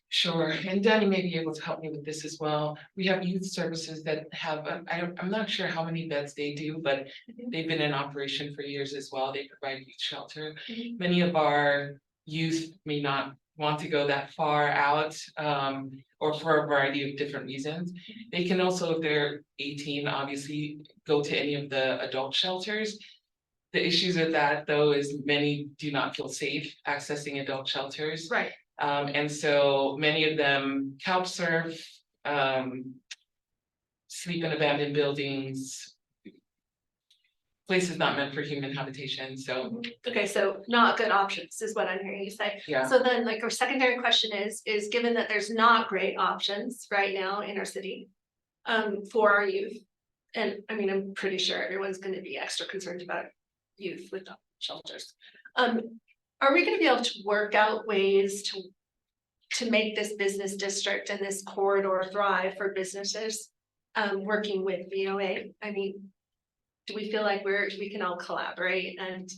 Sure, and Danny may be able to help me with this as well. We have youth services that have, I'm not sure how many beds they do, but they've been in operation for years as well. They provide youth shelter. Many of our youth may not want to go that far out, or for a variety of different reasons. They can also, if they're 18, obviously go to any of the adult shelters. The issues with that, though, is many do not feel safe accessing adult shelters. Right. And so many of them couch surf, sleep in abandoned buildings, places not meant for human habitation, so. Okay, so not good options is what I'm hearing you say. Yeah. So then like our secondary question is given that there's not great options right now in our city for our youth. And I mean, I'm pretty sure everyone's gonna be extra concerned about youth with shelters. Are we gonna be able to work out ways to make this business district and this corridor thrive for businesses? Working with VOA, I mean, do we feel like we can all collaborate and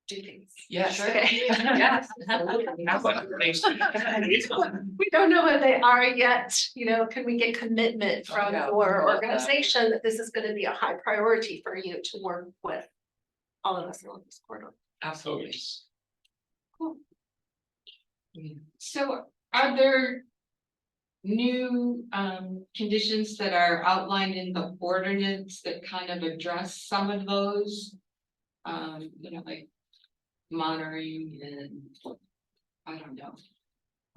do things? Yes. Okay. Yes. We don't know what they are yet, you know, can we get commitment from Yeah. your organization that this is gonna be a high priority for you to work with all of us along this corridor? Absolutely. So are there new conditions that are outlined in the ordinance that kind of address some of those? You know, like monitoring and I don't know,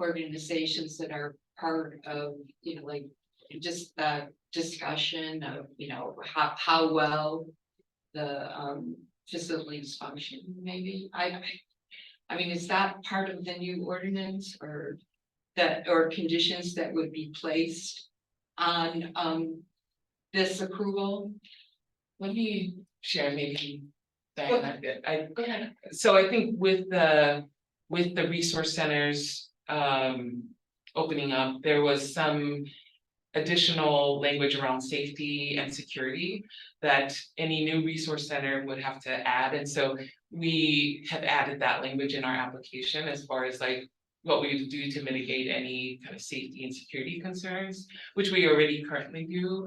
organizations that are part of, you know, like just that discussion of, you know, how well the facilities function, maybe. I mean, is that part of the new ordinance or that, or conditions that would be placed on this approval? Let me share maybe. Diana, go ahead. So I think with the resource centers opening up, there was some additional language around safety and security that any new resource center would have to add. And so we have added that language in our application as far as like what we would do to mitigate any kind of safety and security concerns, which we already currently do.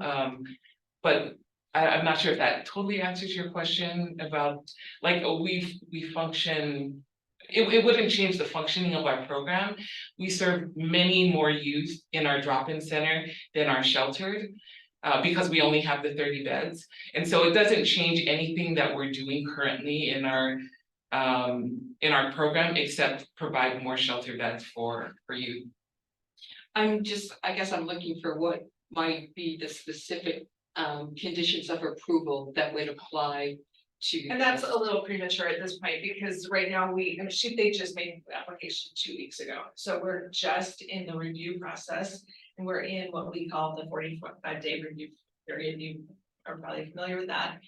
But I'm not sure if that totally answers your question about, like, we function, it wouldn't change the functioning of our program. We serve many more youth in our drop-in center than our sheltered, because we only have the 30 beds. And so it doesn't change anything that we're doing currently in our program, except provide more shelter beds for youth. I guess I'm looking for what might be the specific conditions of approval that would apply to. And that's a little premature at this point, because right now they just made the application 2 weeks ago. So we're just in the review process and we're in what we call the 45-day review period. You are probably familiar with that.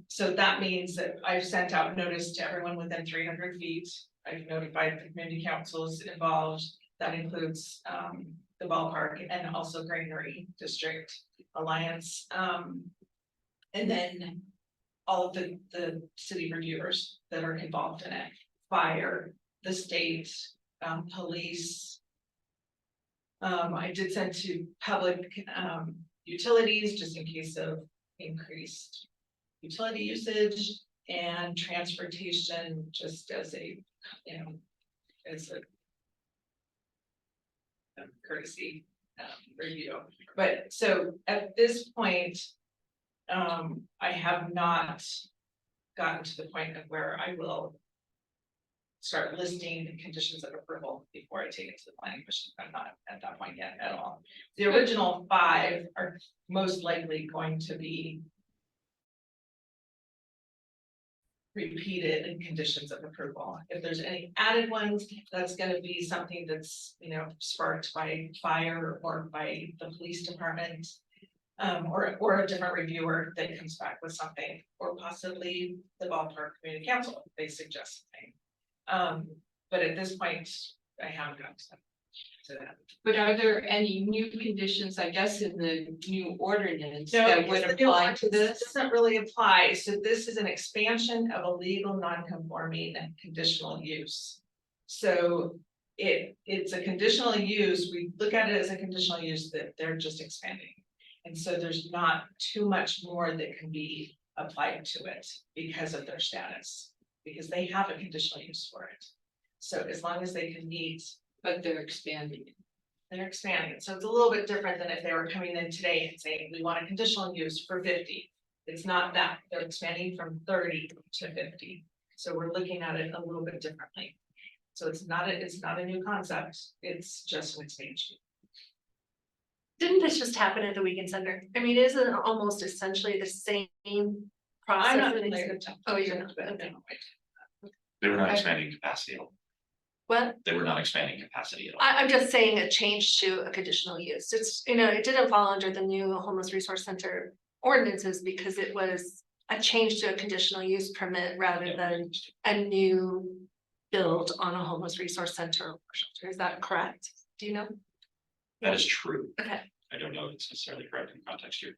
So that means that I've sent out notice to everyone within 300 feet. I've notified the community councils involved. That includes the Ballpark and also Granary District Alliance. And then all of the city reviewers that are involved in it, fire, the state, police. I did send to public utilities just in case of increased utility usage, and transportation just as a, you know, as a courtesy review. But so at this point, I have not gotten to the point of where I will start listing the conditions of approval before I take it to the planning commission. I'm not at that point yet at all. The original 5 are most likely going to be repeated in conditions of approval. If there's any added ones, that's going to be something that's, you know, sparked by fire or by the police department, or a different reviewer that comes back with something, or possibly the Ballpark Community Council if they suggest something. But at this point, I haven't gotten to that. But are there any new conditions, I guess, in the new ordinance No, that would because the new apply to ordinance this? doesn't really apply. So this is an expansion of a legal non-conforming and conditional use. So it's a conditional use. We look at it as a conditional use that they're just expanding. And so there's not too much more that can be applied to it because of their status, because they have a conditional use for it. So as long as they can meet. But they're expanding. They're expanding it. So it's a little bit different than if they were coming in today and saying, we want a conditional use for 50. It's not that. They're expanding from 30 to 50. So we're looking at it a little bit differently. So it's not a new concept. It's just an expansion. Didn't this just happen at the weekend center? I mean, isn't it almost essentially the same process? I'm not that familiar exists? with Oh, you're not, that. okay. They were not expanding capacity at all. What? They were not expanding capacity at all. I'm just saying a change to a conditional use. It's, you know, it didn't fall under the new homeless resource center ordinances because it was a change to a conditional use permit rather than a new build on a homeless resource center or shelter. Is that correct? Do you know? That is true. Okay. I don't know if it's necessarily correct in context here.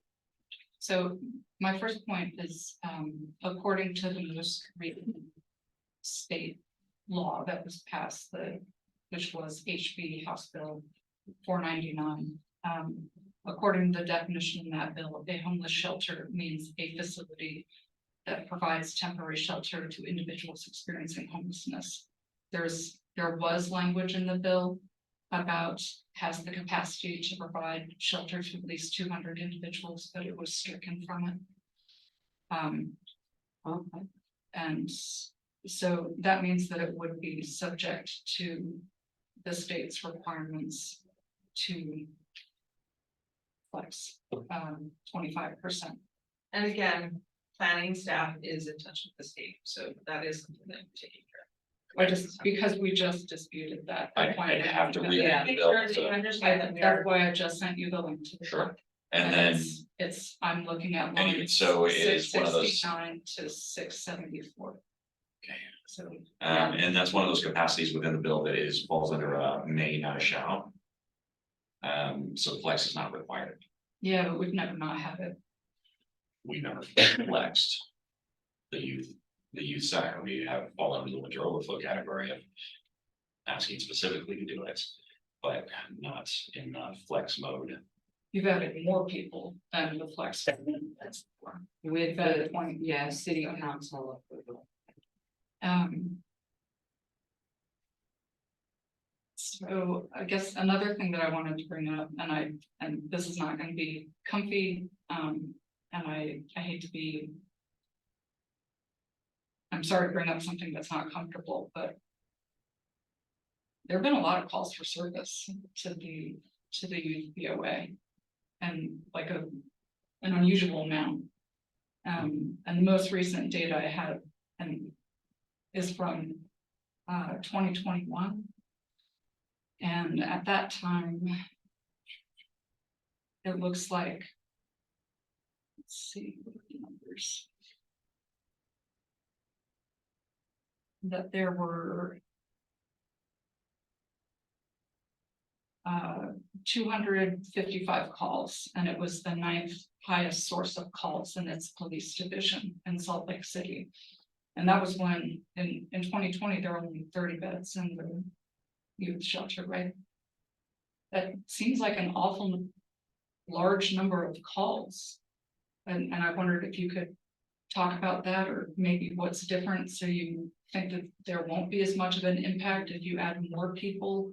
So my first point is, according to the most recent state law that was passed, which was HB House Bill 499. According to the definition in that bill, a homeless shelter means a facility that provides temporary shelter to individuals experiencing homelessness. There was language in the bill about has the capacity to provide shelter to at least 200 individuals, but it was stricken from it. And so that means that it would be subject to the state's requirements to flex 25%. And again, planning staff is in touch with the state, so that is something that we're taking care of. Because we just disputed that. I'd have to read Yeah, the make bill, sure that you so- understand that we That's are. why I just sent you the link to the. Sure. And then, I'm looking at. and lines so it is one of those, 669 to 674. Okay. So. and that's one of those capacities within the bill that falls under a may, not a shall. So flex is not required. Yeah, but we've never not had it. We never flexed the youth center. We have fallen under the winter overflow category of asking specifically to do it, but not in flex mode. You've added more people than the flex. With the the, city council approval. So I guess another thing that I wanted to bring up, and this is not gonna be comfy, and I hate to be. I'm sorry to bring up something that's not comfortable, but. There have been a lot of calls for service to the youth BOA. And like an unusual amount. And the most recent data I had is from 2021. And at that time, it looks like, let's see what are the numbers. That there were 255 calls, and it was the 9th highest source of calls in its police division in Salt Lake City. And that was when in 2020 there were only 30 beds in the youth shelter, right? That seems like an awful large number of calls. And I wondered if you could talk about that, or maybe what's different, so you think that there won't be as much of an impact if you add more people,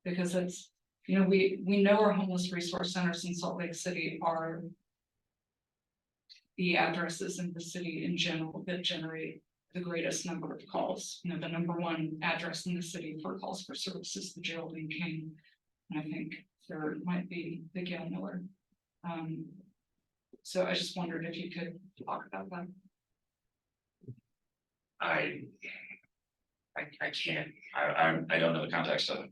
because it's, you know, we know our homeless resource centers in Salt Lake City are the addresses in the city in general that generate the greatest number of calls. You know, the number one address in the city for calls for service is the Geraldine King. And I think there might be the Gail Miller. So I just wondered if you could talk about that. I can't, I don't know the context of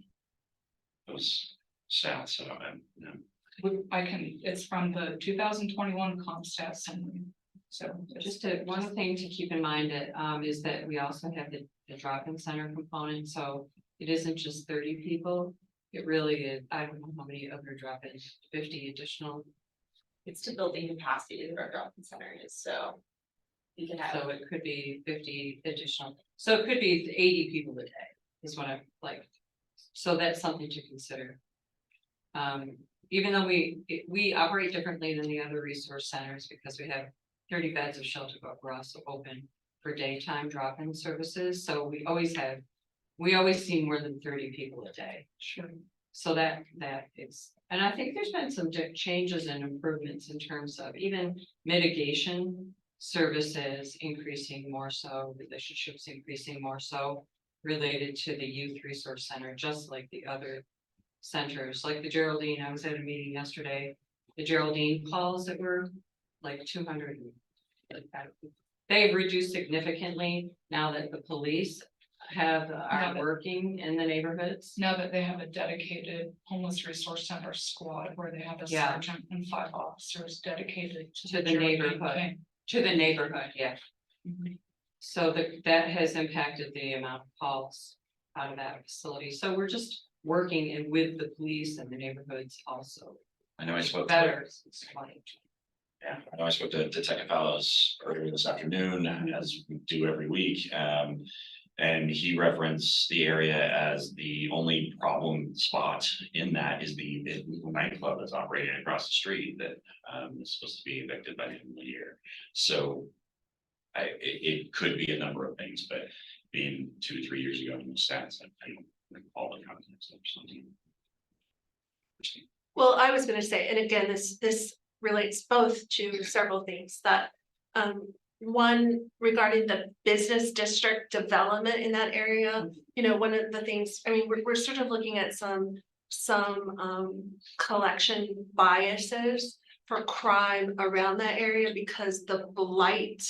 those stats, so I can, it's from the 2021 CompStat summary. So One thing to keep in mind is that we also have the drop-in center component, so it isn't just 30 people. It really is, I don't know how many other drop-ins, 50 additional. It's to building capacity of our drop-in center is, so. You can have. So it could be 50 additional, so it could be 80 people a day is what I'm like. So that's something to consider. Even though we operate differently than the other resource centers because we have 30 beds of shelter, but we're also open for daytime drop-in services. So we always see more than 30 people a day. Sure. So that is, and I think there's been some changes and improvements in terms of even mitigation services increasing more so, relationships increasing more so related to the youth resource center, just like the other centers, like the Geraldine. I was at a meeting yesterday, the Geraldine calls that were like 200. They've reduced significantly now that the police are working in the neighborhoods. Now that they have a dedicated homeless resource center squad where they have a sergeant and 5 officers dedicated to the Geraldine neighborhood. King. To the neighborhood, yeah. So that has impacted the amount of calls out of that facility. So we're just working and with the police and the neighborhoods also. I know I spoke to, Better. yeah, I know I spoke to Detective Fallows earlier this afternoon, as we do every week. And he referenced the area as the only problem spot in that is the nightclub that's operating across the street that is supposed to be evicted by the end of the year. So it could be a number of things, but being 2 to 3 years ago in the stats, I don't recall the context of something. Well, I was gonna say, and again, this relates both to several things that, one regarding the business district development in that area. You know, one of the things, I mean, we're sort of looking at some collection biases for crime around that area because the blight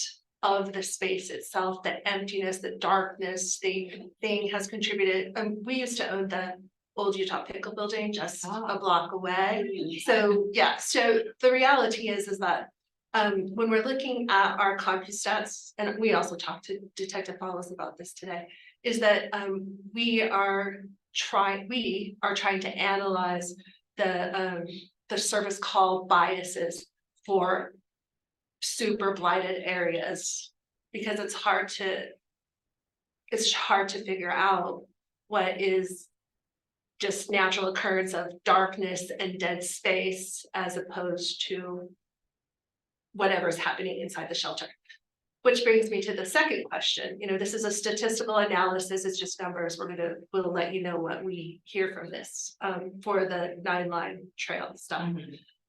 of the space itself, the emptiness, the darkness, the thing has contributed. We used to own the old Utah Pickle building just a block away. So yeah, so the reality is that when we're looking at our CompuStats, and we also talked to Detective Follows about this today, is that we are trying to analyze the service call biases for super blighted areas because it's hard to figure out what is just natural occurrence of darkness and dead space as opposed to whatever's happening inside the shelter. Which brings me to the second question. You know, this is a statistical analysis, it's just numbers. We'll let you know what we hear from this for the 9-line trail stuff.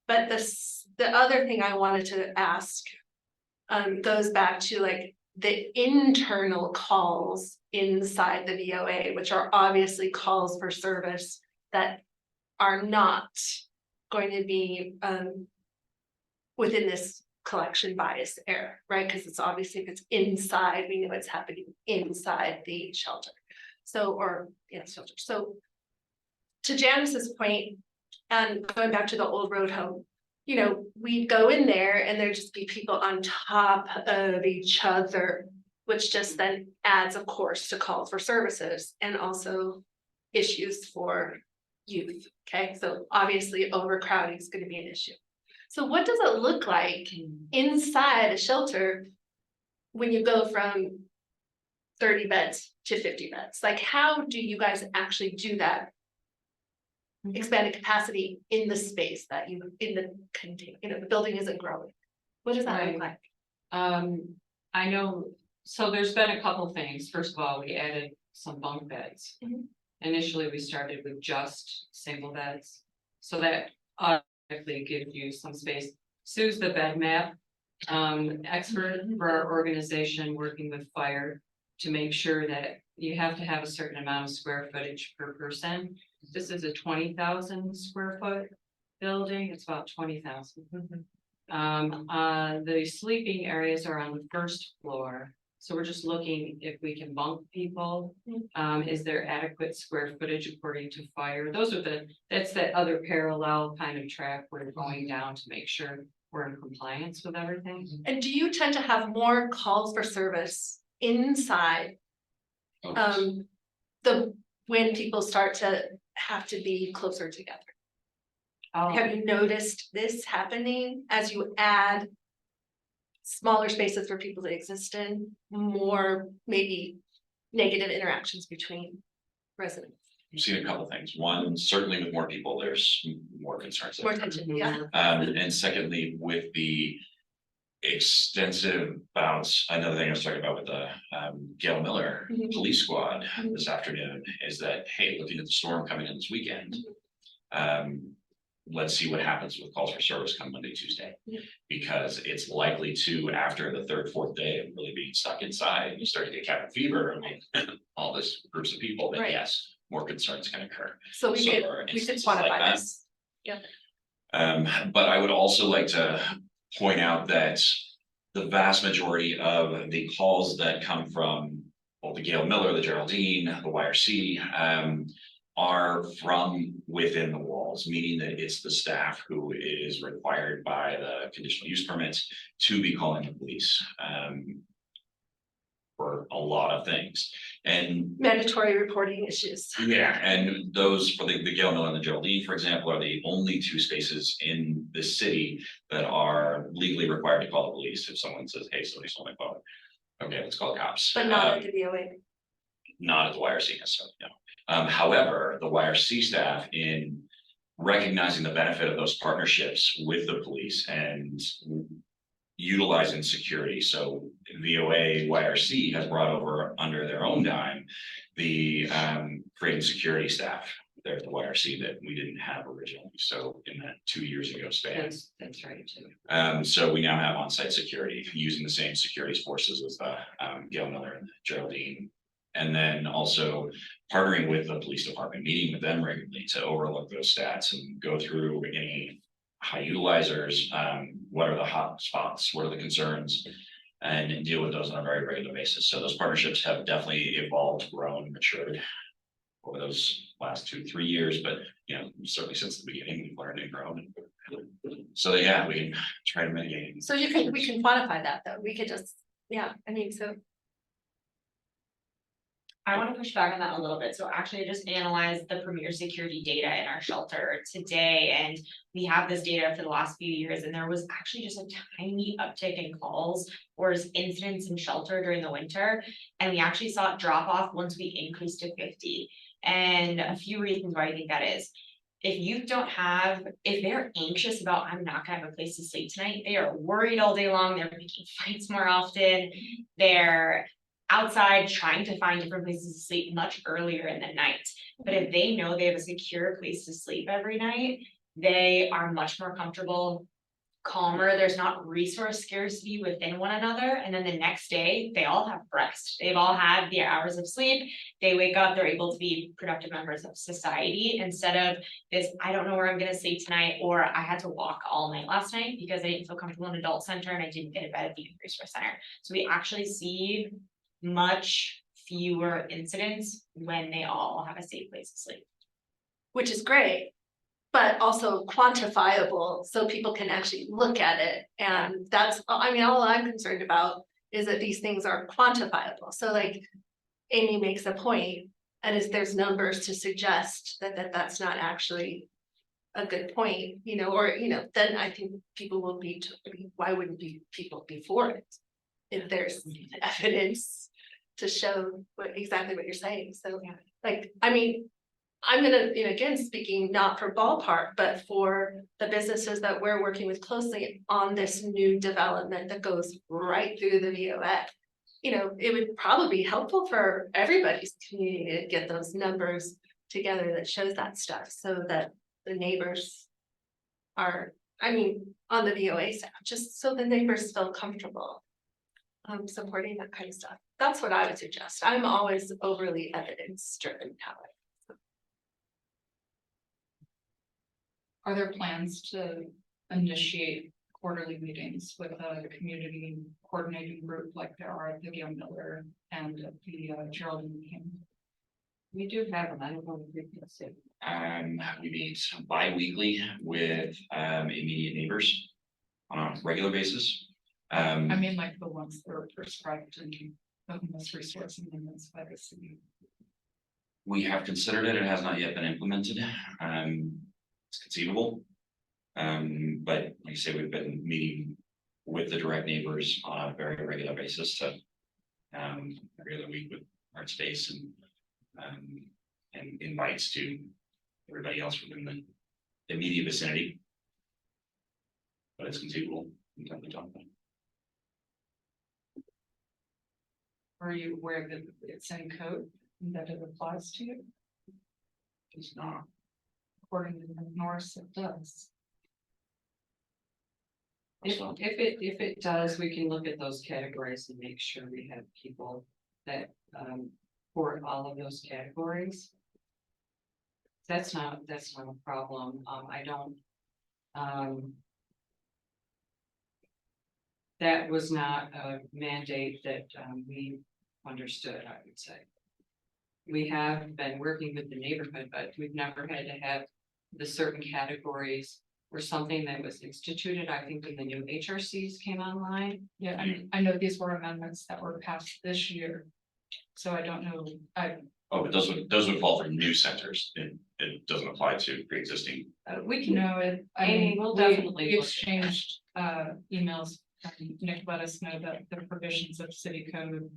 But the other thing I wanted to ask goes back to like the internal calls inside the VOA, which are obviously calls for service that are not going to be within this collection bias error, right? Because it's obviously if it's inside, we know it's happening inside the shelter. Shelter. So to Janice's point, and going back to the old road home, you know, we'd go in there and there'd just be people on top of each other, which just then adds, of course, to calls for services and also issues for youth. Okay, so obviously overcrowding is going to be an issue. So what does it look like inside a shelter when you go from 30 beds to 50 beds? Like, how do you guys actually do that? Expanded capacity in the space that you the building isn't growing. What does that look like? I know, so there's been a couple things. First of all, we added some bunk beds. Initially, we started with just single beds. So that automatically gives you some space. Sue's the bed map expert for our organization, working with fire to make sure that you have to have a certain amount of square footage per person. This is a 20,000 square foot building. It's about 20,000. The sleeping areas are on the first floor. So we're just looking if we can bunk people. Is there adequate square footage according to fire? That's that other parallel kind of track we're going down to make sure we're in compliance with everything. And do you tend to have more calls for service inside? When people start to have to be closer together. Have you noticed this happening as you add smaller spaces for people to exist in, more maybe negative interactions between residents? We've seen a couple things. One, certainly with more people, there's more concerns. More tension, yeah. And secondly, with the extensive bouts, another thing I was talking about with the Gail Miller police squad this afternoon is that, hey, looking at the storm coming in this weekend, let's see what happens with calls for service come Monday, Tuesday, because it's likely to, after the 3rd, 4th day of really being stuck inside, you start to get cabin fever. I mean, all this groups of people, then yes, more concerns can occur. So we could quantify this. Yeah. But I would also like to point out that the vast majority of the calls that come from the Gail Miller, the Geraldine, the YRC, are from within the walls, meaning that it's the staff who is required by the conditional use permits to be calling the police. For a lot of things, and Mandatory reporting issues. yeah, and those for the Gail Miller and the Geraldine, for example, are the only two spaces in the city that are legally required to call the police if someone says, hey, somebody stole my phone. Okay, let's call the cops. But not at the VOA. Not at the YRC necessarily, no. However, the YRC staff, in recognizing the benefit of those partnerships with the police and utilizing security, so VOA YRC has brought over under their own dime the creating security staff there at the YRC that we didn't have originally. So in that 2 years ago span, That's right too. so we now have on-site security using the same security forces as Gail Miller and Geraldine. And then also partnering with the police department, meeting with them regularly to overlook those stats and go through any high utilizers, what are the hot spots, what are the concerns, and deal with those on a very regular basis. So those partnerships have definitely evolved, grown, matured over those last 2-3 years, but certainly since the beginning, we've learned and grown. So yeah, we can try to mitigate. So we can quantify that though. We could just, so. I want to push back on that a little bit. So actually I just analyzed the premier security data in our shelter today, and we have this data for the last few years, and there was actually just a tiny uptick in calls or incidents in shelter during the winter. And we actually saw it drop off once we increased to 50. And a few reasons why I think that is. If they're anxious about, I'm not gonna have a place to sleep tonight, they are worried all day long, they're picking fights more often, they're outside trying to find different places to sleep much earlier in the night. But if they know they have a secure place to sleep every night, they are much more comfortable, calmer. There's not resource scarcity within one another. And then the next day, they all have rest. They've all had their hours of sleep. They wake up, they're able to be productive members of society instead of this, I don't know where I'm gonna sleep tonight, or I had to walk all night last night because I didn't feel comfortable in an adult center and I didn't get a bed at the resource center. So we actually see much fewer incidents when they all have a safe place to sleep. Which is great, but also quantifiable, so people can actually look at it. And that's, all I'm concerned about is that these things are quantifiable. So like Amy makes a point, and there's numbers to suggest that's not actually a good point, then I think people will why wouldn't people be for it? If there's evidence to show exactly what you're saying. So I'm gonna, again, speaking not for Ballpark, but for the businesses that we're working with closely on this new development that goes right through the VOA. It would probably be helpful for everybody's community to get those numbers together that shows that stuff, so that the neighbors are, on the VOA staff, just so the neighbors feel comfortable supporting that kind of stuff. That's what I would suggest. I'm always overly evidence driven how Are there plans to initiate quarterly meetings with a community coordinating group like there are at the Gail Miller and at the Geraldine camp? We do have them, I don't know the frequency. We meet bi-weekly with immediate neighbors on a regular basis. Like the ones that are prescribed in the homeless resource amendments by the city. We have considered it, it has not yet been implemented. It's conceivable. But like I say, we've been meeting with the direct neighbors on a very regular basis to every other week with art space and invites to everybody else within the immediate vicinity. But it's conceivable. We can definitely talk about it. Are you aware that it's in code and that it applies to you? It's not. According to the Norris, it does. If it does, we can look at those categories and make sure we have people that for all of those categories. That's not a problem. That was not a mandate that we understood, I would say. we have been working with the neighborhood, but we've never had to have the certain categories or something that was instituted, I think, when the new HRCs came online. Yeah, I know these were amendments that were passed this year. So I don't know, Oh, but those would fall for new centers, it doesn't apply to pre-existing. We can, know it, I Amy, mean, we'll we definitely look at exchanged emails. Nick let us know that the provisions of city code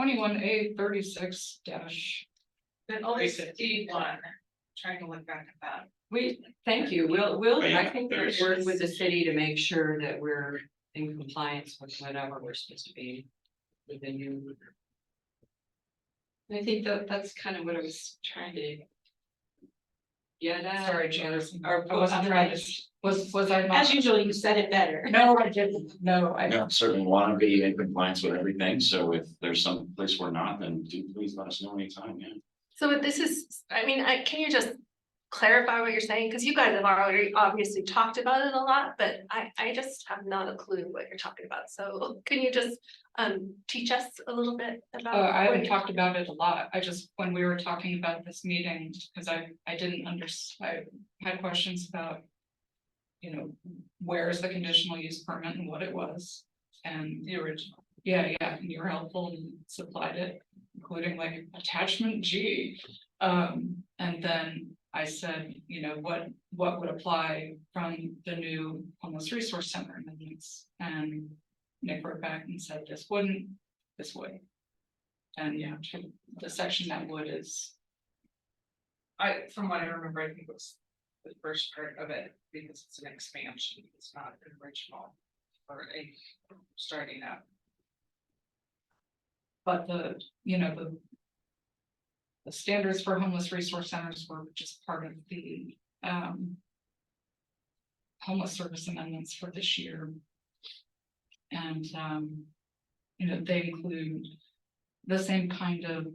21A 36-. Then only C1, trying to look back at that. thank you, Oh, yeah, I think we'll work with the city to make sure that we're in compliance with whatever we're supposed to be with the new. I think that's kind of what I was trying to. Yeah, Sorry, Janice, Or I wasn't trying to, was I not? As usual, you said it better. No, I didn't, no, I. Yeah, certainly want to be in compliance with everything, so if there's some place we're not, then do please let us know anytime, yeah. So this is, I mean, can you just clarify what you're saying? Because you guys have already obviously talked about it a lot, but I just have not a clue what you're talking about. So can you just teach us a little bit about? I haven't talked about it a lot. I just, when we were talking about this meeting, because I didn't understand, I had questions about, you know, where is the conditional use permit and what it was. And the original. Yeah, and you were helpful and supplied it, including like attachment G. And then I said, you know, what would apply from the new homeless resource center amendments? And Nick wrote back and said, this wouldn't, this would. And yeah, the section that would is. From what I remember, I think it was the first part of it, because it's an expansion, it's not an original or a starting up. But you know, the standards for homeless resource centers were just part of the homeless service amendments for this year. And you know, they include the same kind of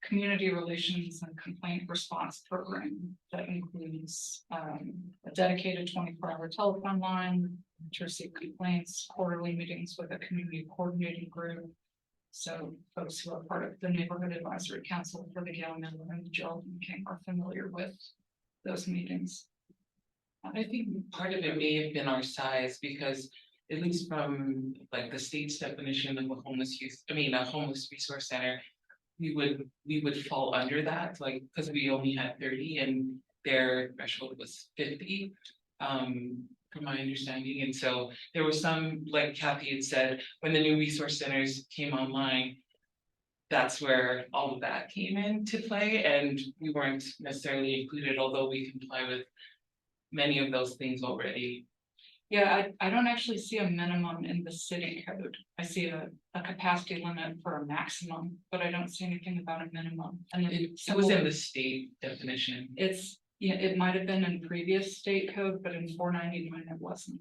community relations and complaint response program that includes a dedicated 24-hour telephone line to receive complaints, quarterly meetings with a community coordinating group. So folks who are part of the neighborhood advisory council for the Gale Middle and the Geraldine King are familiar with those meetings. I think part of it may have been our size, because at least from like the state's definition of a homeless a homeless resource center, we would fall under that, like, because we only had 30 and their threshold was 50. From my understanding, and so there was some, like Kathy had said, when the new resource centers came online, that's where all of that came into play, and we weren't necessarily included, although we comply with many of those things already. Yeah, I don't actually see a minimum in the city code. I see a capacity limit for a maximum, but I don't see anything about a minimum. And It was in the state definition. Yeah, it might have been in previous state code, but in 499 it wasn't.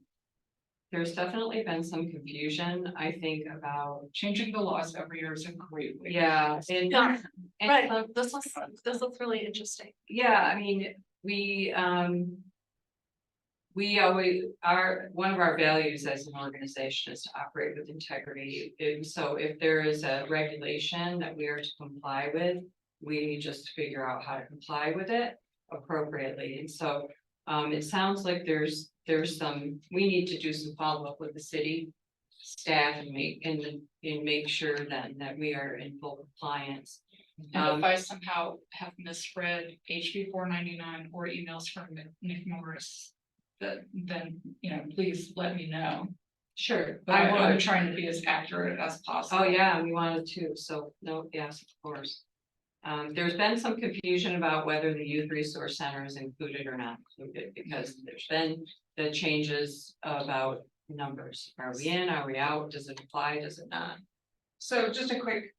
There's definitely been some confusion, I think, about Changing the laws every year is a great way. yeah, and Right, this looks really interesting. yeah, I mean, we always one of our values as an organization is to operate with integrity. And so if there is a regulation that we are to comply with, we just figure out how to comply with it appropriately. And so it sounds like there's some, we need to do some follow-up with the city staff and make sure then that we are in full compliance. And if I somehow have misread HB 499 or emails from Nick Morris, then you know, please let me know. Sure, But I'm trying to be as accurate as possible. oh yeah, we wanted to, so no, yes, of course. There's been some confusion about whether the youth resource center is included or not included, because there's been the changes about numbers. Are we in, are we out, does it apply, does it not? So just a quick,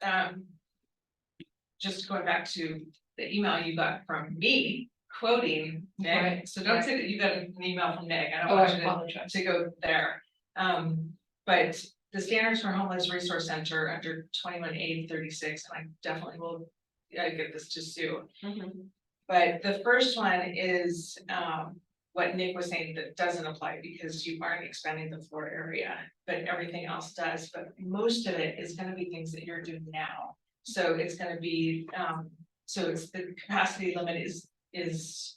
just going back to the email you got from me quoting Nick. Right, So don't right. say that you got an email from Nick. I don't Oh, want I you apologize. to go there. But the standards for homeless resource center under 21A 36, and I definitely will get this to Sue. But the first one is what Nick was saying, that doesn't apply because you aren't expanding the floor area, but everything else does, but most of it is gonna be things that you're doing now. So it's gonna be, so it's the capacity limit is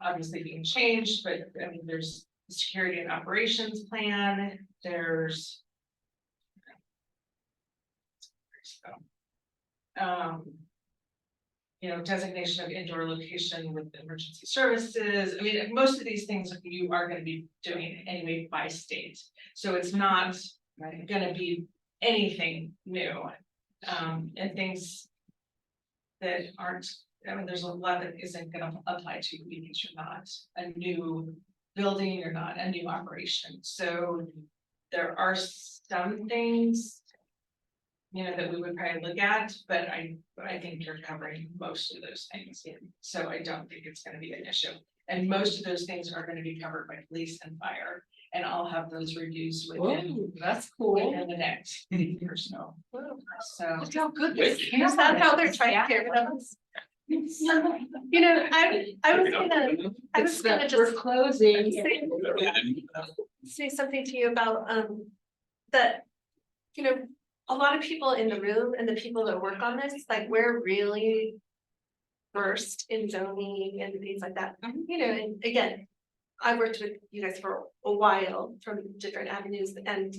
obviously being changed, but I mean, there's the security and operations plan, there's you know, designation of indoor location with emergency services. I mean, most of these things you are gonna be doing anyway by state. So it's not gonna be anything new. And things that aren't, I mean, there's a lot that isn't gonna apply to you because you're not a new building, you're not a new operation. So there are some things, you know, that we would probably look at, but I think you're covering most of those things. So I don't think it's gonna be an issue. And most of those things are gonna be covered by police and fire. And I'll have those reviews within. That's cool. Within the next year or so. So. Look how good this Is that how they're trying to get rid of us? You know, I was gonna just closing. say something to you about, that, you know, a lot of people in the room and the people that work on this, like, we're really versed in zoning and things like that, you know, and again, I've worked with you guys for a while from different avenues, and,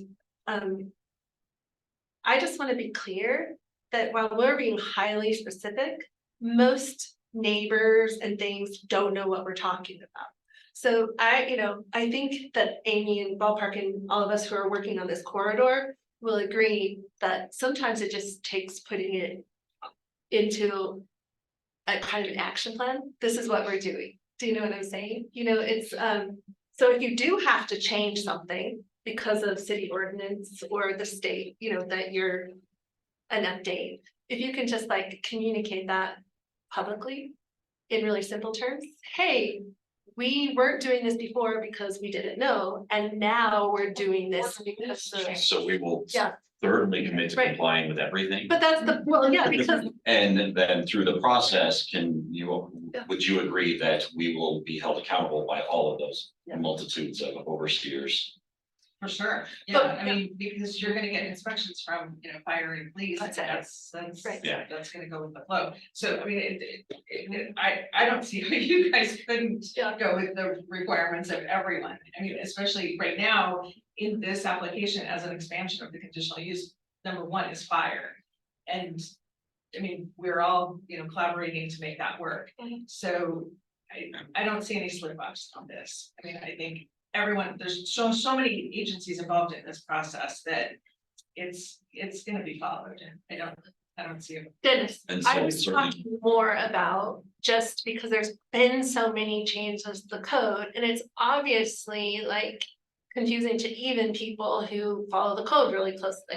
I just want to be clear that while we're being highly specific, most neighbors and things don't know what we're talking about. So you know, I think that Amy and Ballpark and all of us who are working on this corridor will agree that sometimes it just takes putting it into a kind of an action plan. This is what we're doing. Do you know what I'm saying? You know, it's, so if you do have to change something because of city ordinance or the state, you know, that you're an update, if you can just like communicate that publicly in really simple terms, hey, we weren't doing this before because we didn't know, and now we're doing this because of. So we will Yeah. thoroughly commit to Right. complying with everything. But that's the, well, yeah, because, And then through the process, Yeah. would you agree that we will be held accountable by all of those Yeah. multitudes of overseers? For sure, But- yeah, I mean, because you're gonna get inspections from, you know, fire and police, That's it. that's, Right. Yeah. that's gonna go with the flow. So, I mean, I don't see how you guys couldn't Yeah. go with the requirements of everyone. I mean, especially right now, in this application as an expansion of the conditional use, number one is fire. And, I mean, we're all, you know, collaborating to make that work. Mhm. So I don't see any slip ups on this. I mean, I think everyone, there's so many agencies involved in this process that it's gonna be followed. I don't see it. Dennis, And I so was certainly- talking more about just because there's been so many changes to the code, and it's obviously like confusing to even people who follow the code really closely.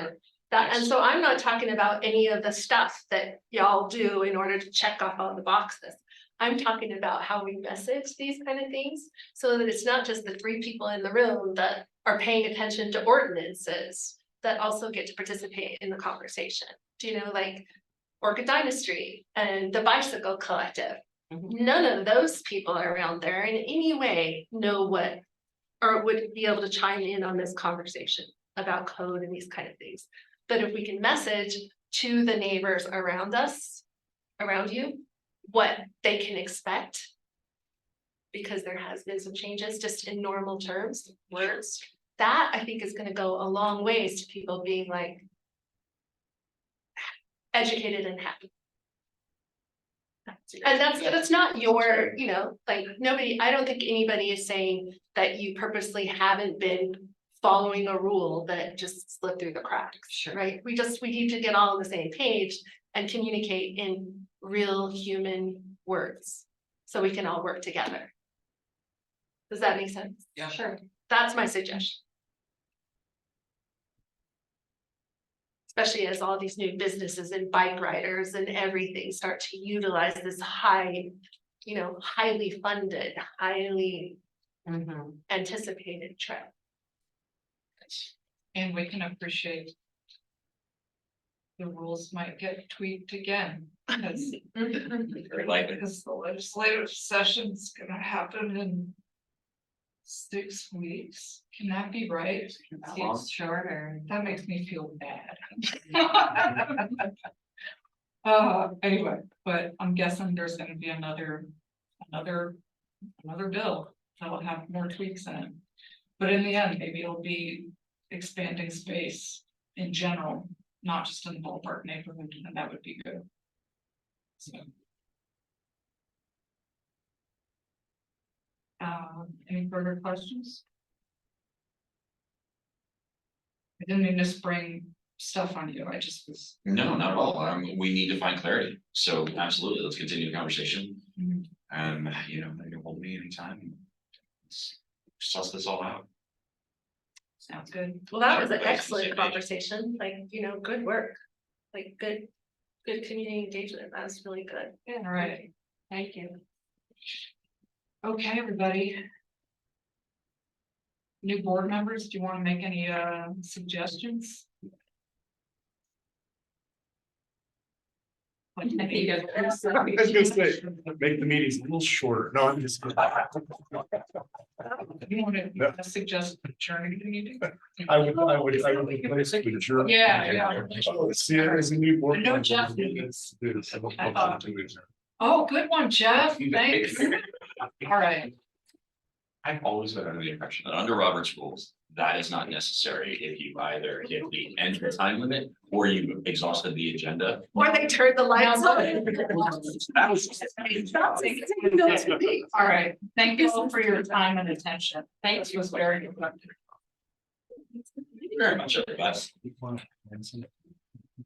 That, and so I'm not talking about any of the stuff that y'all do in order to check off all the boxes. I'm talking about how we message these kind of things, so that it's not just the 3 people in the room that are paying attention to ordinances that also get to participate in the conversation. Do you know, like Orchid Dynasty and the Bicycle Collective? None of those people around there in any way know what, or would be able to chime in on this conversation about code and these kind of things. But if we can message to the neighbors around us, around you, what they can expect, because there has been some changes just in normal terms, words, that I think is gonna go a long ways to people being like educated and happy. And that's not your, you know, like nobody, I don't think anybody is saying that you purposely haven't been following a rule that just slipped through the cracks, right? We need to get all on the same page and communicate in real human words, so we can all work together. Does that make sense? Yeah. Sure, that's my suggestion. Especially as all these new businesses and bike riders and everything start to utilize this high, you know, highly funded, highly anticipated trail. And we can appreciate. The rules might get tweaked again, because Very likely. because the legislative session's gonna happen in 6 weeks, can that be right? Seems shorter. That makes me feel bad. Anyway, but I'm guessing there's gonna be another bill that'll have more tweaks in it. But in the end, maybe it'll be expanding space in general, not just in the Ballpark neighborhood, and that would be good. So. Any further questions? I didn't mean to spring stuff on you, I just was. No, not at all. We need to find clarity. So absolutely, let's continue the conversation. Mhm. You know, you can hold me anytime. Let's suss this all out. Sounds good. Well, that was Sure, an everybody's on the excellent same page. conversation, like, good work. Like, good community engagement, that was really good. All right, Thank you. okay, everybody. New board members, do you want to make any suggestions? I think you guys. I was gonna say, make the meetings a little shorter. No, I'm just. You want to suggest adjourning the meeting? I would replace it with your. Yeah. Oh, see, as a new board. I know member, Jeff it's- it's- I thought- Oh, good one, Jeff, thanks. All right, I've always been under the impression that under Robert's rules, that is not necessary if you either hit the end of the time limit or you exhausted the agenda. Or they turned the lights No, on. That was. all right, thank you all for your time and attention. Thanks, it was very productive. Thank you very much, everybody.